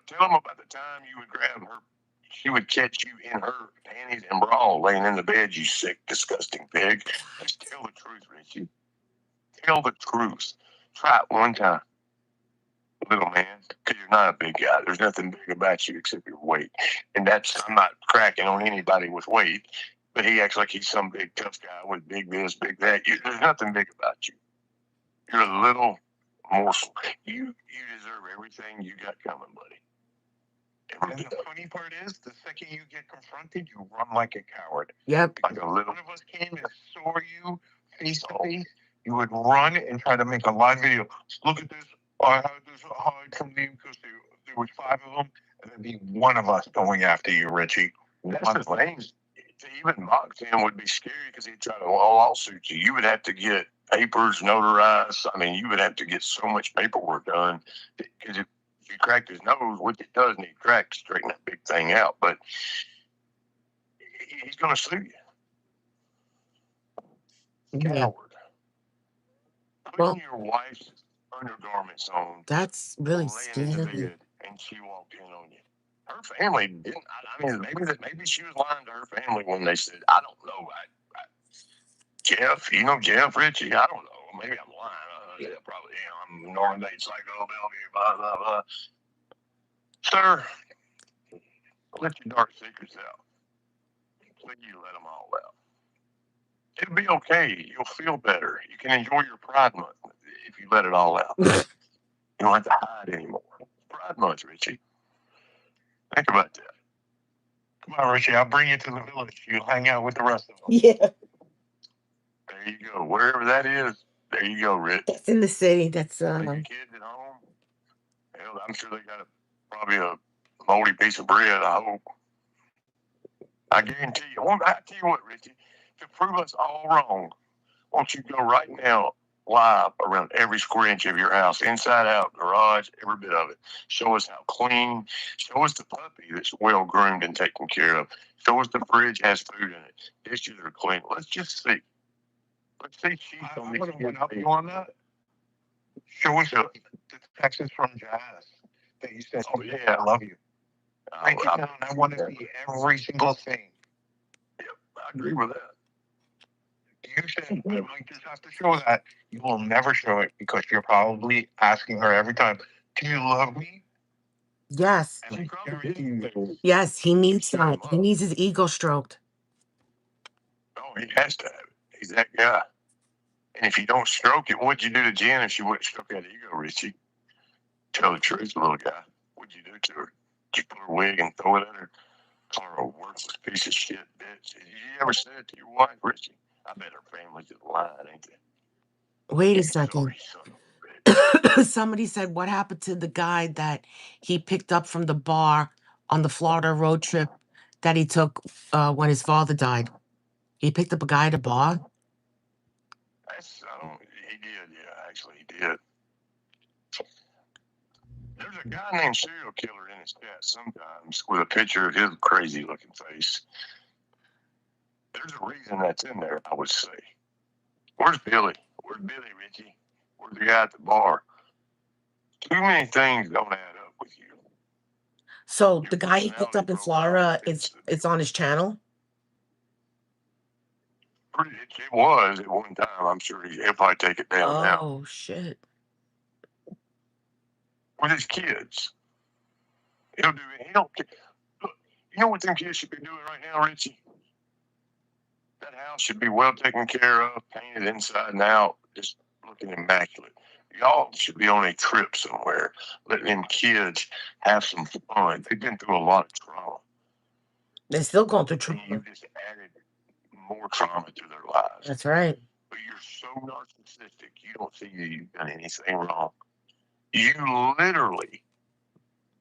Tell him about the time you would grab her. She would catch you in her panties and bra laying in the bed, you sick, disgusting pig. Just tell the truth, Richie. Tell the truth. Try it one time, little man, because you're not a big guy. There's nothing big about you except your weight. And that's, I'm not cracking on anybody with weight, but he acts like he's some big tough guy with big this, big that. There's nothing big about you. You're a little morsel. You deserve everything you got coming, buddy. And the funny part is, the second you get confronted, you run like a coward. Yep. Like a little. One of us came and saw you face to face, you would run and try to make a live video. Look at this. I had this hide from them because there was 5 of them, and there'd be one of us going after you, Richie. That's the thing. To even box him would be scary because he'd try to lawsuit you. You would have to get papers notarized. I mean, you would have to get so much paperwork done because if you cracked his nose, which it does need cracked to straighten that big thing out, but he's going to sue you. Yeah. Coward. Putting your wife's undergarments on. That's really laying in the scary. bed, and she walked in on you. Her family didn't. I mean, maybe she was lying to her family when they said, "I don't know." Jeff, you know Jeff Richie? I don't know. Maybe I'm lying. Yeah, probably am. I'm Norman Bates, Psycho, Bellevue, blah blah blah. Sir, let your dark secrets out. Please let them all out. It'll be okay. You'll feel better. You can enjoy your Pride Month if you let it all out. You don't have to hide anymore. Pride Month, Richie. Think about that. Come on, Richie. I'll bring you to the village. You'll hang out with the rest of them. Yeah. There you go. Wherever that is, there you go, Rich. That's in the city. That's Your kids at home. Hell, I'm sure they got probably a moldy piece of bread. I hope. I guarantee you. I tell you what, Richie. To prove us all wrong, won't you go right now live around every square inch of your house, inside out, garage, every bit of it. Show us how clean. Show us the puppy that's well groomed and taken care of. Show us the fridge has food in it. Dishes are clean. Let's just see. Let's see. I would have went up you on that. Show us the texts from Jazz that you said. Oh yeah, I love you. Thank you, Tom. I want to see every single thing. Yep, I agree with that. You said I might just have to show that. You will never show it because you're probably asking her every time, "Do you love me?" Yes. And I guarantee you, Yes, he needs that. He needs his ego stroked. oh, he has to have it. He's that guy. And if you don't stroke it, what'd you do to Jen if she wouldn't stroke that ego, Richie? Tell the truth, little guy. What'd you do to her? Did you put her wig and throw it at her? Call her a worthless piece of shit, bitch. Did you ever say it to your wife, Richie? I bet her family's just lying, ain't they? Wait a second. Sorry, son of a bitch. Somebody said, what happened to the guy that he picked up from the bar on the Florida road trip that he took when his father died? He picked up a guy at a bar? He did, yeah, actually, he did. There's a guy named Serial Killer in his chat sometimes with a picture of his crazy looking face. There's a reason that's in there, I would say. Where's Billy? Where's Billy, Richie? Where's the guy at the bar? Too many things don't add up with you. So the guy he picked up in Florida, it's on his channel? It was at one time. I'm sure he'll probably take it down now. Oh, shit. With his kids. He'll do it. He don't care. Look, you know what them kids should be doing right now, Richie? That house should be well taken care of, painted inside and out, just looking immaculate. Y'all should be on a trip somewhere, letting them kids have some fun. They've been through a lot of trauma. They're still going through And you trauma. just added more trauma to their lives. That's right. But you're so narcissistic, you don't see you've done anything wrong. You literally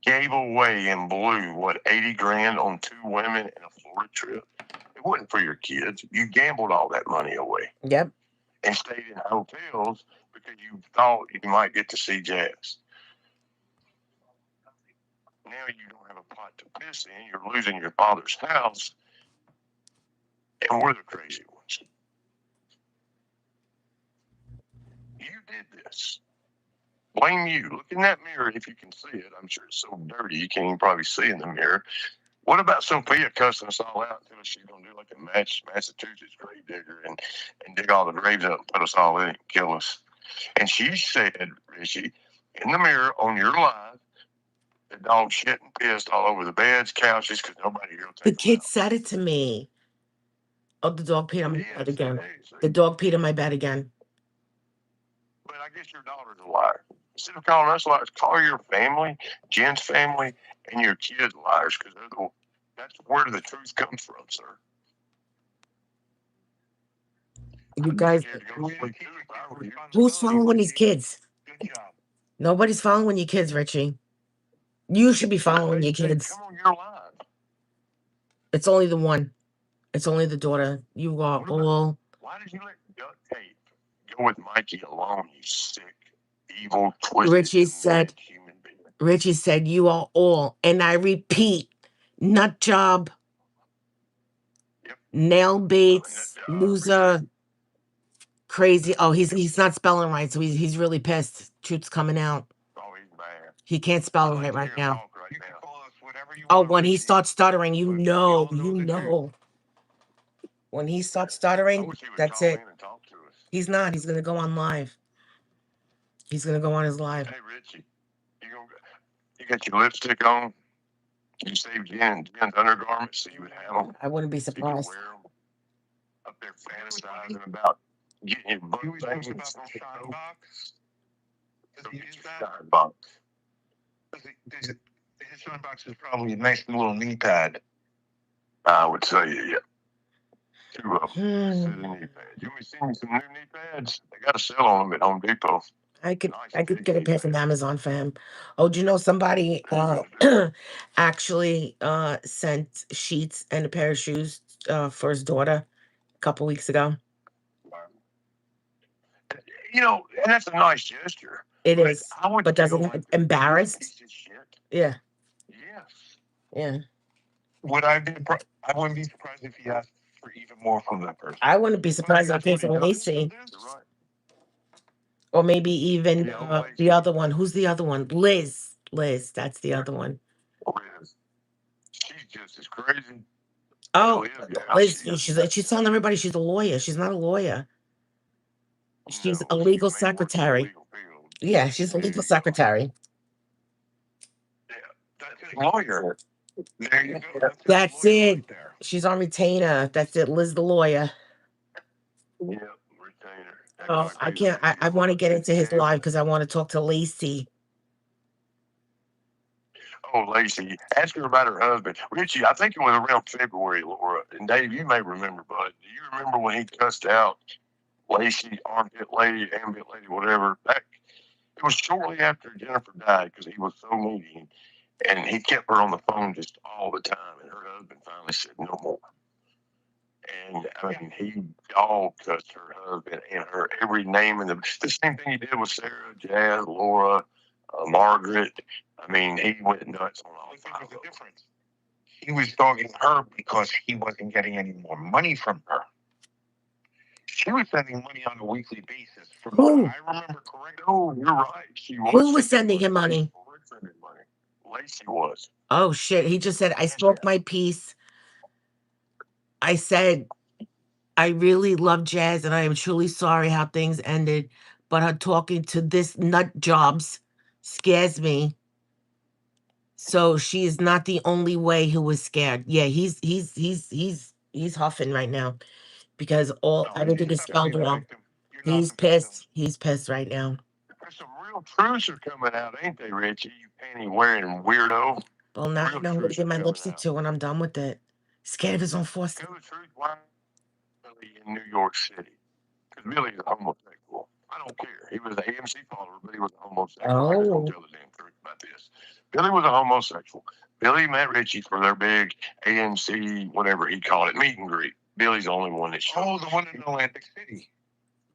gave away and blew, what, 80 grand on 2 women in a Florida trip? It wasn't for your kids. You gambled all that money away Yep. and stayed in hotels because you thought you might get to see Jazz. Now you don't have a pot to piss in. You're losing your father's house, and we're the crazy ones. You did this. Blame you. Look in that mirror if you can see it. I'm sure it's so dirty you can't even probably see in the mirror. What about Sophia cussing us all out until she's gonna do like a Massachusetts grave digger and dig all the graves up and put us all in and kill us? And she said, Richie, in the mirror on your live, the dog shit and pissed all over the beds, couches, because nobody here will The take them kid out. said it to me. Oh, the dog peed on my Yeah, bed again. see? The dog peed on my bed again. But I guess your daughter's a liar. Instead of calling us liars, call your family, Jen's family, and your kids liars, because that's where the truth comes from, sir. You guys, Scared to go to sleep too if I were you. who's following these kids? Good job. Nobody's following your kids, Richie. You should be following your kids. Come on, you're live. It's only the one. It's only the daughter. You are all. Why did you let duct tape go with Mikey alone, you sick, evil, twisted, Richie said, human being? Richie said, you are all, and I repeat, nut job, Yep. nail baits, Nut job. loser, crazy. Oh, he's not spelling right, so he's really pissed. Truth's coming out. Oh, he's bad. He can't spell it right now. You can call us whatever you Oh, want, when he Richie. starts stuttering, you But know, we all know you the truth. know. When he starts I stuttering, wish he would that's call it. in and talk to us. He's not. He's gonna go on live. He's gonna go on his live. Hey, Richie, you got your lipstick on. You saved Jen's undergarments so you would have them. I wouldn't be So you could surprised. wear them up there fantasizing about getting your butt He was banged. talking about the shine box. So Does he get use your that? shine box. His shine box is probably a nice little knee pad. I would say, yeah. Two of them. Hmm. Sit in knee pads. You want me to send you some new knee pads? They got a sale on them at Home Depot. I could Nice big get a knee pair from pads. Amazon for him. Oh, do you know somebody actually sent sheets and a pair of shoes for his daughter a couple weeks ago? You know, and that's a nice gesture. It But is, I would but doesn't feel it like embarrassed? piece of shit. Yeah, Yes. yeah. I wouldn't be surprised if he asked for even more from that person. I wouldn't be surprised if That's I paid what he for does. Lacey, You're right. or maybe even Yeah, the Lacey. other one. Who's the other one? Liz. Liz. That's the other one. Liz. She's just as crazy. Oh, Liz, yeah, Liz. she is. She's telling everybody she's a lawyer. She's not a lawyer. She's a No, legal she may work in the secretary. legal field. Yeah, she's a legal Yeah. secretary. Yeah, that's a lawyer. There you go. That's a That's lawyer it. right there. She's on retainer. That's it. Liz the lawyer. Yeah, retainer. That Oh, might I be can't. I want to get into his live because I want to talk to Lacey. Oh, Lacey. Ask her about her husband. Richie, I think it was around February, Laura. And Dave, you may remember, but do you remember when he cussed out Lacey, armpit lady, ambit lady, whatever? It was shortly after Jennifer died because he was so needy. And he kept her on the phone just all the time. And her husband finally said no more. And I mean, he all cussed her husband and her every name in the same thing he did with Sarah, Jazz, Laura, Margaret. I mean, he went nuts on all There five was of a them. difference. He was dogging her because he wasn't getting any more money from her. She was sending money on a weekly basis. From Who? what I remember correctly. No, you're right. She was. Who was sending him money? Lacey was. Oh shit! He just said, "I spoke my piece. I said I really love Jazz, and I am truly sorry how things ended. But her talking to this nut jobs scares me. So she is not the only way who was scared. Yeah, he's huffing right now because all everything is spelled wrong. He's pissed. He's pissed right now. There's some real truths are coming out, ain't they, Richie? You panty wearing weirdo. Well, now Real I know I'm gonna truths get are my coming lipstick out. too when I'm done with it. Scared of his own force. Tell the truth, why Billy in New York City? Because Billy's a homosexual. I don't care. He was an AMC follower, but he was a homosexual. I just Oh. don't tell the damn truth about this. Billy was a homosexual. Billy met Richie for their big AMC, whatever he called it, meet and greet. Billy's the only one that showed. Oh, the one in Atlantic City.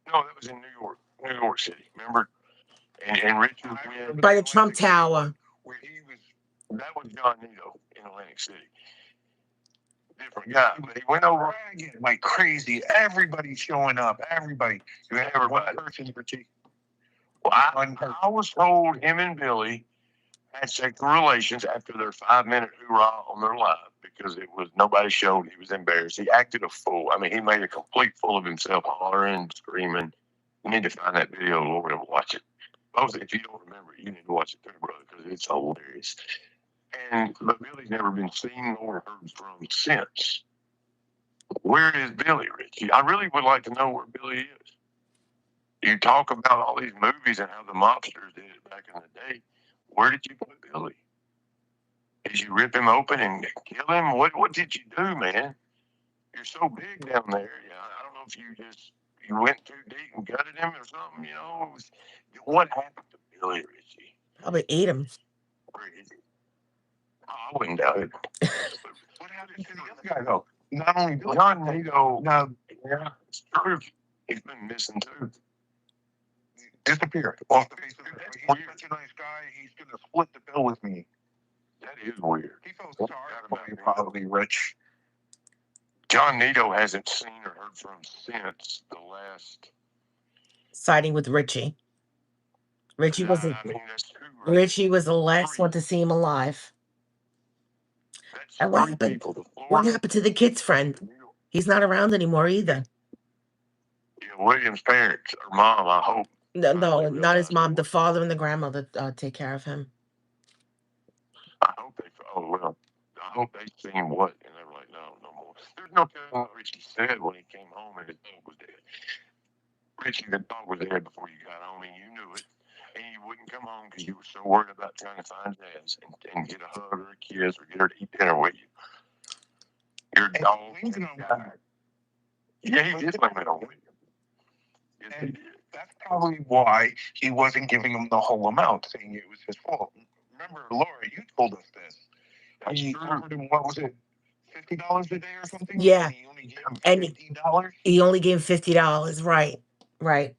No, that was in New York. New York City, remember? And Richard went By the Trump Tower. where he was. That was John Nito in Atlantic City. Different guy, but he went over like crazy. Everybody showing up. Everybody. You had one person, Richie. Well, I was told him and Billy had sexual relations after their 5-minute hoorah on their live because it was nobody showed. He was embarrassed. He acted a fool. I mean, he made a complete fool of himself, hollering, screaming. You need to find that video, Lord, and watch it. Most if you don't remember, you need to watch it too, brother, because it's hilarious. But Billy's never been seen nor heard from since. Where is Billy, Richie? I really would like to know where Billy is. You talk about all these movies and how the mobsters did it back in the day. Where did you put Billy? Did you rip him open and kill him? What did you do, man? You're so big down there. Yeah, I don't know if you went too deep and gutted him or something. You know, what happened to Billy, Richie? Probably ate him. Where is he? Oh, I wouldn't doubt it. What happened to the other guy though? Not only Billy, John Nito. No, yeah, it's true. He's been missing too. Disappeared off the face of the earth. He's such a nice guy. He's gonna split the bill with me. That is weird. He feels sorry for you, probably, Rich. John Nito hasn't seen or heard from since the last Siding with Richie. Richie wasn't. I mean, that's true, right? Richie was the last one to see him alive. That's And what three happened? people. The What Florida, happened to the kid's friend? He's not around anymore either. yeah, William's parents or mom, I hope. No, finally not his realized mom. it The was- father and the grandmother take care of him. I hope they. Oh well. I hope they seen what, and they were like, no more. There's no telling what Richie said when he came home and his dog was dead. Richie, the dog was dead before you got home, and you knew it. And you wouldn't come home because you were so worried about trying to find Jazz and get a hug or a kiss or get her to eat dinner with you. Your dog died. Yeah, he did blame it on William. Yes, he did. That's probably why he wasn't giving him the whole amount, saying it was his fault. Remember, Laura, you told us this. He offered him, what was it, $50 a day or something? Yeah. And he only gave him And $50. he only gave $50. Right.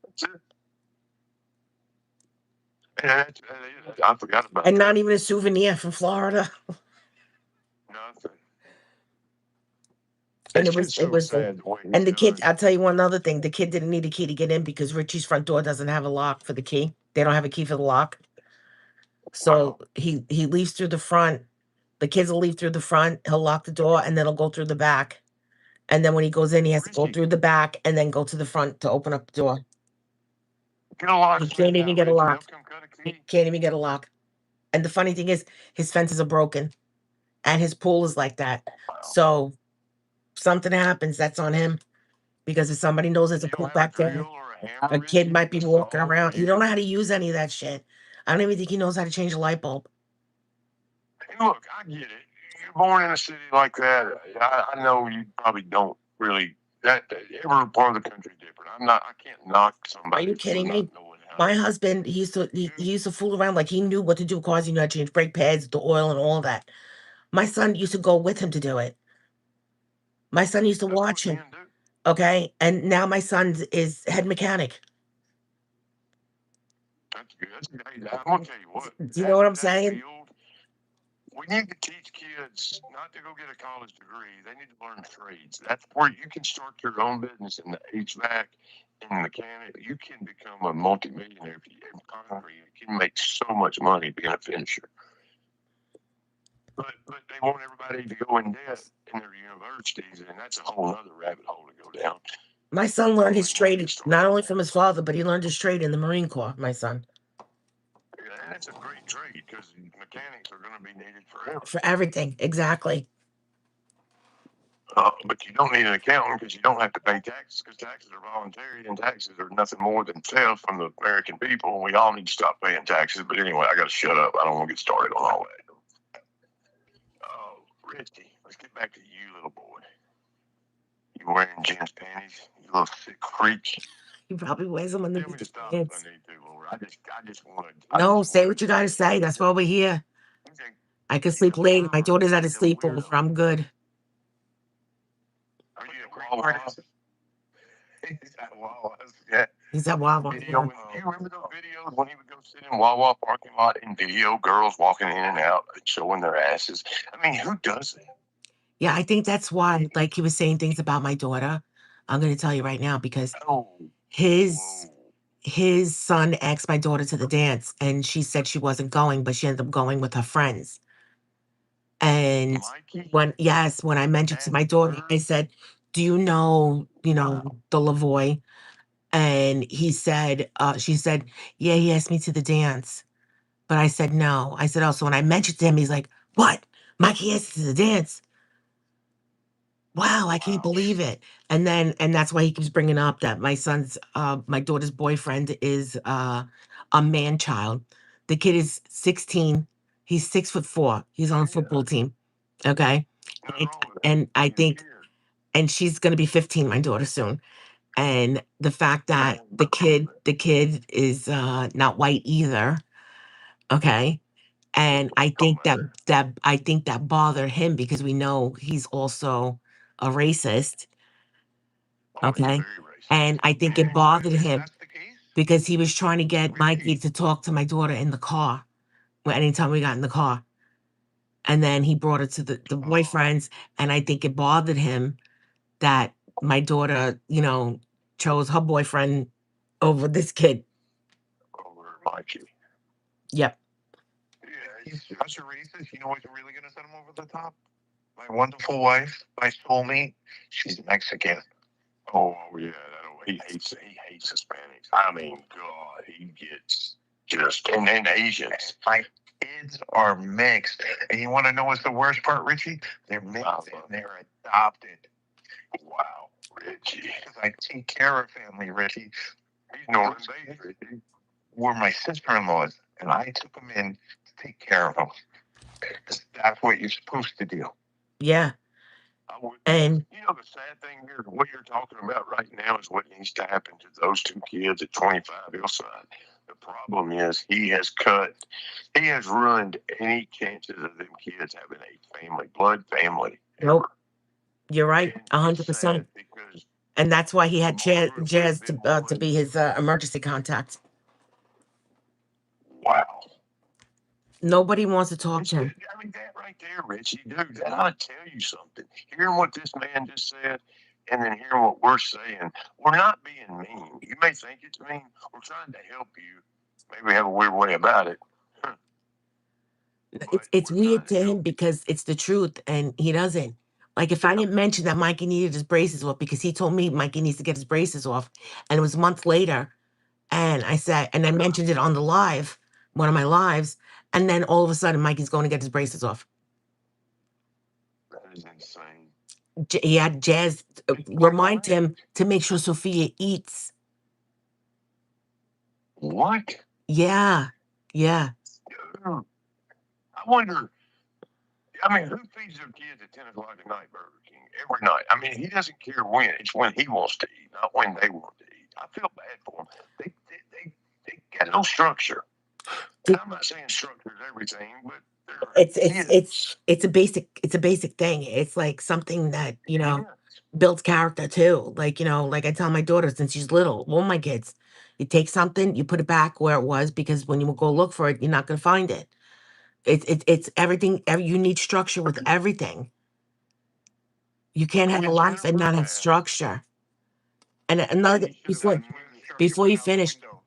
That's it. Yeah, I forgot about And that. not even a souvenir from Florida. Nothing. And It's it was just so sad the way he's and the kid, done. I'll tell you one other thing. The kid didn't need a key to get in because Richie's front door doesn't have a lock for the key. They don't have a key for the lock. So he leaves through the front. The kids will leave through the front. He'll lock the door and then he'll go through the back. And then when he goes in, he has to go Richie. through the back and then go to the front to open up the door. Get a lock. He can't even get a Richie. lock. They'll come cut a He key. can't even get a lock. And the funny thing is, his fences are broken, and his pool is like that. Wow. So something happens, that's on him. Because if somebody knows there's a You don't pool have back a drill there, or a a hammer, kid Richie? might be A walking saw? around. He don't know how to use any of that shit. I don't even think he knows how to change a light bulb. Hey, look, I get it. You're born in a city like that. I know you probably don't really. That every part of the country is different. I can't knock somebody. Are you for kidding not me? knowing how My to- husband, he used to fool around like he knew what to do with cars. He knew how to change brake pads, the oil, and all that. My son used to go with him to do it. My son used to That's what watch him. men do. Okay, and now my son is head mechanic. That's good. That's good. Hey, I'm gonna tell you what. Do you know what I'm that saying? field, we need to teach kids not to go get a college degree. They need to learn trades. That's where you can start your own business in the HVAC and mechanic. You can become a multimillionaire if you in concrete. You can make so much money being a finisher. But they want everybody to go in debt in their universities, and that's a whole other rabbit hole to go down. My son learned his trade not only from his father, but he learned his trade in the Marine Corps. My son, Yeah, and it's a great trade because mechanics are going to be needed forever. for everything, exactly. But you don't need an accountant because you don't have to pay taxes because taxes are voluntary and taxes are nothing more than theft from the American people. And we all need to stop paying taxes. But anyway, I got to shut up. I don't want to get started on all that. Oh, Richie, let's get back to you, little boy. You wearing Jim's panties? You little sick freak. He probably wears them on the Tell me to stop pants. if I need to, Laura. I just want to. No, say what you gotta say. That's why we're here. Okay. I can sleep late. My daughter's at a sleepover. I'm good. Are you at Wawa's? He's at Wawa's. Yeah. He's at Wawa. Video. Do you remember those videos when he would go sit in Wawa parking lot and video girls walking in and out showing their asses? I mean, who does that? Yeah, I think that's why, like, he was saying things about my daughter. I'm gonna tell you right now because Oh, his whoa. his son asked my daughter to the dance, and she said she wasn't going, but she ended up going with her friends. And Mikey? when I mentioned to my daughter, I said, "Do you know, the Lavoy?" And she said, "Yeah, he asked me to the dance." But I said, "No." I said, "Oh," so when I mentioned to him, he's like, "What? Mikey asked you to the dance?" Wow, I can't Wow. believe it. And that's why he keeps bringing up that my daughter's boyfriend is a man child. The kid is 16. He's 6'4". He's on a football team. Okay. Nothing And, wrong with that. and I He's a think kid. and she's gonna be 15, my daughter soon. And the fact that the kid is not white either. Okay. And Don't matter. I think that bothered him because we know he's also a racist. Oh, he's Okay. very racist. And I think it Oh, bothered if him that's the case, because he was trying to get Mikey Richie, to talk to my daughter in the car anytime we got in the car. And then he brought her to the oh, boyfriends. And I think it bothered him that my daughter, chose her boyfriend over this kid. Over Mikey. Yep. yeah, he's such a racist. You know what's really gonna set him over the top? My wonderful wife, my soulmate, she's Mexican. Oh yeah, he hates Hispanics. I mean, God, he gets just and Asians. My kids are mixed. And you want to know what's the worst part, Richie? They're mixed and they're adopted. Wow, Richie. Because I take care of family, Richie. He's Northern based, Richie. Were my sister-in-laws, and I took them in to take care of them. That's what you're supposed to do. Yeah. I would, And you know, the sad thing here, what you're talking about right now is what needs to happen to those two kids at 25 Hillside. The problem is he has ruined any chances of them kids having a blood family. nope, Ever. you're right, And it's 100%. sad because And that's why he had Margaret would have Jazz been to be his emergency contact. wow. Nobody wants to talk to him. I mean, that right there, Richie, dude, that ought to tell you something. Hearing what this man just said and then hearing what we're saying, we're not being mean. You may think it's mean. We're trying to help you. Maybe we have a weird way about it. But It's we're trying weird to to help him you. because it's the truth, and he doesn't. Like, if I didn't mention that Mikey needed his braces off because he told me Mikey needs to get his braces off, and it was a month later, and I mentioned it on the live, one of my lives, and then all of a sudden Mikey's going to get his braces off. That is insane. He had Jazz remind him to make sure Sophia eats. What? Yeah, yeah. Dude, I wonder. I mean, who feeds their kids at 10 o'clock at night, Burger King? Every night. I mean, he doesn't care when. It's when he wants to eat, not when they want to eat. I feel bad for them. They got no structure. And I'm not saying structure is everything, but they're It's it's kids. it's it's a basic thing. It's like something that, Yeah. builds character too. Like I tell my daughter since she's little, all my kids, you take something, you put it back where it was because when you go look for it, you're not gonna find it. It's everything. You need structure with everything. You can't have a Kids life and never not have have. structure. And Hey, another you should have before gotten That's where the me. structure before went you out the finish, window.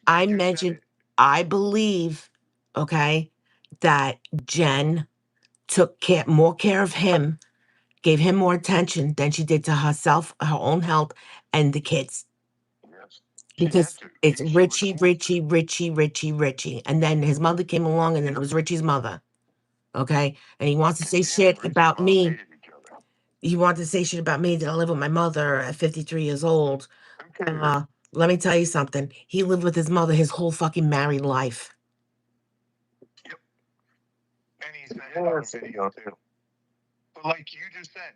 I You just said mentioned it. I believe, okay, that Jen took more care of him, gave him more attention than she did to herself, her own health, and the kids. Yes. She had Because to. it's She was Richie, forced to. Richie, Richie, Richie, Richie. And then his mother came along and then it was Richie's mother. Okay. And he wants to And say Jen and shit Richie's about mom me. hated each other. He wanted to say shit about me that I live with my mother at 53 years old. Who cares? Uh, Let me tell you something. He lived with his mother his whole fucking married life. Yep. And he said it on video too. But like you just said,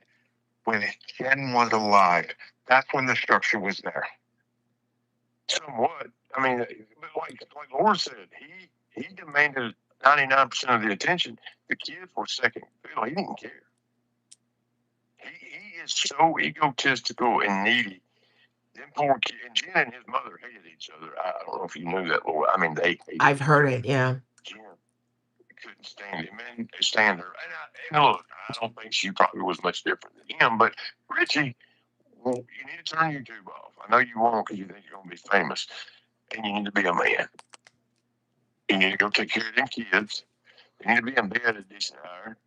when Jen was alive, that's when the structure was there. Somewhat. I mean, but like Laura said, he demanded 99% of the attention. The kids were second fiddle. He didn't care. He is so egotistical and needy. Them poor kids, and Jen and his mother hated each other. I don't know if you knew that, Lord. I mean, they hated I've heard it. Yeah. Jen. Couldn't stand him and stand her. And look, I don't think she probably was much different than him, but Richie, well, you need to turn YouTube off. I know you won't because you think you're going to be famous, and you need to be a man. You need to go take care of them kids. They need to be in bed at a decent hour.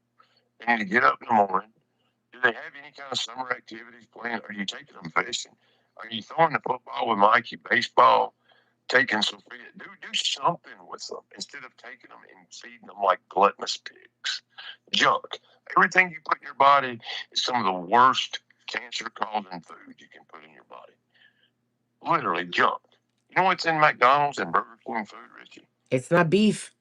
They need to get up in the morning. Do they have any kind of summer activities planned? Are you taking them fishing? Are you throwing the football with Mikey, baseball? Taking Sophia, do something with them instead of taking them and feeding them like gluttonous pigs. Junk. Everything you put in your body is some of the worst cancer-causing food you can put in your body. Literally junk. You know what's in McDonald's and Burger King food, Richie? It's not beef.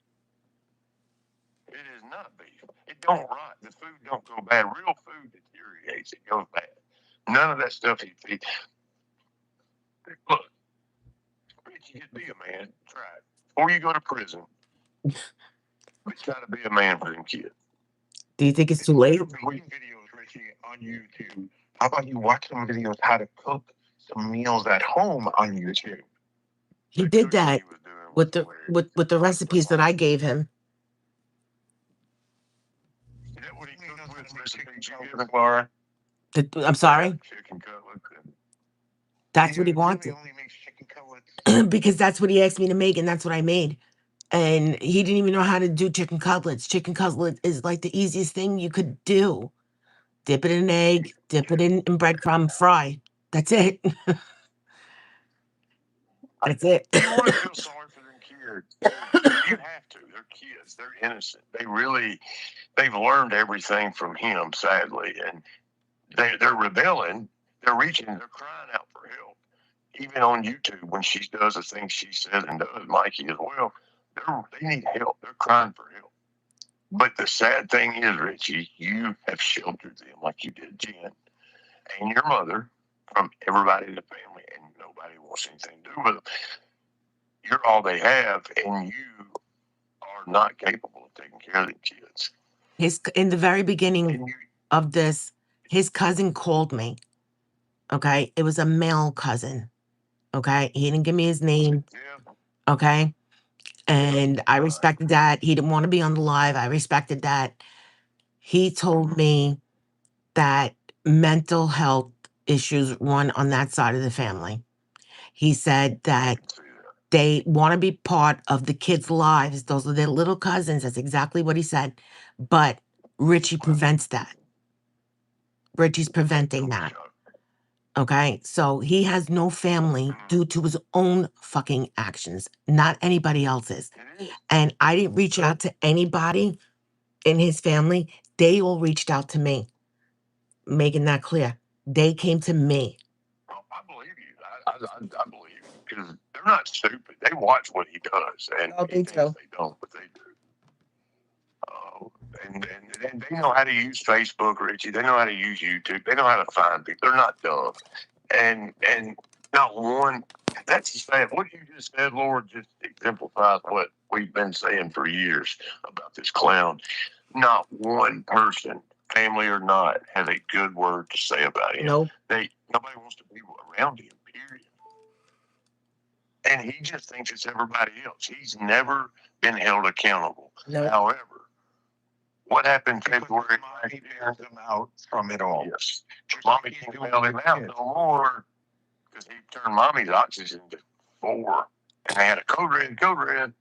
It is not beef. It don't rot. The food don't go bad. Real food deteriorates. It goes bad. None of that stuff you feed. Look, Richie, just be a man. Try it. Before you go to prison, we try to be a man for them kids. Do you think it's too late? You're making videos, Richie, on YouTube. How about you watch some videos how to cook some meals at home on YouTube? He did that with the recipes that I gave him. Is that what he cooked with recipes you gave him, Laura? I'm sorry. Chicken cutlets. That's what he Really wanted. only makes chicken cutlets. Because that's what he asked me to make, and that's what I made. And he didn't even know how to do chicken cutlets. Chicken cutlet is like the easiest thing you could do. Dip it in an egg, dip it in breadcrumb, fry. That's it. That's it. You want to feel sorry for them kids. You have to. They're kids. They're innocent. They've learned everything from him, sadly. And they're rebelling. They're reaching. They're crying out for help. Even on YouTube, when she does the things she says and does, Mikey as well, they need help. They're crying for help. But the sad thing is, Richie, you have sheltered them like you did Jen and your mother from everybody in the family, and nobody wants anything to do with them. You're all they have, and you are not capable of taking care of the kids. In the very beginning And you, of this, his cousin called me. Okay. It was a male cousin. Okay. He didn't give me his name. yeah, Okay. And I respected that. He didn't want to be on the live. I respected that. He told me that mental health issues run on that side of the family. He said that they want to be part of the kids' lives. Those are their little cousins. That's exactly what he said. But Richie prevents that. Richie's preventing that. Okay. So he has no family due to his own fucking actions, not anybody else's. And I didn't reach out to anybody in his family. They all reached out to me, making that clear. They came to me. I believe you. I believe you because they're not stupid. They watch what he does, and Oh, he they thinks do. they don't, but they do. And they know how to use Facebook, Richie. They know how to use YouTube. They know how to find people. They're not dumb. And not one. That's the sad. What you just said, Lord, just exemplifies what we've been saying for years about this clown. Not one person, family or not, has a good word to say about him. Nope. Nobody wants to be around him. Period. And he just thinks it's everybody else. He's never been held accountable. Nope. However, what happened February last Mommy year? bailed him out from it all. Yes. Just Mommy like he's can't doing bail with him the out kids. no more because he turned Mommy's oxygen to 4. And they had a code red.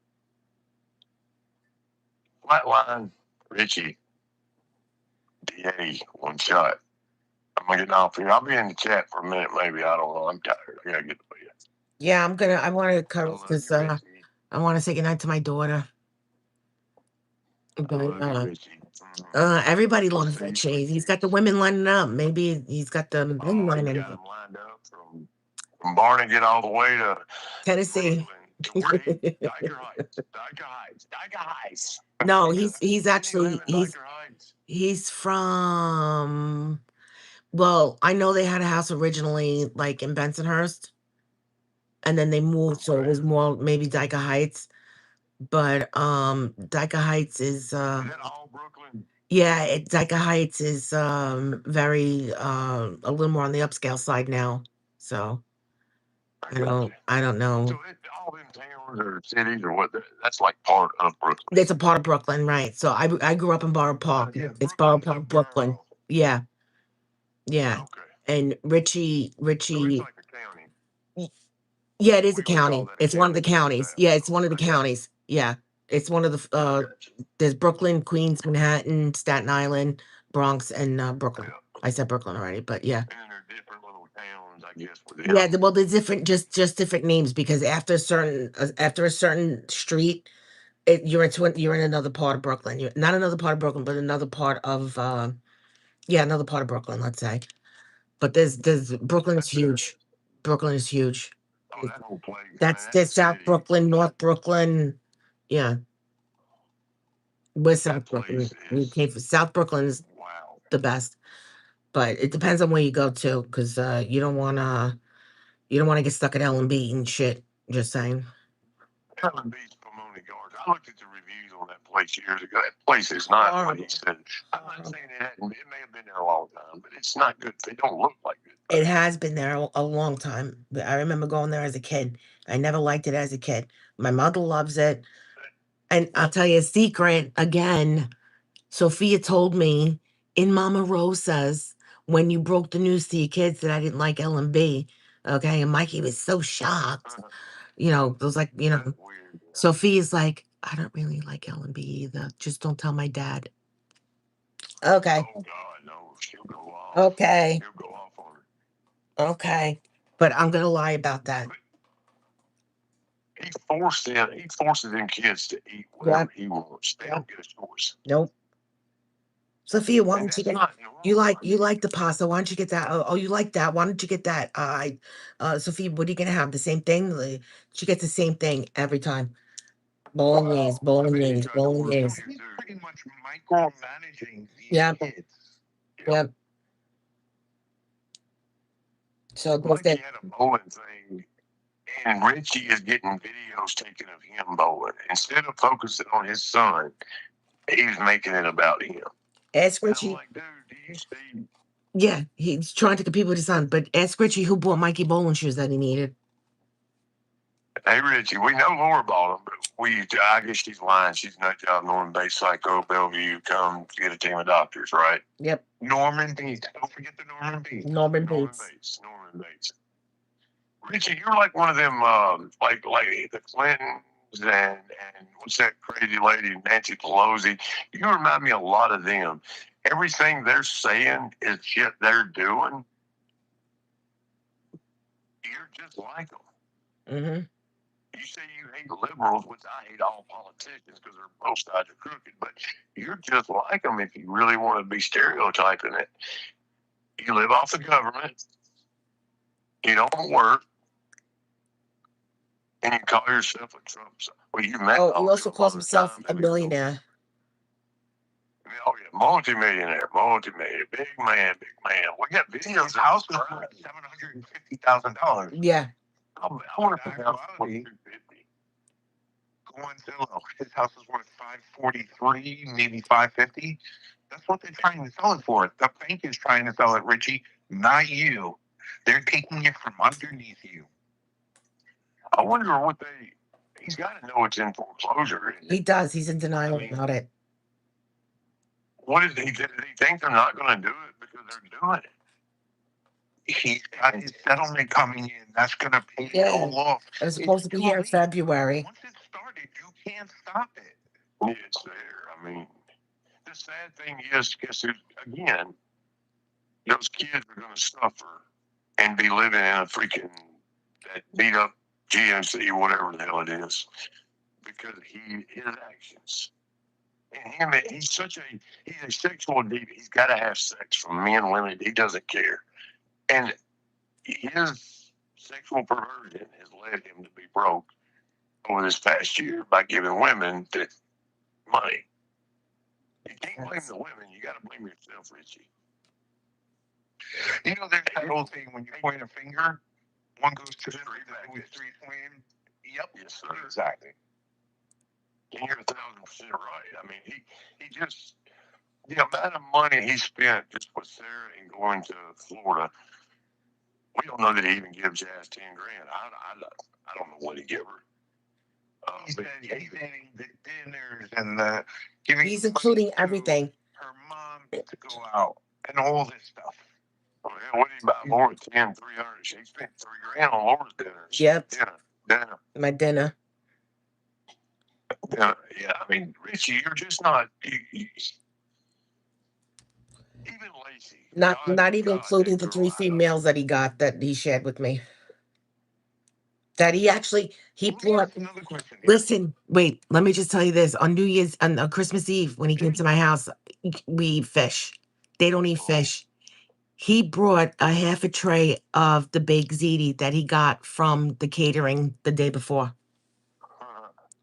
Flatline, Richie, DA, one shot. I'm going to get off here. I'll be in the chat for a minute, maybe. I don't know. I'm tired. I got to get to bed. Yeah, I want to I cover love this. you, Richie. I want to say goodnight to my daughter. I But love you, Richie. everybody We'll loves see you Richie. He's Richie. got the women lining up. Maybe he's got the men Oh, you lining got up. him lined up from Barnegat all the way to Tennessee. Brooklyn, to where Diker Heights. No, he's actually Live in Diker Heights. he's from. Well, I know they had a house originally like in Bensonhurst, and then they moved, so it was more maybe Dyker Heights. But Dyker Heights is Is that all Brooklyn? yeah, Dyker Heights is very a little more on the upscale side now. So I don't know. So all them towns or cities or what? That's like part of Brooklyn. It's a part of Brooklyn, right? So I grew up in Borough Park. Yeah, It's Borough Brooklyn's a Park, Brooklyn. borough. Yeah, yeah. Okay. And So it's Richie, like a county. yeah, it is a We would call county. that a It's one of the county in this counties. town. Yeah, it's one of the Okay. counties. Yeah, it's one of the. Gotcha. There's Brooklyn, Queens, Manhattan, Staten Island, Bronx, and Brooklyn. Yeah. I said Brooklyn already, but yeah, And then there are different little towns, I guess, yeah. within. Well, there's different, just different names because after a certain street, you're in another part of Brooklyn. You're not another part of Brooklyn, but another part of yeah, another part of Brooklyn. Let's say, but there's Brooklyn is That's huge. Brooklyn is huge. oh, that whole place. I mean, That's that's a there's South city. Brooklyn, North Brooklyn. Yeah, West That South Brooklyn. place We is came from South Brooklyn is wow. the best, but it depends on where you go to, because you don't want to get stuck at L&B and shit. Just saying. Beach Pomona Gardens. I looked at the reviews on that place years ago. That place is not what he said. I'm not saying it hadn't. It may have been there a long time, but it's not good. They don't look like good. It has been there a long time. But I remember going there as a kid. I never liked it as a kid. My mother loves it. And I'll tell you a secret again. Sophia told me in Mama Rosa's when you broke the news to your kids that I didn't like L&B. Okay. And Mikey was so shocked. It was like, That's weird. Sophia's like, I don't really like L&B either. Just don't tell my dad. Okay. Oh God, no! She'll go off. Okay. She'll go off on Okay. But I'm going to lie about that. her. He forces them kids to eat Yeah. whatever he wants. They Yeah. don't get a choice. Nope. Sophia, why And don't you that's get not normal. you like the pasta? Why don't you get that? Oh, you like that? Why don't you get that? Sophia, what are you gonna have? The same thing? She gets the same thing every time. Bolognese, I mean, he's bolognese, trying to force them bolognese. to He's do. pretty much micromanaging these Yeah, kids. yeah. So there's Mikey that. had a bowling thing, and Richie is getting videos taken of him bowling. Instead of focusing on his son, he's making it about him. Ask And I'm Richie. like, dude, do you see? Yeah, he's trying to compete with his son. But ask Richie who bought Mikey bowling shoes that he needed. Hey, Richie, we know Laura bought them, but I guess she's lying. She's nut job, Norman Bay Psycho, Bellevue, come get a team of doctors, right? Yep, Norman Bates. Don't forget the Norman Bates. Norman Norman Bates. Bates. Norman Bates. Richie, you're like one of them, like the Clintons and what's that crazy lady, Nancy Pelosi. You remind me a lot of them. Everything they're saying is shit they're doing. You're just like them. Mm-hmm. You say you hate liberals, which I hate all politicians because they're both sides are crooked, but you're just like them if you really want to be stereotyping it. You live off the government, you don't work, and you call yourself a Trump. Well, you met Oh, he Donald also Trump calls all the himself time. a millionaire. Oh yeah, multimillionaire, big man, big man. We got His videos. house was worth $750,000. Yeah, I want to put In out actuality, 250. go on Zillow. His house is worth 543, maybe 550. That's what they're trying to sell it for. The bank is trying to sell it, Richie, not you. They're taking it from underneath you. I wonder what they. He's got to know it's in foreclosure. He does. He's in denial I mean, about it. What is he? Does he think they're not going to do it because they're doing it? He's got his settlement coming in. That's going to pay it all off. It was supposed to be here in February. Once it's started, you can't stop it. Yeah, it's there. I mean, the sad thing is, again, those kids are going to suffer and be living in a freaking that beat up GMC, whatever the hell it is, because his actions. And he's a sexual diva. He's got to have sex from men, women. He doesn't care. And his sexual perversion has led him to be broke over this past year by giving women the money. You can't blame the women. You got to blame yourself, Richie. You know, there's that old thing when you point a finger, one goes to the other with three pointing. Yep. Yes, sir. Exactly. And you're 1,000% right. I mean, he just the amount of money he spent just with Sarah and going to Florida. We don't know that he even gives Jazz 10 grand. I don't know what he give her. He said he's eating the dinners and the giving. He's money including to everything. Her mom to go out and all this stuff. Well, what did he buy Laura? 10, 300. She spent 3 grand on Laura's dinner. Yep. Dinner. My dinner. Yeah, I mean, Richie, you're just not. Even Lacey. Not even including the 3 females that he got that he shared with me. That he actually brought. Another question. Listen, wait. Let me just tell you this: on New Year's, on Christmas Eve, when he came to my house, we eat fish. They don't eat fish. He brought a half a tray of the baked ziti that he got from the catering the day before.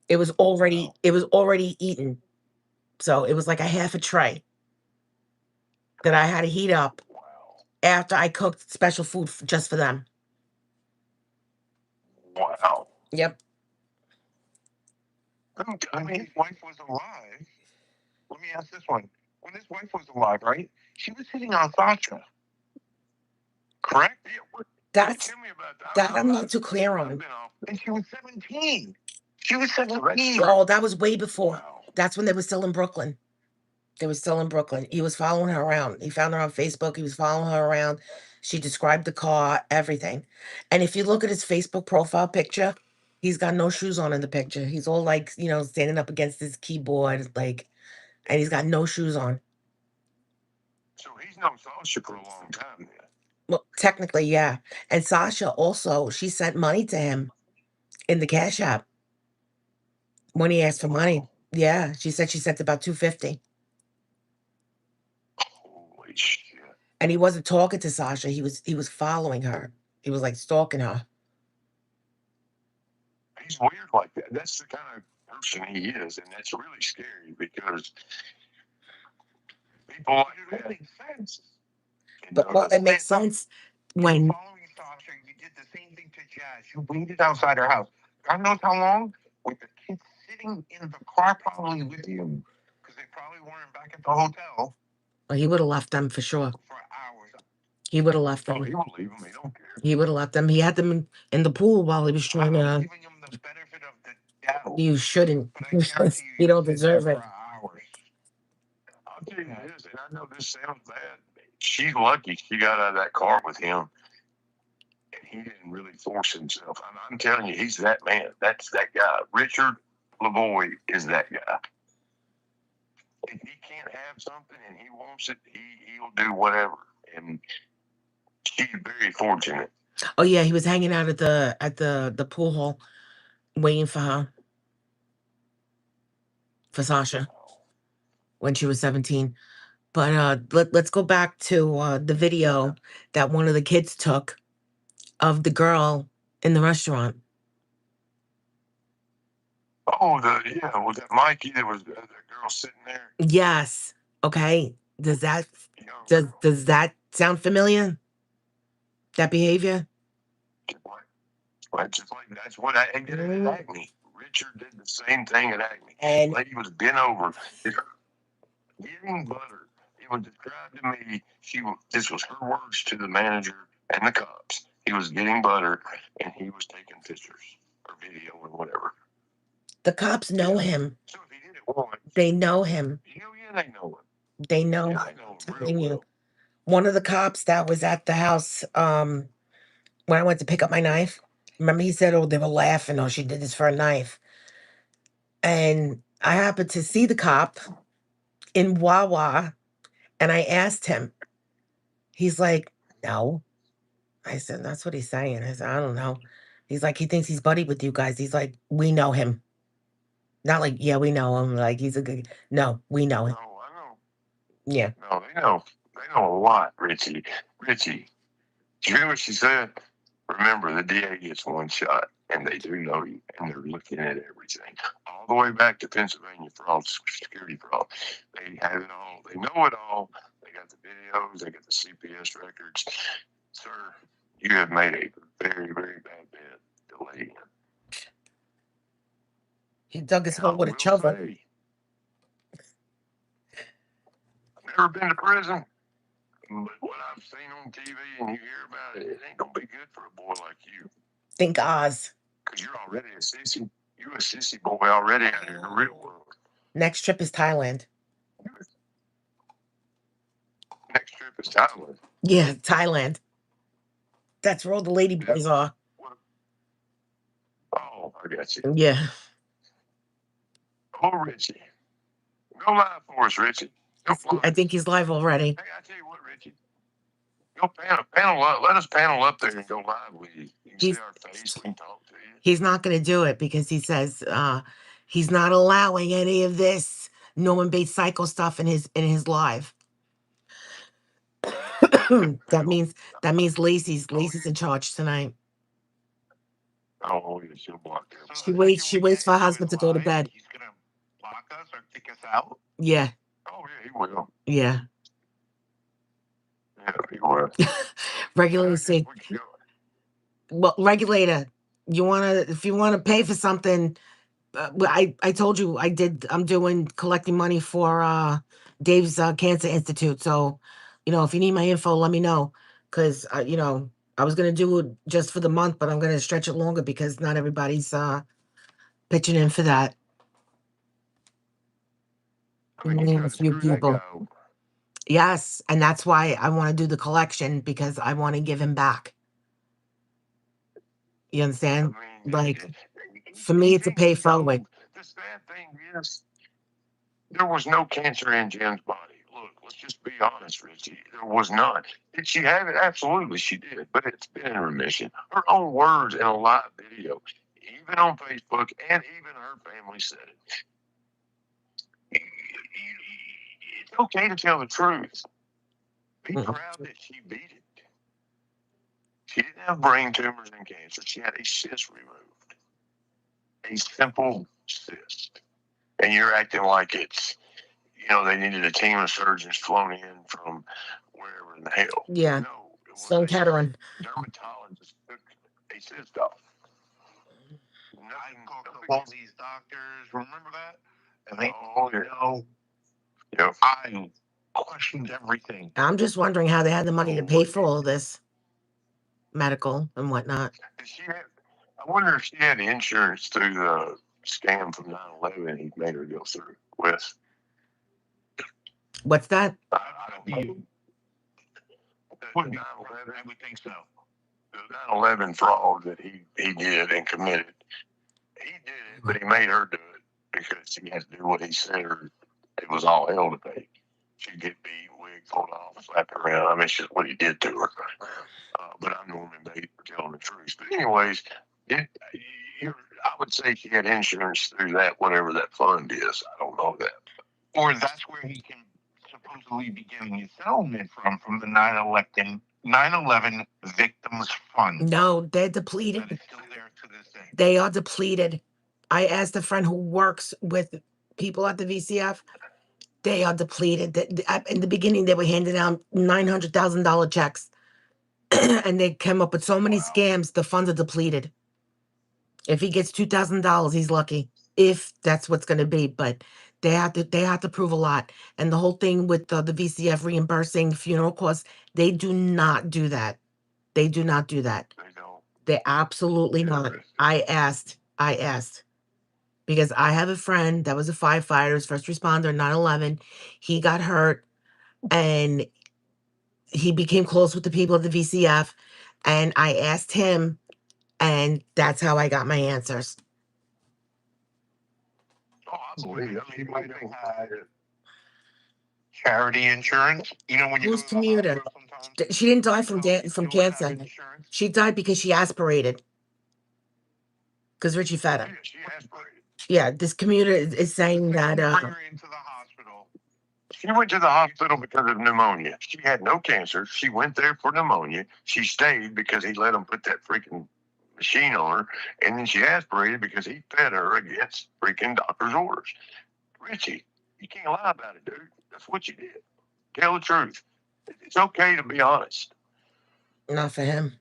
It was already eaten, so it was like a half a tray that I had to heat up after I cooked special food just for them. Wow. Yep. I mean, his wife was alive. Let me ask this one. When his wife was alive, right? She was hitting on Sasha. Correct? Yeah. That's Tell me about that I'm not too clear on. And she was 17. She was 17. Oh, that was way before. Wow. That's when they were still in Brooklyn. They were still in Brooklyn. He was following her around. He found her on Facebook. He was following her around. She described the car, everything. And if you look at his Facebook profile picture, he's got no shoes on in the picture. He's all like, standing up against his keyboard, and he's got no shoes on. So he's known Sasha for a long time then. Well, technically, yeah. And Sasha also, she sent money to him in the Cash App when he asked for money. Yeah, she said she sent about $250. Holy shit. And he wasn't talking to Sasha. He was following her. He was like stalking her. He's weird like that. That's the kind of person he is, and that's really scary because people like that makes sense. But well, it makes sense when Following Sasha, you did the same thing to Jazz. You waited outside her house. God knows how long, with the kids sitting in the car probably with you, because they probably weren't back at the hotel he would have left them for sure. for hours. He would have left them. Oh, he will leave them. He don't care. He would have left them. He had them in the pool while he was trying to. Giving him the benefit of the doubt. You shouldn't. But I guarantee You don't sit deserve there it. for hours. I'll tell you this, and I know this sounds bad. She's lucky she got out of that car with him, and he didn't really force himself. I'm telling you, he's that man. That's that guy. Richard Lavoie is that guy. If he can't have something and he wants it, he'll do whatever. And she's very fortunate. Oh yeah, he was hanging out at the pool hall, waiting for her, for Sasha, when she was 17. But let's go back to the video that one of the kids took of the girl in the restaurant. Oh, was that Mikey that was the girl sitting there? Yes. Okay. Does that sound familiar? That behavior? That's what I did at Acme. Richard did the same thing at Acme. And lady was bent over, getting butter. It was described to me. This was her words to the manager and the cops. He was getting butter, and he was taking pictures or video or whatever. the cops know him. So if he did it once, They know him. hell yeah, they know him. They know. Yeah, I know him Telling real you. well. One of the cops that was at the house, when I went to pick up my knife, remember he said, "Oh, they were laughing, or she did this for a knife." And I happened to see the cop in Wawa, and I asked him. He's like, "No." I said, "That's what he's saying." I said, "I don't know." He's like, "He thinks he's buddy with you guys." He's like, "We know him." Not like, "Yeah, we know him." Like he's a good. No, we know him. No, I know. Yeah. No, they know. They know a lot, Richie. Richie, did you hear what she said? Remember, the DA gets one shot, and they do know you, and they're looking at everything. All the way back to Pennsylvania fraud, security fraud. They have it all. They know it all. They got the videos. They got the CPS records. Sir, you have made a very, very bad bet. Delay. He dug his hole with a shovel. I've never been to prison, but what I've seen on TV and you hear about it, it ain't gonna be good for a boy like you. Think Oz. Because you're already a sissy. You're a sissy boy already out here in the real world. Next trip is Thailand. Next trip is Thailand. Yeah, Thailand. That's where all the lady boys are. Oh, I got you. Yeah. Oh, Richie. Go live for us, Richie. Go fly. I think he's live already. Hey, I tell you what, Richie. Go panel up. Let us panel up there and go live with you. You can see our face. We can talk to you. He's not going to do it because he says he's not allowing any of this Norman Bates psycho stuff in his live. that means Lacey's in charge tonight. Oh, yeah, she'll block them. She waits for her husband to go to bed. He's gonna block us or kick us out. Yeah. Oh, yeah, he will. Yeah. Yeah, he will. Regulator say, well, regulator, if you wanna pay for something, I told you I'm collecting money for Dave's Cancer Institute. So, if you need my info, let me know. Cause I was gonna do it just for the month, but I'm gonna stretch it longer because not everybody's pitching in for that. Only a few people. Yes, and that's why I want to do the collection because I want to give him back. You understand? Like, for me, it's a pay forward. The sad thing is, there was no cancer in Jen's body. Look, let's just be honest, Richie. There was none. Did she have it? Absolutely, she did. But it's been in remission. Her own words in a live video, even on Facebook, and even her family said it. It's okay to tell the truth. Be proud that she beat it. She didn't have brain tumors and cancer. She had a cyst removed. A simple cyst. And you're acting like it's, they needed a team of surgeons flown in from wherever in the hell. Yeah. No, it was Sloan Kettering. Dermatologist took a cyst off. I called up all these doctors. Remember that? And they, I questioned everything. I'm just wondering how they had the money to pay for all this medical and whatnot. I wonder if she had insurance through the scam from 9/11 he made her go through with. What's that? I don't know. I would think so. The 9/11 fraud that he did and committed. He did it, but he made her do it because she had to do what he said or it was all hell to pay. She'd get beat, wig pulled off, slapped around. I mean, it's just what he did to her. But I'm Norman Bates for telling the truth. But anyways, I would say she had insurance through that, whatever that fund is. I don't know that. Or that's where he can supposedly be getting his settlement from the 9/11 Victims Fund. No, they're depleted. That is still there to this day. They are depleted. I asked a friend who works with people at the VCF. They are depleted. In the beginning, they were handing out $900,000 checks. And they came up with so many scams, the funds are depleted. If he gets $2,000, he's lucky. If that's what's going to be, but they have to prove a lot. And the whole thing with the VCF reimbursing funeral costs, they do not do that. They do not do that. They absolutely not. I asked because I have a friend that was a firefighter, first responder, 9/11. He got hurt, and he became close with the people of the VCF, and I asked him, and that's how I got my answers. Oh, I believe. I mean, he might have had charity insurance. When you Who's commuter? She didn't die from cancer. She died because she aspirated. Because Richie fed her. She aspirated. Yeah, this commuter is saying that. Into the hospital. She went to the hospital because of pneumonia. She had no cancer. She went there for pneumonia. She stayed because he let him put that freaking machine on her. And then she aspirated because he fed her against freaking doctor's orders. Richie, you can't lie about it, dude. That's what you did. Tell the truth. It's okay to be honest. Not for him.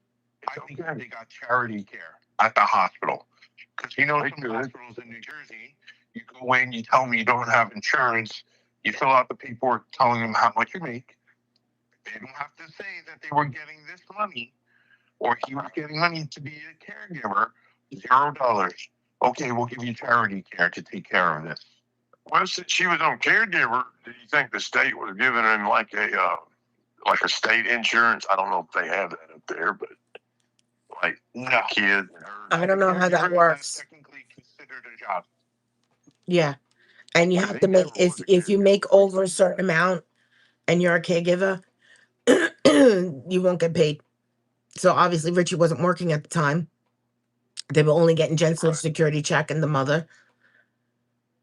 I think they got charity care at the hospital. Because some hospitals in New Jersey, you go in, you tell them you don't have insurance, you fill out the paperwork telling them how much you make, They don't have to say that they were getting this money or he was getting money to be a caregiver. $0. Okay, we'll give you charity care to take care of this. Well, since she was on caregiver, do you think the state would have given him like a state insurance? I don't know if they have that up there, but like No. kids and her. I don't know how that Caregiver, works. That's technically considered a job. Yeah. And you Well, have he to make, never was a if you caregiver. make over a certain amount and you're a caregiver, you won't get paid. So obviously Richie wasn't working at the time. They were only getting Jen's social security check and the mother,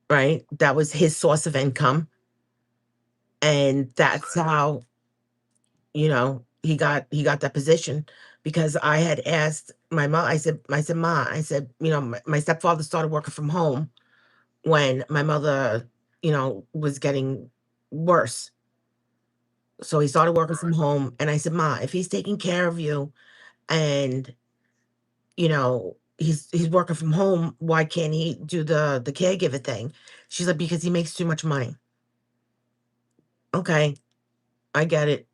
right? That was his source of income. And that's how, he got that position, because I had asked my mom, I said, Ma, I said, my stepfather started working from home when my mother, was getting worse. So he started working from home. And I said, Ma, if he's taking care of you and he's working from home, why can't he do the caregiver thing? She's like, because he makes too much money. Okay, I get it.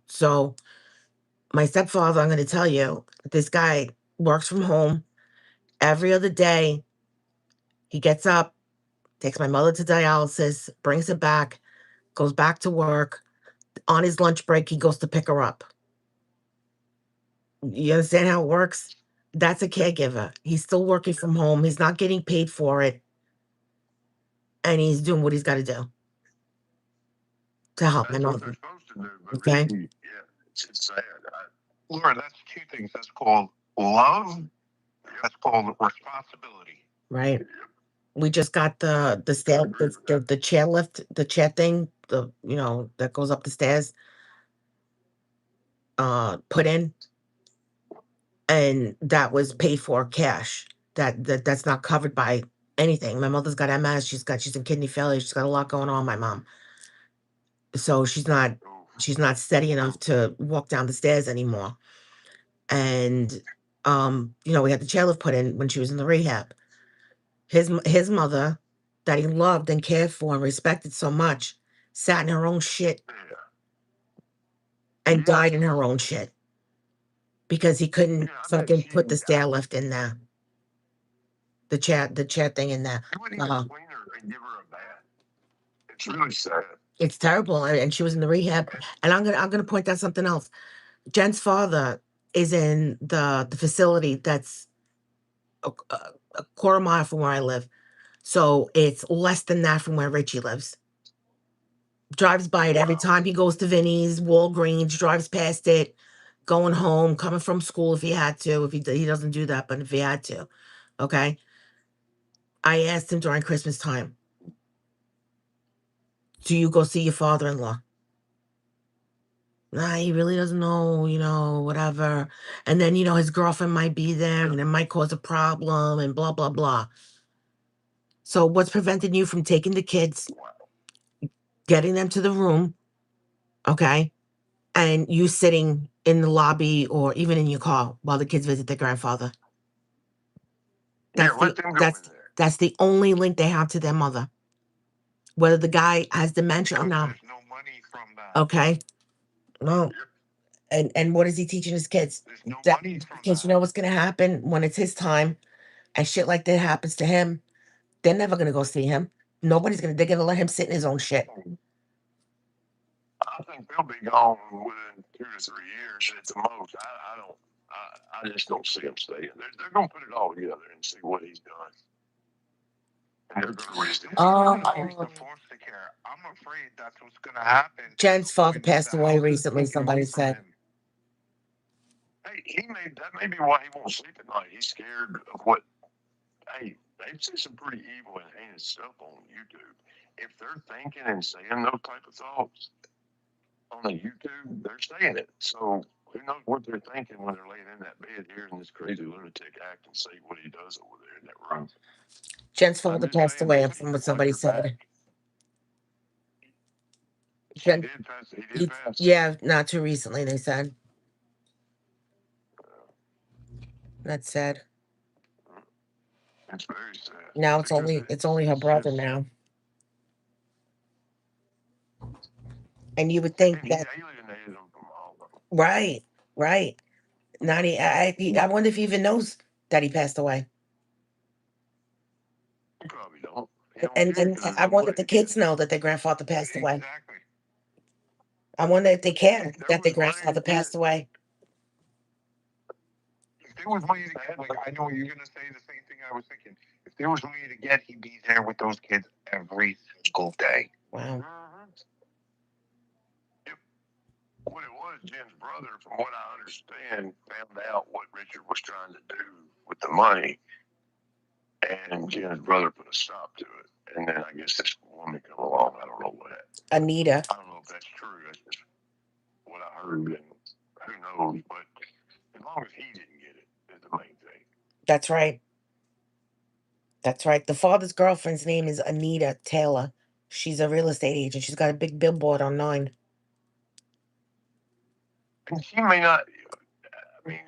So my stepfather, I'm going to tell you, this guy works from home every other day. He gets up, takes my mother to dialysis, brings her back, goes back to work. On his lunch break, he goes to pick her up. You understand how it works? That's a caregiver. He's still working from home. He's not getting paid for it. And he's doing what he's got to do to help my That's what they're mother. supposed to do. But Okay. yeah, it's sad. Laura, that's two things. That's called love. That's called responsibility. Right. We just got the stair, the chair lift, the chair thing, that goes up the stairs, put in, and that was paid for cash. That's not covered by anything. My mother's got MS. She's in kidney failure. She's got a lot going on. My mom, so she's not steady enough to walk down the stairs anymore. And we had the chairlift put in when she was in the rehab. His mother, that he loved and cared for and respected so much, sat in her own shit and died in her own shit because he couldn't fucking put the stair lift in there. The chair thing in there. You wouldn't even clean her and give her a bath. It's really sad. It's terrible. And she was in the rehab. And I'm gonna point out something else. Jen's father is in the facility that's a quarter mile from where I live. So it's less than that from where Richie lives. Drives by it every time he goes to Vinny's, Walgreens, drives past it, going home, coming from school if he had to. If he doesn't do that, but if he had to, okay. I asked him during Christmas time, "Do you go see your father-in-law?" Nah, he really doesn't know, whatever. And then his girlfriend might be there, and it might cause a problem, and blah blah blah. So what's preventing you from taking the kids, getting them to the room, okay, and you sitting in the lobby or even in your car while the kids visit their grandfather? That's Let the them go that's in there. that's the only link they have to their mother. Whether the guy has dementia or not. There's no money from that. Okay. No. And what is he teaching his kids? There's no That money from because that. you know what's gonna happen when it's his time and shit like that happens to him, they're never gonna go see him. They're gonna let him sit in his own shit. I think they'll be gone within 2 to 3 years at the most. I just don't see them staying. They're going to put it all together and see what he's done. And they're going to raise him. Oh. The foster care. I'm afraid that's what's going to happen. Jen's father when passed the away house is recently, taken somebody away from said. him. Hey, that may be why he won't sleep at night. He's scared of what. Hey, they've seen some pretty evil and heinous stuff on YouTube. If they're thinking and saying those type of thoughts on the YouTube, they're saying it. So who knows what they're thinking when they're laying in that bed hearing this crazy lunatic act and say what he does over there in that room. Jen's father just passed saying, away just from what watch somebody your said. back. Jen, He did pass. yeah, not too recently, they said. That's sad. It's very sad. Now Because it's only her brother just- now. And you would think And that, he alienated them from all of them. right, right. I wonder if he even knows that he passed away. He probably don't. He don't And care because there's I no wonder money if the to give. kids know that their grandfather passed away. Exactly. I wonder if they care If there that their was money to grandfather get, passed away. if there was money to get, like I know you're gonna say the same thing I was thinking. If there was money to get, he'd be there with those kids every single day. Wow. Yep. What it was, Jen's brother, from what I understand, found out what Richard was trying to do with the money, and Jen's brother put a stop to it. And then I guess this woman come along. I don't know what. Anita. I don't know if that's true. That's just what I heard, and who knows? But as long as he didn't get it, is the main thing. That's right. That's right. The father's girlfriend's name is Anita Taylor. She's a real estate agent. She's got a big billboard on 9. And she may not. I mean,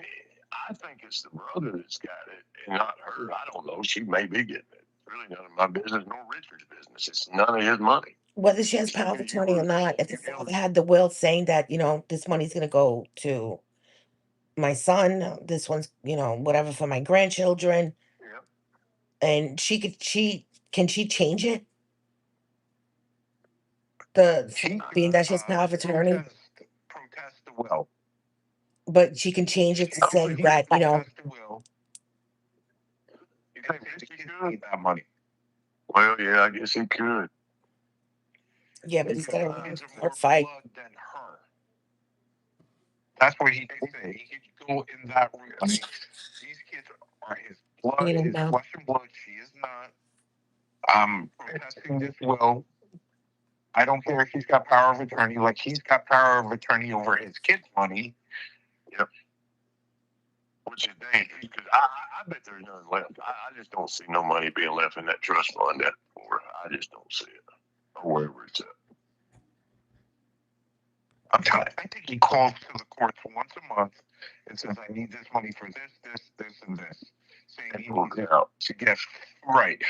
I think it's the brother that's got it, and not her. I don't know. She may be getting it. It's really none of my business, nor Richard's business. It's none of his money. Whether she has power of attorney or not, if the father had the will saying that, this money's going to go to my son, this one's, whatever for my grandchildren, Yeah. and can she change it? Being that she has power of attorney, Protest the will. but she can change it to I'm say pretty that, protest the will. You think Richie could need that money? Well, yeah, I guess he could. yeah, but he's got to Lines of her more fight. blood than her. That's what he could say. He could go in that route. I mean, these kids are his blood, You his know. flesh and blood. She is not. I'm protesting this will. I don't care if he's got power of attorney, like he's got power of attorney over his kids' money. Yep. Which is dangerous because I bet there's none left. I just don't see no money being left in that trust fund. I just don't see it. Or wherever it's at. I'm telling you, I think he calls to the courts once a month and says, I need this money for this, and this. Saying he needs it out to get right.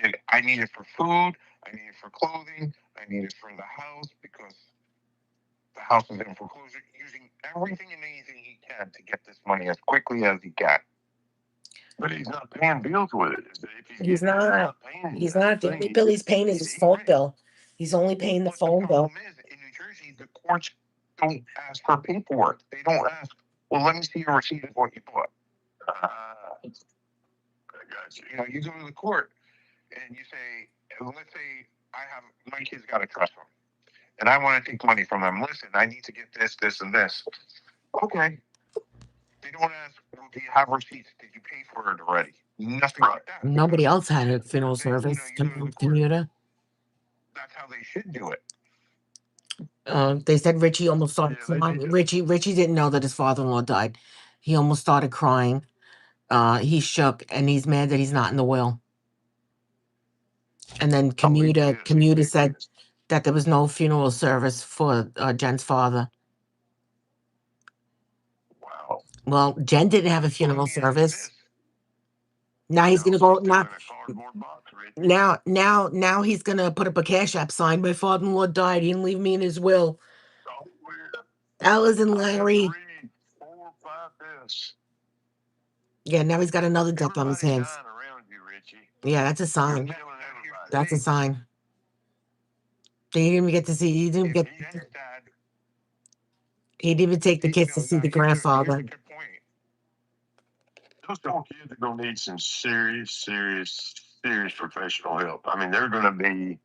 And I need it for food, I need it for clothing, I need it for the house because the house is in foreclosure, using everything and anything he can to get this money as quickly as he can. But he's not paying bills with it. He's not. paying He's it. not. The only bill he's paying is his phone bill. He's only paying the But phone the bill. problem is, in New Jersey, the courts don't ask for paperwork. They don't ask, well, let me see your receipt of what you bought. I got you. You go to the court and you say, let's say my kid's got a trust fund and I want to take money from them. Listen, I need to get this, and this. Okay. They don't ask, well, do you have receipts? Did you pay for it already? Nothing like that. Nobody else had a funeral service. You go to the court. Commuter. That's how they should do it. They said Richie almost started Yeah, crying. Richie didn't know that his father-in-law died. He almost started crying. He's shook and he's mad that he's not in the will. And then commuter said that there was no funeral service for Jen's father. Wow. Well, Jen didn't have a funeral service. Now he's gonna go now he's gonna put up a Cash App sign. My father-in-law died. He didn't leave me in his will. Alice and Larry. Yeah, now he's got another death on his hands. Yeah, that's a sign. That's a sign. He didn't even get to see. He didn't even take the kids to see the grandfather. Those little kids are gonna need some serious professional help. I mean, they're gonna be.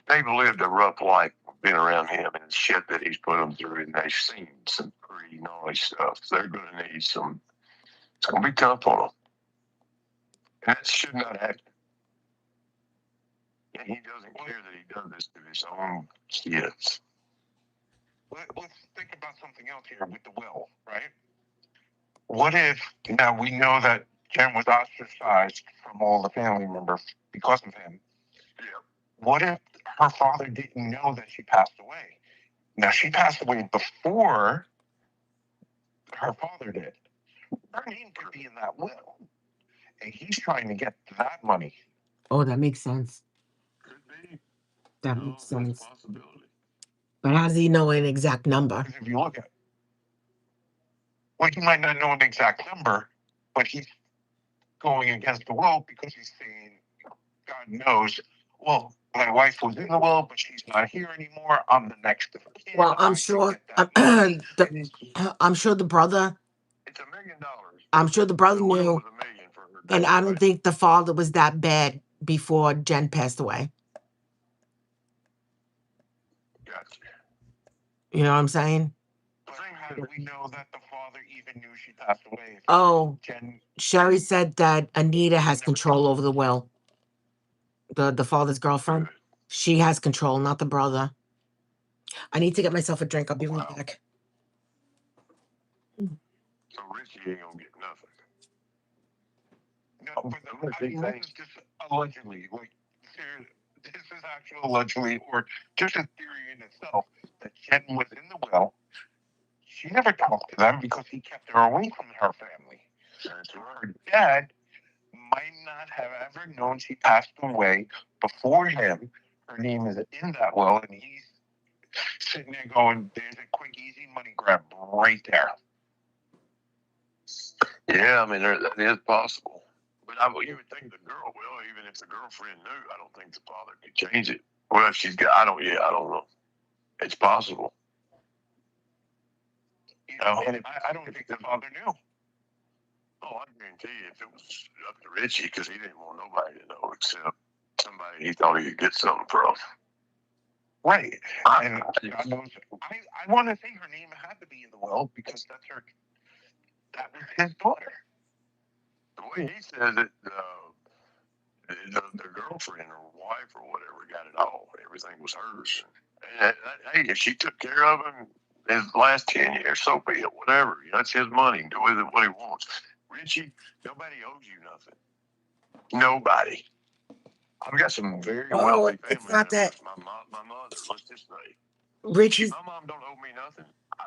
They've lived a rough life, been around him and shit that he's put them through, and they've seen some pretty gnarly stuff. They're gonna need some. It's gonna be tough on them. And that should not happen. And he doesn't care that he does this to his own kids. Let's think about something else here with the will, right? What if now we know that Jen was ostracized from all the family members because of him? Yeah. What if her father didn't know that she passed away? Now she passed away before her father did. Her name could be in that will, and he's trying to get that money. Oh, that makes sense. Could be. That makes sense. Possibility. But how does he know an exact number? Because if you look at, well, he might not know an exact number, but he's going against the will because he's saying, God knows, well, my wife was in the will, but she's not here anymore. I'm the next of kin. Well, I I'm should sure. get that money. And I'm sure the brother. It's $1 million. I'm sure the brother The will knew, was $1 million for her. and I don't think the father was that bad before Jen passed away. Gotcha. You know what I'm saying? But how do we know that the father even knew she passed away? If Oh, Jen, Sherry said that Anita has control over the will. The father's girlfriend. Good. She has control, not the brother. I need to get myself a drink. I'll be right Wow. back. So Richie ain't gonna get nothing. no, but I'm gonna I mean, think this is just allegedly, like, this is actually allegedly, or just a theory in itself, that Jen was in the will. She never talked to them because he kept her away from her family. So her dad might not have ever known she passed away before him. Her name is in that will, and he's sitting there going, "There's a quick, easy money grab right there." Yeah, I mean that is possible. But you would think the girl will, even if the girlfriend knew. I don't think the father could change it. Well, if she's got, I don't know. It's possible. You know, and I don't think the father knew. Oh, I guarantee you, if it was up to Richie, because he didn't want nobody to know except somebody he thought he could get something from. Right. And God knows, I want to say her name had to be in the will because that was his daughter. The way he says it, the girlfriend or wife or whatever got it all. Everything was hers. And hey, if she took care of him his last 10 years, so be it. Whatever. That's his money. Do with it what he wants. Richie, nobody owes you nothing. Nobody. I've got some very wealthy family it's not that members. My mother, let's just say. Richie's. My mom don't owe me nothing. I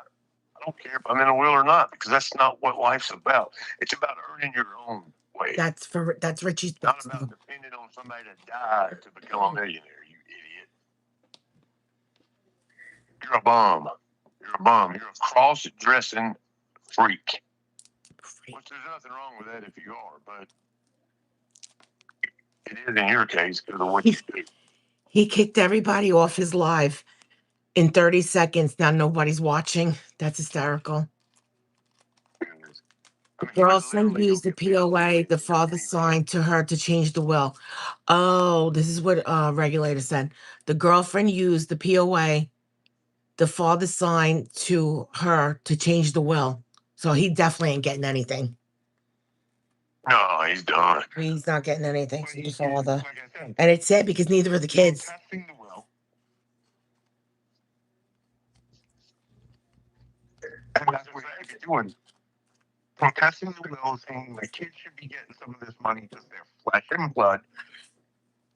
don't care if I'm in a will or not because that's not what life's about. It's about earning your own way. That's Richie's. Not about depending on somebody to die to become a millionaire, you idiot. You're a bum. You're a bum. You're a cross-dressing freak. Which there's nothing wrong with that if you are, but it is in your case because of what you do. He kicked everybody off his live in 30 seconds. Now nobody's watching. That's hysterical. The girlfriend used the POA the father signed to her to change the will. Oh, this is what regulator said. The girlfriend used the POA the father signed to her to change the will. So he definitely ain't getting anything. No, he's done. He's not getting anything from the Like father. I said, And it's sad because neither of the kids. testing the will. And that's what you should be doing. Protesting the will, saying the kids should be getting some of this money because they're flesh and blood.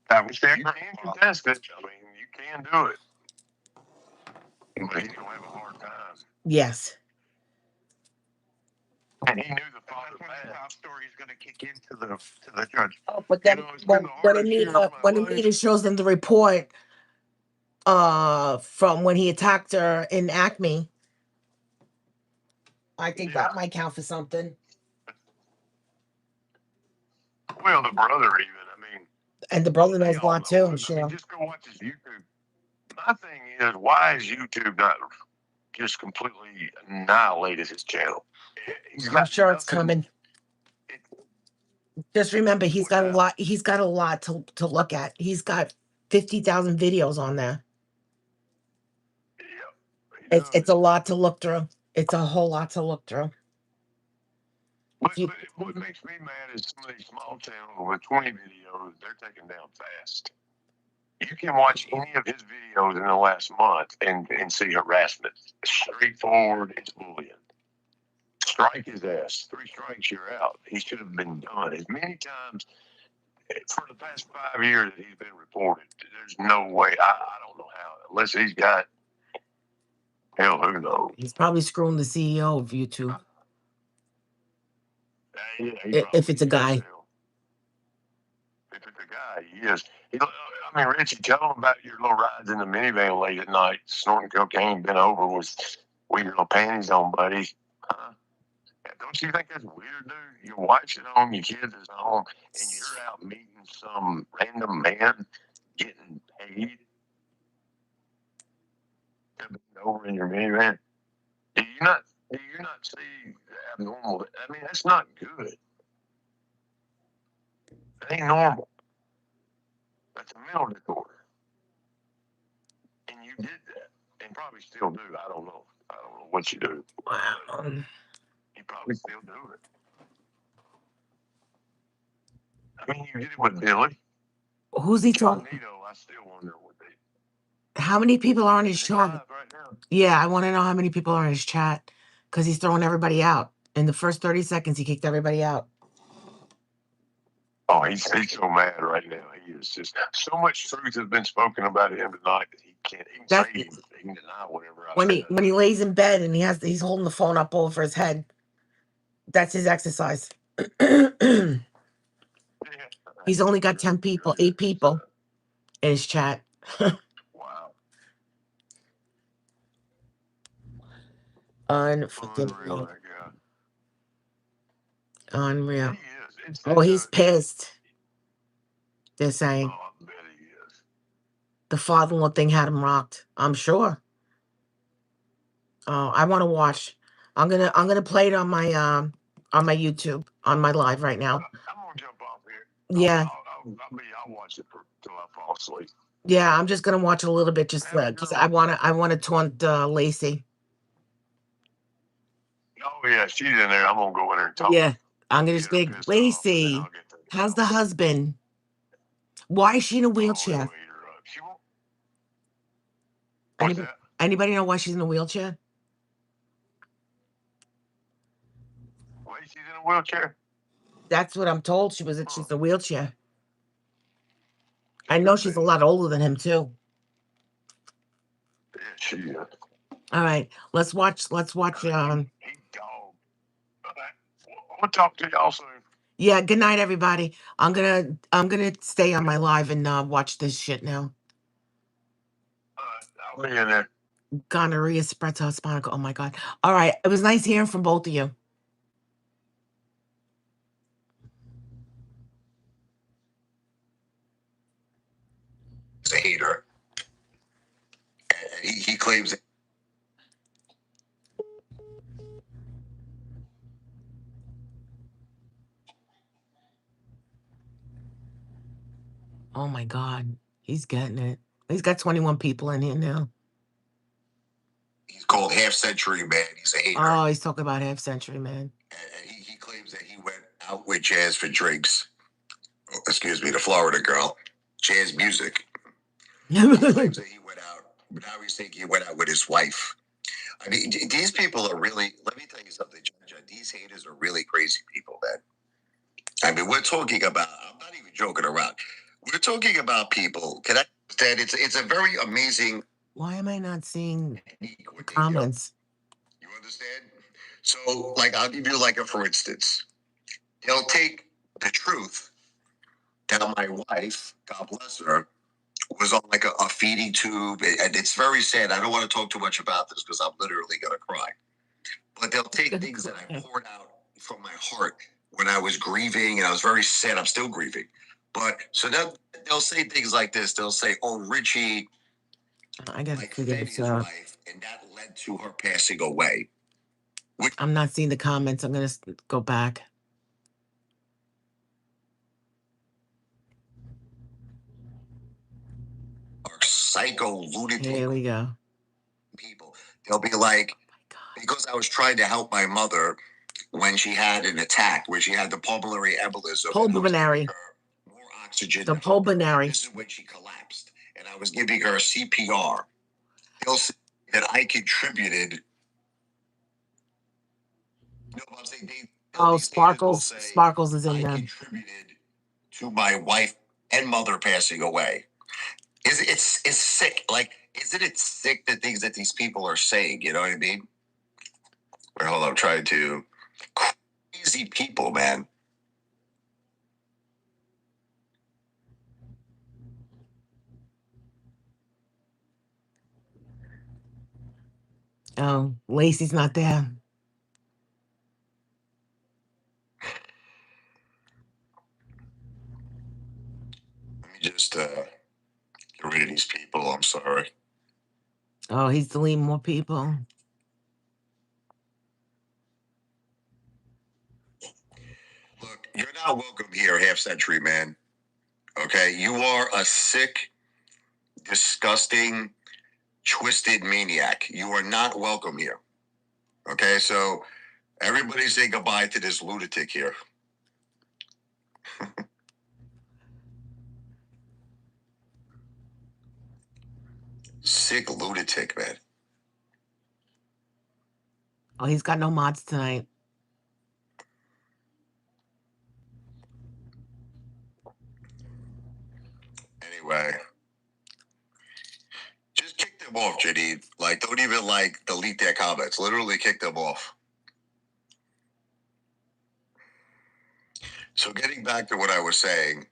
That was their You can contest it. I mean, you can do it. But he's going to have a hard time. Yes. And he knew the father That's when the bad. top story is going to kick into the judge. Oh, but then it's been the when hardest year of my when life. Anita shows them the report from when he attacked her in Acme, I think that might count for something. Well, the brother even. I mean, And the brother they knows a all lot know too, I'm it. I sure. mean, just go watch his YouTube. My thing is, why is YouTube not just completely annihilated his channel? He's I'm got sure it's nothing- coming. Just remember, he's got a lot. He's got a lot to look at. He's got 50,000 videos on there. Yeah, It's a lot to look through. It's a whole lot to look through. But what makes me mad is some of these small channels with 20 videos, they're taken down fast. You can watch any of his videos in the last month and see harassment. Straightforward, it's bullying. Strike his ass. 3 strikes, you're out. He should have been done. As many times for the past 5 years that he's been reported, there's no way. I don't know how, unless he's got, hell, who knows? He's probably screwing the CEO of YouTube. Yeah, If it's a guy. If it's a guy, he is. I I mean, Richie, tell them about your little rides in the minivan late at night, snorting cocaine, bent over with your little panties on, buddy. Huh? Yeah, don't you think that's weird, dude? Your wife's at home, your kids is home, and you're out meeting some random man getting paid to bend over in your minivan. Do you not see the abnormal? I mean, that's not good. It ain't normal. That's a mental disorder. And you did that. And probably still do. I don't know. I don't know what you do. Wow. You probably still do it. I mean, you did it with Billy. Who's he talking? Nito, I still wonder what they. How many people are on his He's chat? live right now. Yeah, I want to know how many people are in his chat because he's throwing everybody out. In the first 30 seconds, he kicked everybody out. Oh, he's so mad right now. He is just so much truth has been spoken about him tonight that he can't even That's- say he can deny whatever I When he lays in bed and he's holding the phone up over his head, that's his exercise. He's only got 10 people, 8 people in his chat. Wow. Unfucking Unreal, real. that guy. Unreal. He is. It's Oh, he's pissed. They're saying Oh, I bet he is. the father-in-law thing had him rocked. I'm sure. Oh, I want to watch. I'm gonna play it on my YouTube on my live right now. I'm gonna jump off here. Yeah, I'll watch it till I fall asleep. yeah. I'm just gonna watch a little bit just because I wanna taunt Lacey. Oh yeah, she's in there. I'm gonna go in there and talk. Yeah, I'm gonna Get just her be pissed like, off, Lacey, and then I'll get to how's the husband? Why is she in a Oh, it'll wheelchair? eat her up. She won't. What's Anybody, that? anybody know why she's in a wheelchair? Wait, she's in a wheelchair. That's what I'm told. She's in a wheelchair. I know she's a lot older than him too. Yeah, she is. All right, let's watch. He dog. We'll talk to y'all soon. Yeah, good night, everybody. I'm gonna stay on my live and watch this shit now. I'll be in there. Gonorrhea spread to Hispanic. Oh my god. All right. It was nice hearing from both of you. He's a hater. And he claims that Oh my god. He's getting it. He's got 21 people in here now. he's called Half Century Man. He's a hater. Oh, he's talking about Half Century Man. And he claims that he went out with Jazz for drinks. Oh, excuse me, the Florida girl. Jazz music. He claims that he went out, but now he's thinking he went out with his wife. I mean, these people are really, let me tell you something, John. These haters are really crazy people, man. I mean, we're talking about, I'm not even joking around. We're talking about people, can I understand? It's a very amazing. Why am I not seeing technique what they do. comments? You understand? So, like, I'll give you like a for instance. They'll take the truth that my wife, God bless her, was on like a feeding tube, and it's very sad. I don't want to talk too much about this because I'm literally gonna cry. But they'll take things that I poured out from my heart when I was grieving, and I was very sad. I'm still grieving. But so they'll say things like this. They'll say, "Oh, Richie, I gotta like figure fed this his out. wife, and that led to her passing away." I'm not seeing the comments. I'm gonna go back. Are psycho lunatic Here we go. people. They'll be like, Oh my god. because I was trying to help my mother when she had an attack, where she had the pulmonary embolism. Pulmonary. More oxygen. The to help her. pulmonary. This is when she collapsed, and I was giving her CPR. They'll say that I contributed. No, I'm saying Oh, these haters will Sparkles. say, Sparkles is in I there. contributed to my wife and mother passing away. It's sick. Like, isn't it sick the things that these people are saying? You know what I mean? Wait, hold on. I'm trying to. Crazy people, man. Oh, Lacey's not there. Let me just get rid of these people. I'm sorry. Oh, he's deleting more people. Look, you're not welcome here, half century man. Okay, you are a sick, disgusting, twisted maniac. You are not welcome here. Okay, so everybody say goodbye to this lunatic here. Sick lunatic, man. Oh, he's got no mods tonight. Anyway, just kick them off, Janine. Like, don't even like delete their comments. Literally kick them off. So getting back to what I was saying,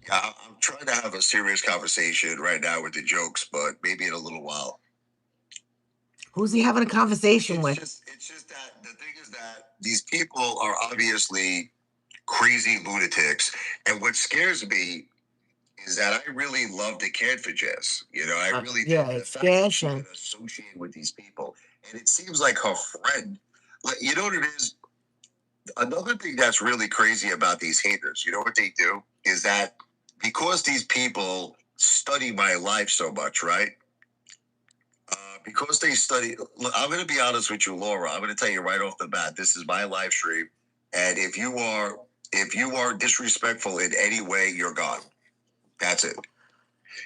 yeah, I'm trying to have a serious conversation right now with the jokes, but maybe in a little while. Who's he having a conversation with? It's just that the thing is that these people are obviously crazy lunatics, and what scares me is that I really loved and cared for Jess. You know, I really yeah, did. The it's fact that she scared could associate with these people, and it seems like her friend. Like, you know what it is? Another thing that's really crazy about these haters, you know what they do? Is that because these people study my life so much, right? Because they study, look, I'm going to be honest with you, Laura. I'm going to tell you right off the bat, this is my live stream, and if you are disrespectful in any way, you're gone. That's it.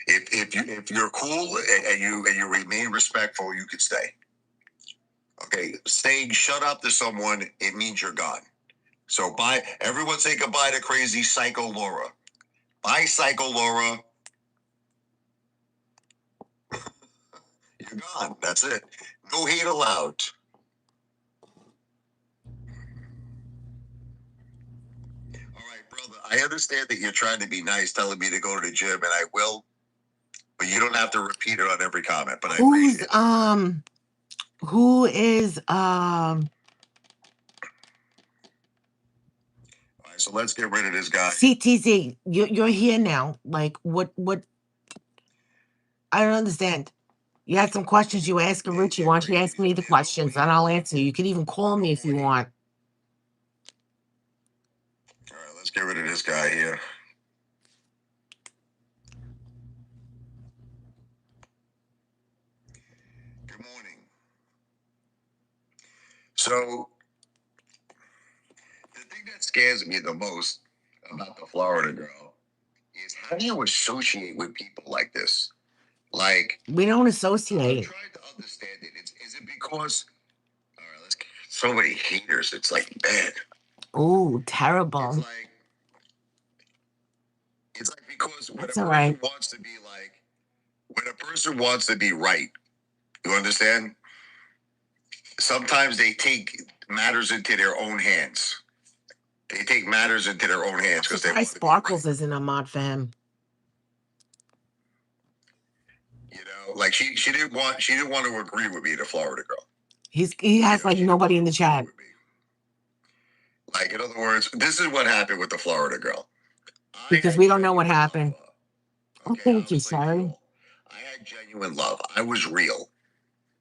If you're cool and you remain respectful, you can stay. Okay, saying shut up to someone, it means you're gone. So bye. Everyone say goodbye to crazy psycho Laura. Bye, psycho Laura. You're gone. That's it. No hate allowed. All right, brother. I understand that you're trying to be nice, telling me to go to the gym, and I will. But you don't have to repeat it on every comment. But I appreciate it. Who is All right, so let's get rid of this guy. CTZ? You're here now. Like what? I don't understand. You had some questions you asked Richie. Why don't you ask me the questions and I'll answer. You can even call me if you want. All right, let's get rid of this guy here. Good morning. So, the thing that scares me the most about the Florida girl is how do you associate with people like this? Like, we don't I'm associate. trying to understand it. Is it because, all right, let's so many haters? It's like bad. Oh, terrible. It's like because when That's a all person right. wants to be like, when a person wants to be right, you understand? Sometimes they take matters into their own hands. They take matters into their own hands because they want to be Sparkles right. isn't a mod fan. You know, like she didn't want to agree with me, the Florida girl. He has like nobody in the chat. Like, in other words, this is what happened with the Florida girl. Because we don't know what happened. Oh, thank you, sorry. I had genuine love. I was real.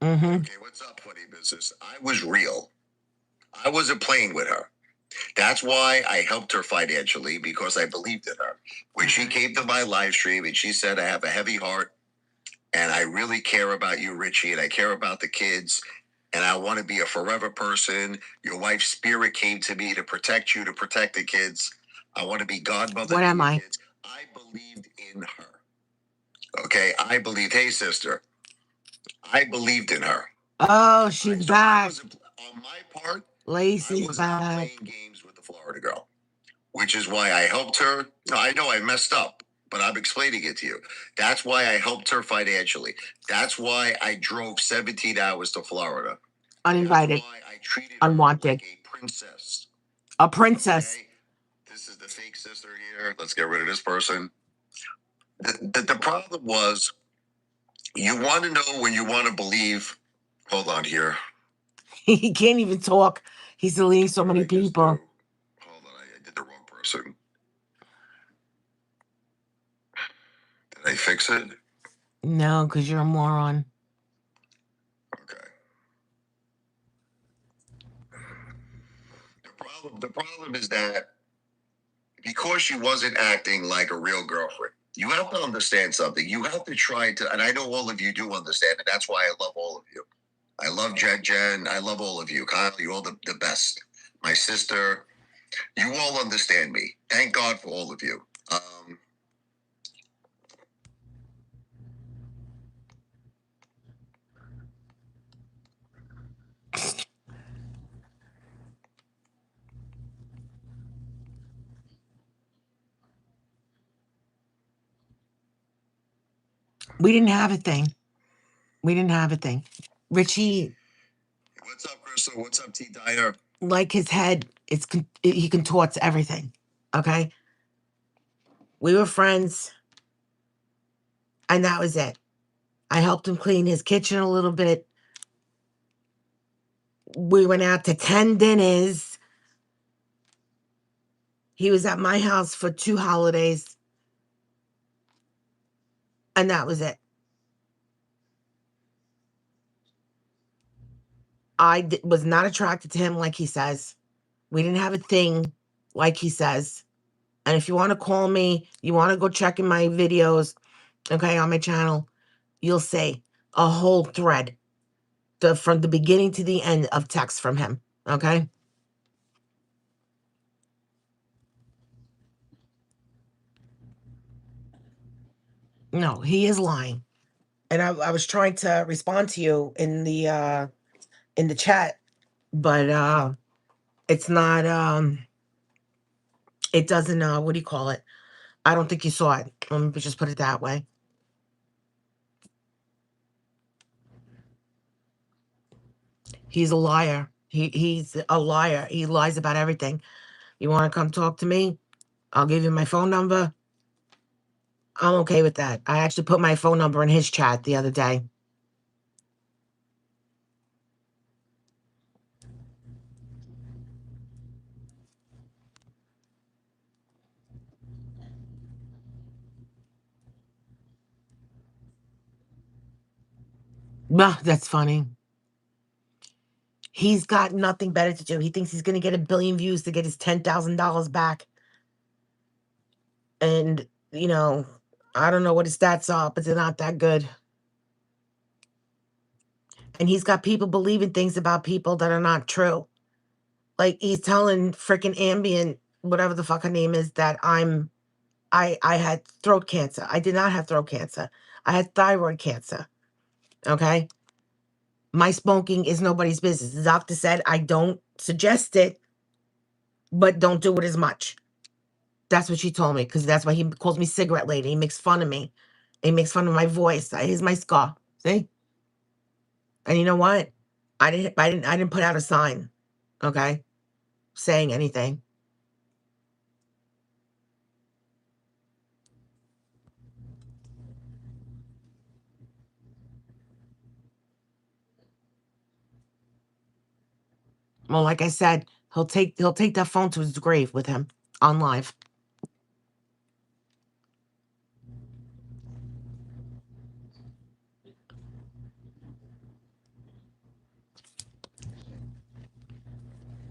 Mm-hmm. Okay, what's up, funny business? I was real. I wasn't playing with her. That's why I helped her financially, because I believed in her. When she came to my live stream and she said, I have a heavy heart and I really care about you, Richie, and I care about the kids, and I want to be a forever person. Your wife's spirit came to me to protect you, to protect the kids. I want to be godmother. What am I? Kids. I believed in her. Okay, I believed. Hey, sister, I believed in her. Oh, she's back. On my part, Lacey's back. Playing games with the Florida girl, which is why I helped her. I know I messed up, but I'm explaining it to you. That's why I helped her financially. That's why I drove 17 hours to Florida. Uninvited. That's why I treated unwanted. her like a princess. A princess. Okay? This is the fake sister here. Let's get rid of this person. The problem was You want to know when you want to believe. Hold on here. He can't even talk. He's deleting so many I just people. do. Hold on, I did the wrong person. Did I fix it? No, because you're a moron. Okay. The problem is that because she wasn't acting like a real girlfriend, you have to understand something. You have to try to, and I know all of you do understand, and that's why I love all of you. I love Jen. I love all of you. Kyle, you're all the best. My sister, you all understand me. Thank God for all of you. We didn't have a thing. Richie, What's up, Crystal? What's up, T. Dyer? like his head, he contorts everything. Okay, we were friends, and that was it. I helped him clean his kitchen a little bit. We went out to 10 dinners. He was at my house for 2 holidays, and that was it. Was not attracted to him like he says. We didn't have a thing like he says. And if you want to call me, you want to go check in my videos, okay, on my channel, you'll see a whole thread from the beginning to the end of text from him, okay? No, he is lying. And I was trying to respond to you in the chat, but it's not it doesn't what do you call it? I don't think you saw it. Let me just put it that way. He's a liar. He's a liar. He lies about everything. You want to come talk to me? I'll give you my phone number. I'm okay with that. I actually put my phone number in his chat the other day. Bah, that's funny. He's got nothing better to do. He thinks he's going to get 1 billion views to get his $10,000 back. And, I don't know what his stats are, but they're not that good. And he's got people believing things about people that are not true. Like he's telling freaking Ambient, whatever the fuck her name is, that I had throat cancer. I did not have throat cancer. I had thyroid cancer. Okay? My smoking is nobody's business. The doctor said I don't suggest it, but don't do it as much. That's what she told me, because that's why he calls me cigarette lady. He makes fun of me. He makes fun of my voice. Here's my scar. See? And you know what? I didn't put out a sign, okay, saying anything. Well, like I said, he'll take that phone to his grave with him on live.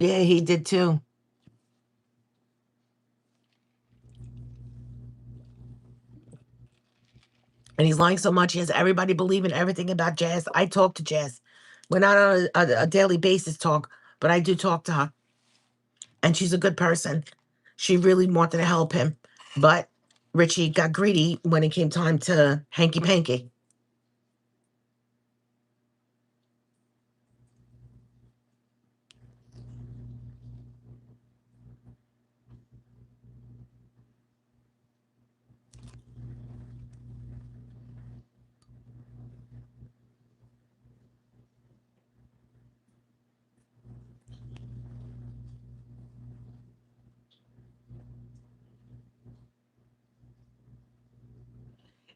Yeah, he did too. And he's lying so much, he has everybody believing everything about Jazz. I talk to Jazz. We're not on a daily basis talk, but I do talk to her. And she's a good person. She really wanted to help him. But Richie got greedy when it came time to hanky panky.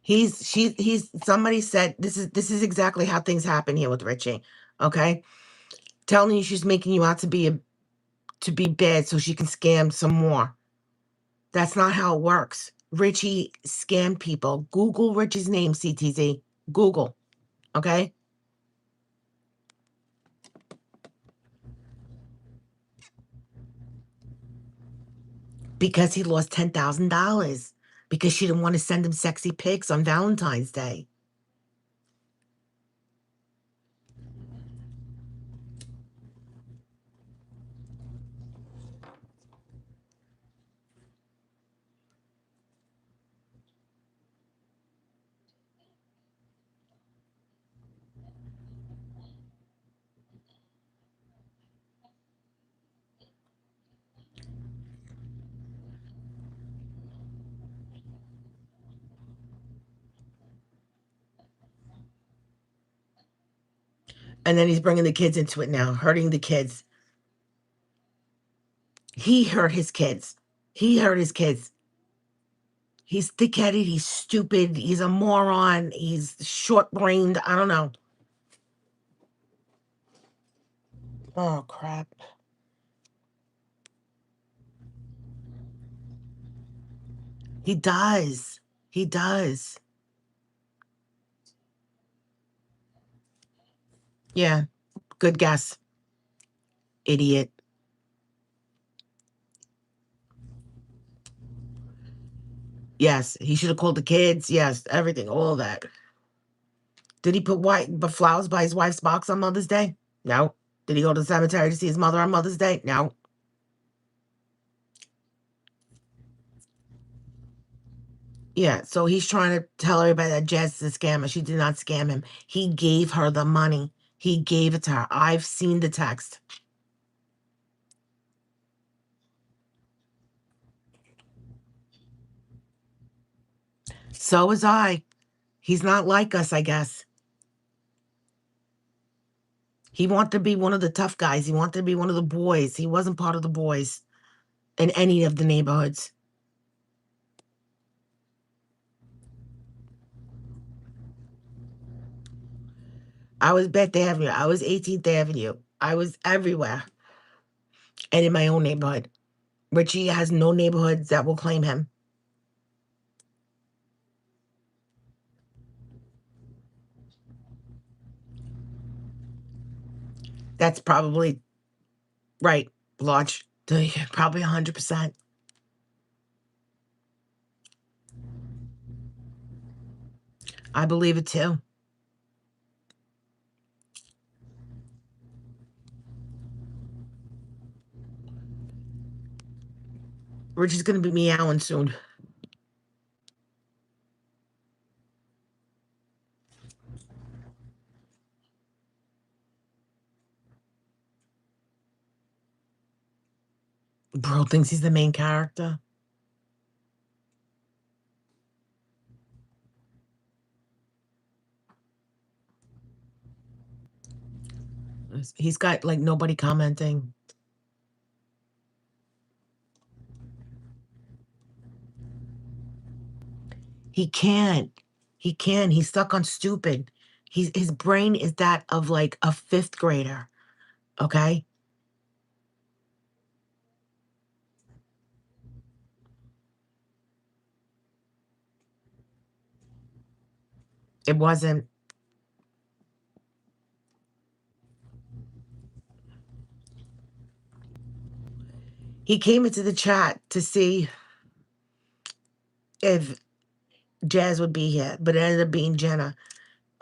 He's somebody said this is exactly how things happen here with Richie. Okay? Telling you she's making you out to be bad so she can scam some more. That's not how it works. Richie scammed people. Google Richie's name, CTZ. Google. Okay? Because he lost $10,000 because she didn't want to send him sexy pics on Valentine's Day. And then he's bringing the kids into it now, hurting the kids. He hurt his kids. He hurt his kids. He's thick-headed, he's stupid, he's a moron, he's short-brained, I don't know. Oh, crap. He does. He does. Yeah, good guess. Idiot. Yes, he should have called the kids. Yes, everything, all that. Did he put white but flowers by his wife's box on Mother's Day? No. Did he go to the cemetery to see his mother on Mother's Day? No. Yeah, so he's trying to tell everybody that Jazz is a scammer. She did not scam him. He gave her the money. He gave it to her. I've seen the text. So was I. He's not like us, I guess. He wanted to be one of the tough guys. He wanted to be one of the boys. He wasn't part of the boys in any of the neighborhoods. I was Beth Avenue. I was 18th Avenue. I was everywhere and in my own neighborhood. Richie has no neighborhoods that will claim him. That's probably right, Lodge. Probably 100%. I believe it too. Richie's going to be meowing soon. Bro thinks he's the main character. He's got like nobody commenting. He can't. He can. He's stuck on stupid. His brain is that of like a fifth grader. Okay? It wasn't. He came into the chat to see if Jazz would be here, but it ended up being Jenna.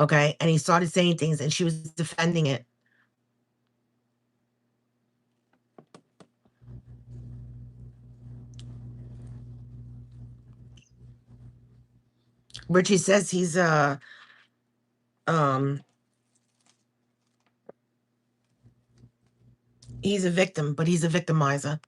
Okay? And he started saying things and she was defending it. Richie says um he's a victim, but he's a victimizer.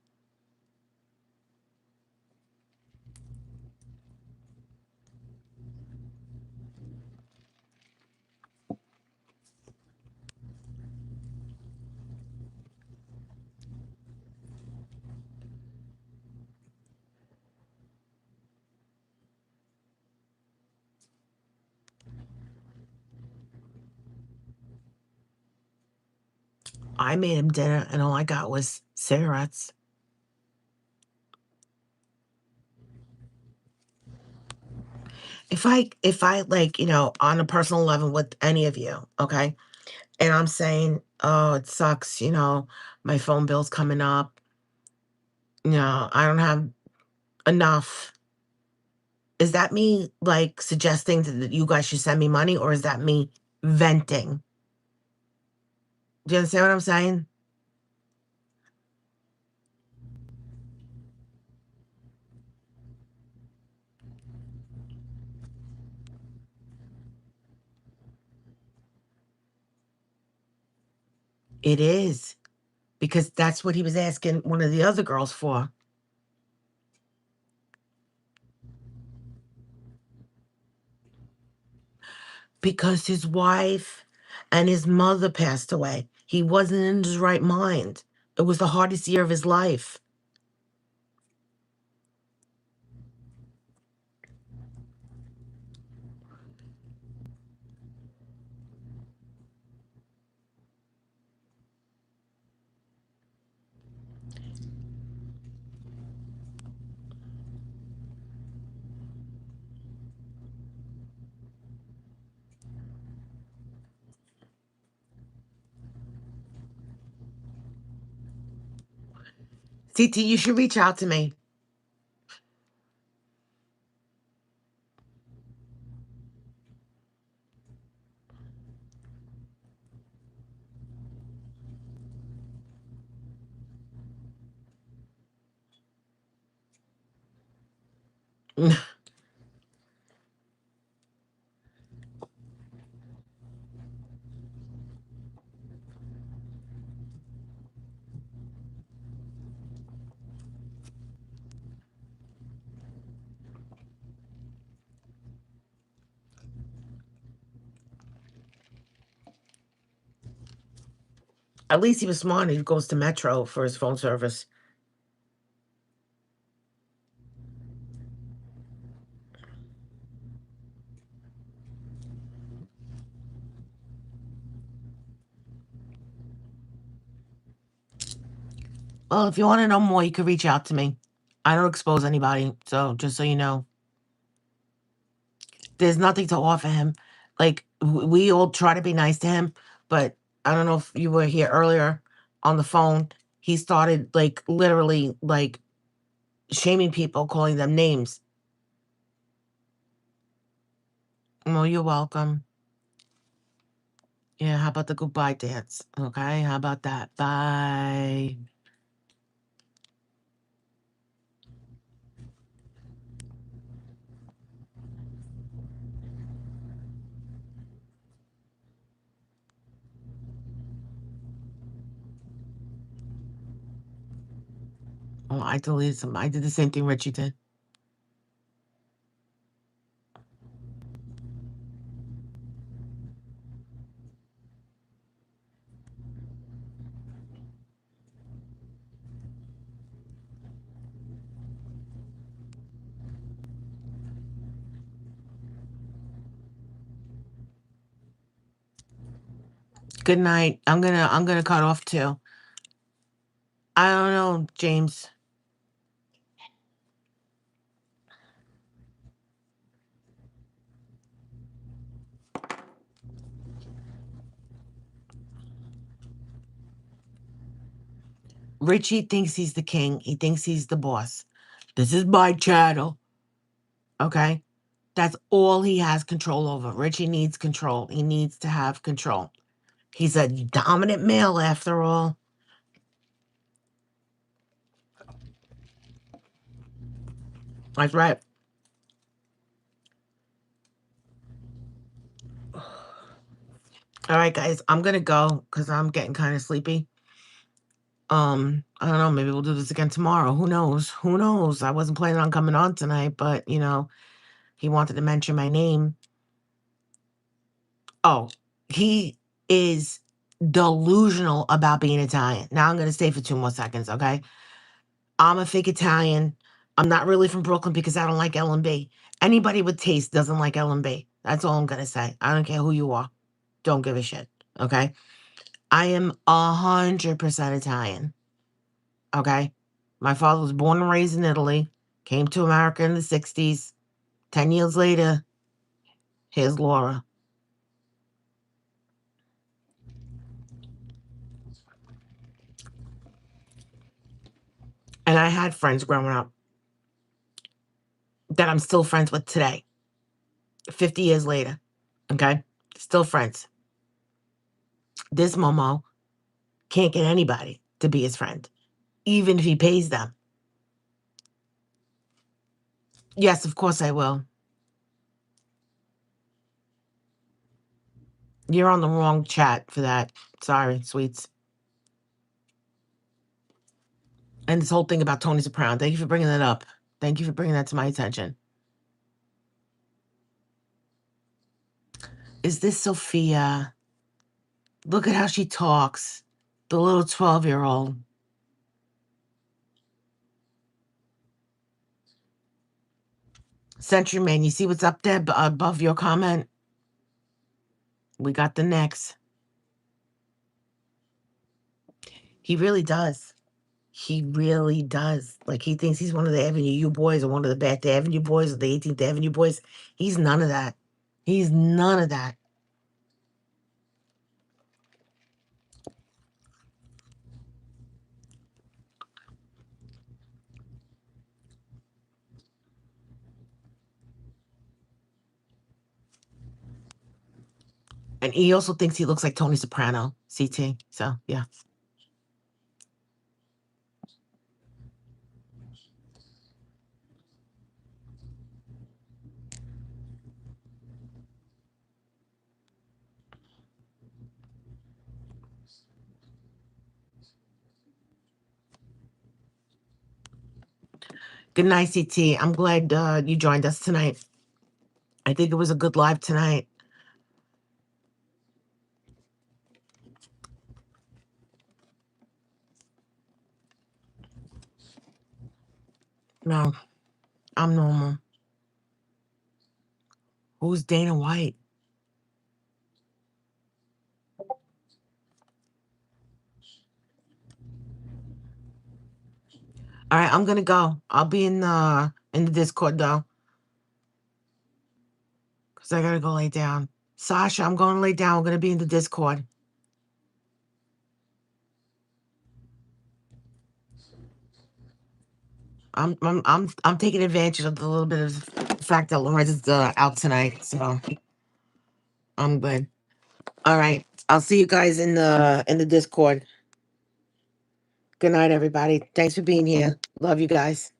I made him dinner and all I got was cigarettes. If I like, on a personal level with any of you, okay? And I'm saying, "Oh, it sucks, my phone bill's coming up. I don't have enough." Is that me like suggesting that you guys should send me money or is that me venting? Do you understand what I'm saying? It is because that's what he was asking one of the other girls for. Because his wife and his mother passed away. He wasn't in his right mind. It was the hardest year of his life. CT, you should reach out to me. At least he was smart. He goes to Metro for his phone service. Well, if you want to know more, you could reach out to me. I don't expose anybody, so just so you know, there's nothing to offer him. Like we all try to be nice to him, but I don't know if you were here earlier on the phone. He started like literally like shaming people, calling them names. Well, you're welcome. Yeah, how about the goodbye dance? Okay, how about that? Bye. Oh, I deleted some. I did the same thing Richie did. Good night. I'm gonna cut off too. I don't know, James. Richie thinks he's the king. He thinks he's the boss. This is my channel. Okay? That's all he has control over. Richie needs control. He needs to have control. He's a dominant male after all. That's right. All right, guys, I'm gonna go because I'm getting kind of sleepy. I don't know, maybe we'll do this again tomorrow. Who knows? Who knows? I wasn't planning on coming on tonight, but he wanted to mention my name. Oh, he is delusional about being Italian. Now I'm gonna stay for 2 more seconds, okay? I'm a fake Italian. I'm not really from Brooklyn because I don't like L&B. Anybody with taste doesn't like L&B. That's all I'm gonna say. I don't care who you are. Don't give a shit. Okay? I am 100% Italian. Okay. My father was born and raised in Italy, came to America in the 60s. 10 years later, here's Laura. And I had friends growing up that I'm still friends with today, 50 years later. Okay. Still friends. This Momo can't get anybody to be his friend, even if he pays them. Yes, of course I will. You're on the wrong chat for that. Sorry, sweets. And this whole thing about Tony Soprano. Thank you for bringing that up. Thank you for bringing that to my attention. Is this Sophia? Look at how she talks. The little 12-year-old. Centuryman, you see what's up there above your comment? We got the next. He really does. He really does. Like, he thinks he's one of the Avenue U boys or one of the Bath Avenue boys or the 18th Avenue boys. He's none of that. He's none of that. And he also thinks he looks like Tony Soprano, CT. So, yeah. Good night, CT. I'm glad you joined us tonight. I think it was a good live tonight. No, I'm normal. Who's Dana White? All right, I'm gonna go. I'll be in the Discord though, cause I gotta go lay down. Sasha, I'm going to lay down. We're gonna be in the Discord. I'm taking advantage of the little bit of the fact that Lawrence is out tonight, so I'm good. All right, I'll see you guys in the Discord. Good night, everybody. Thanks for being here. Love you guys.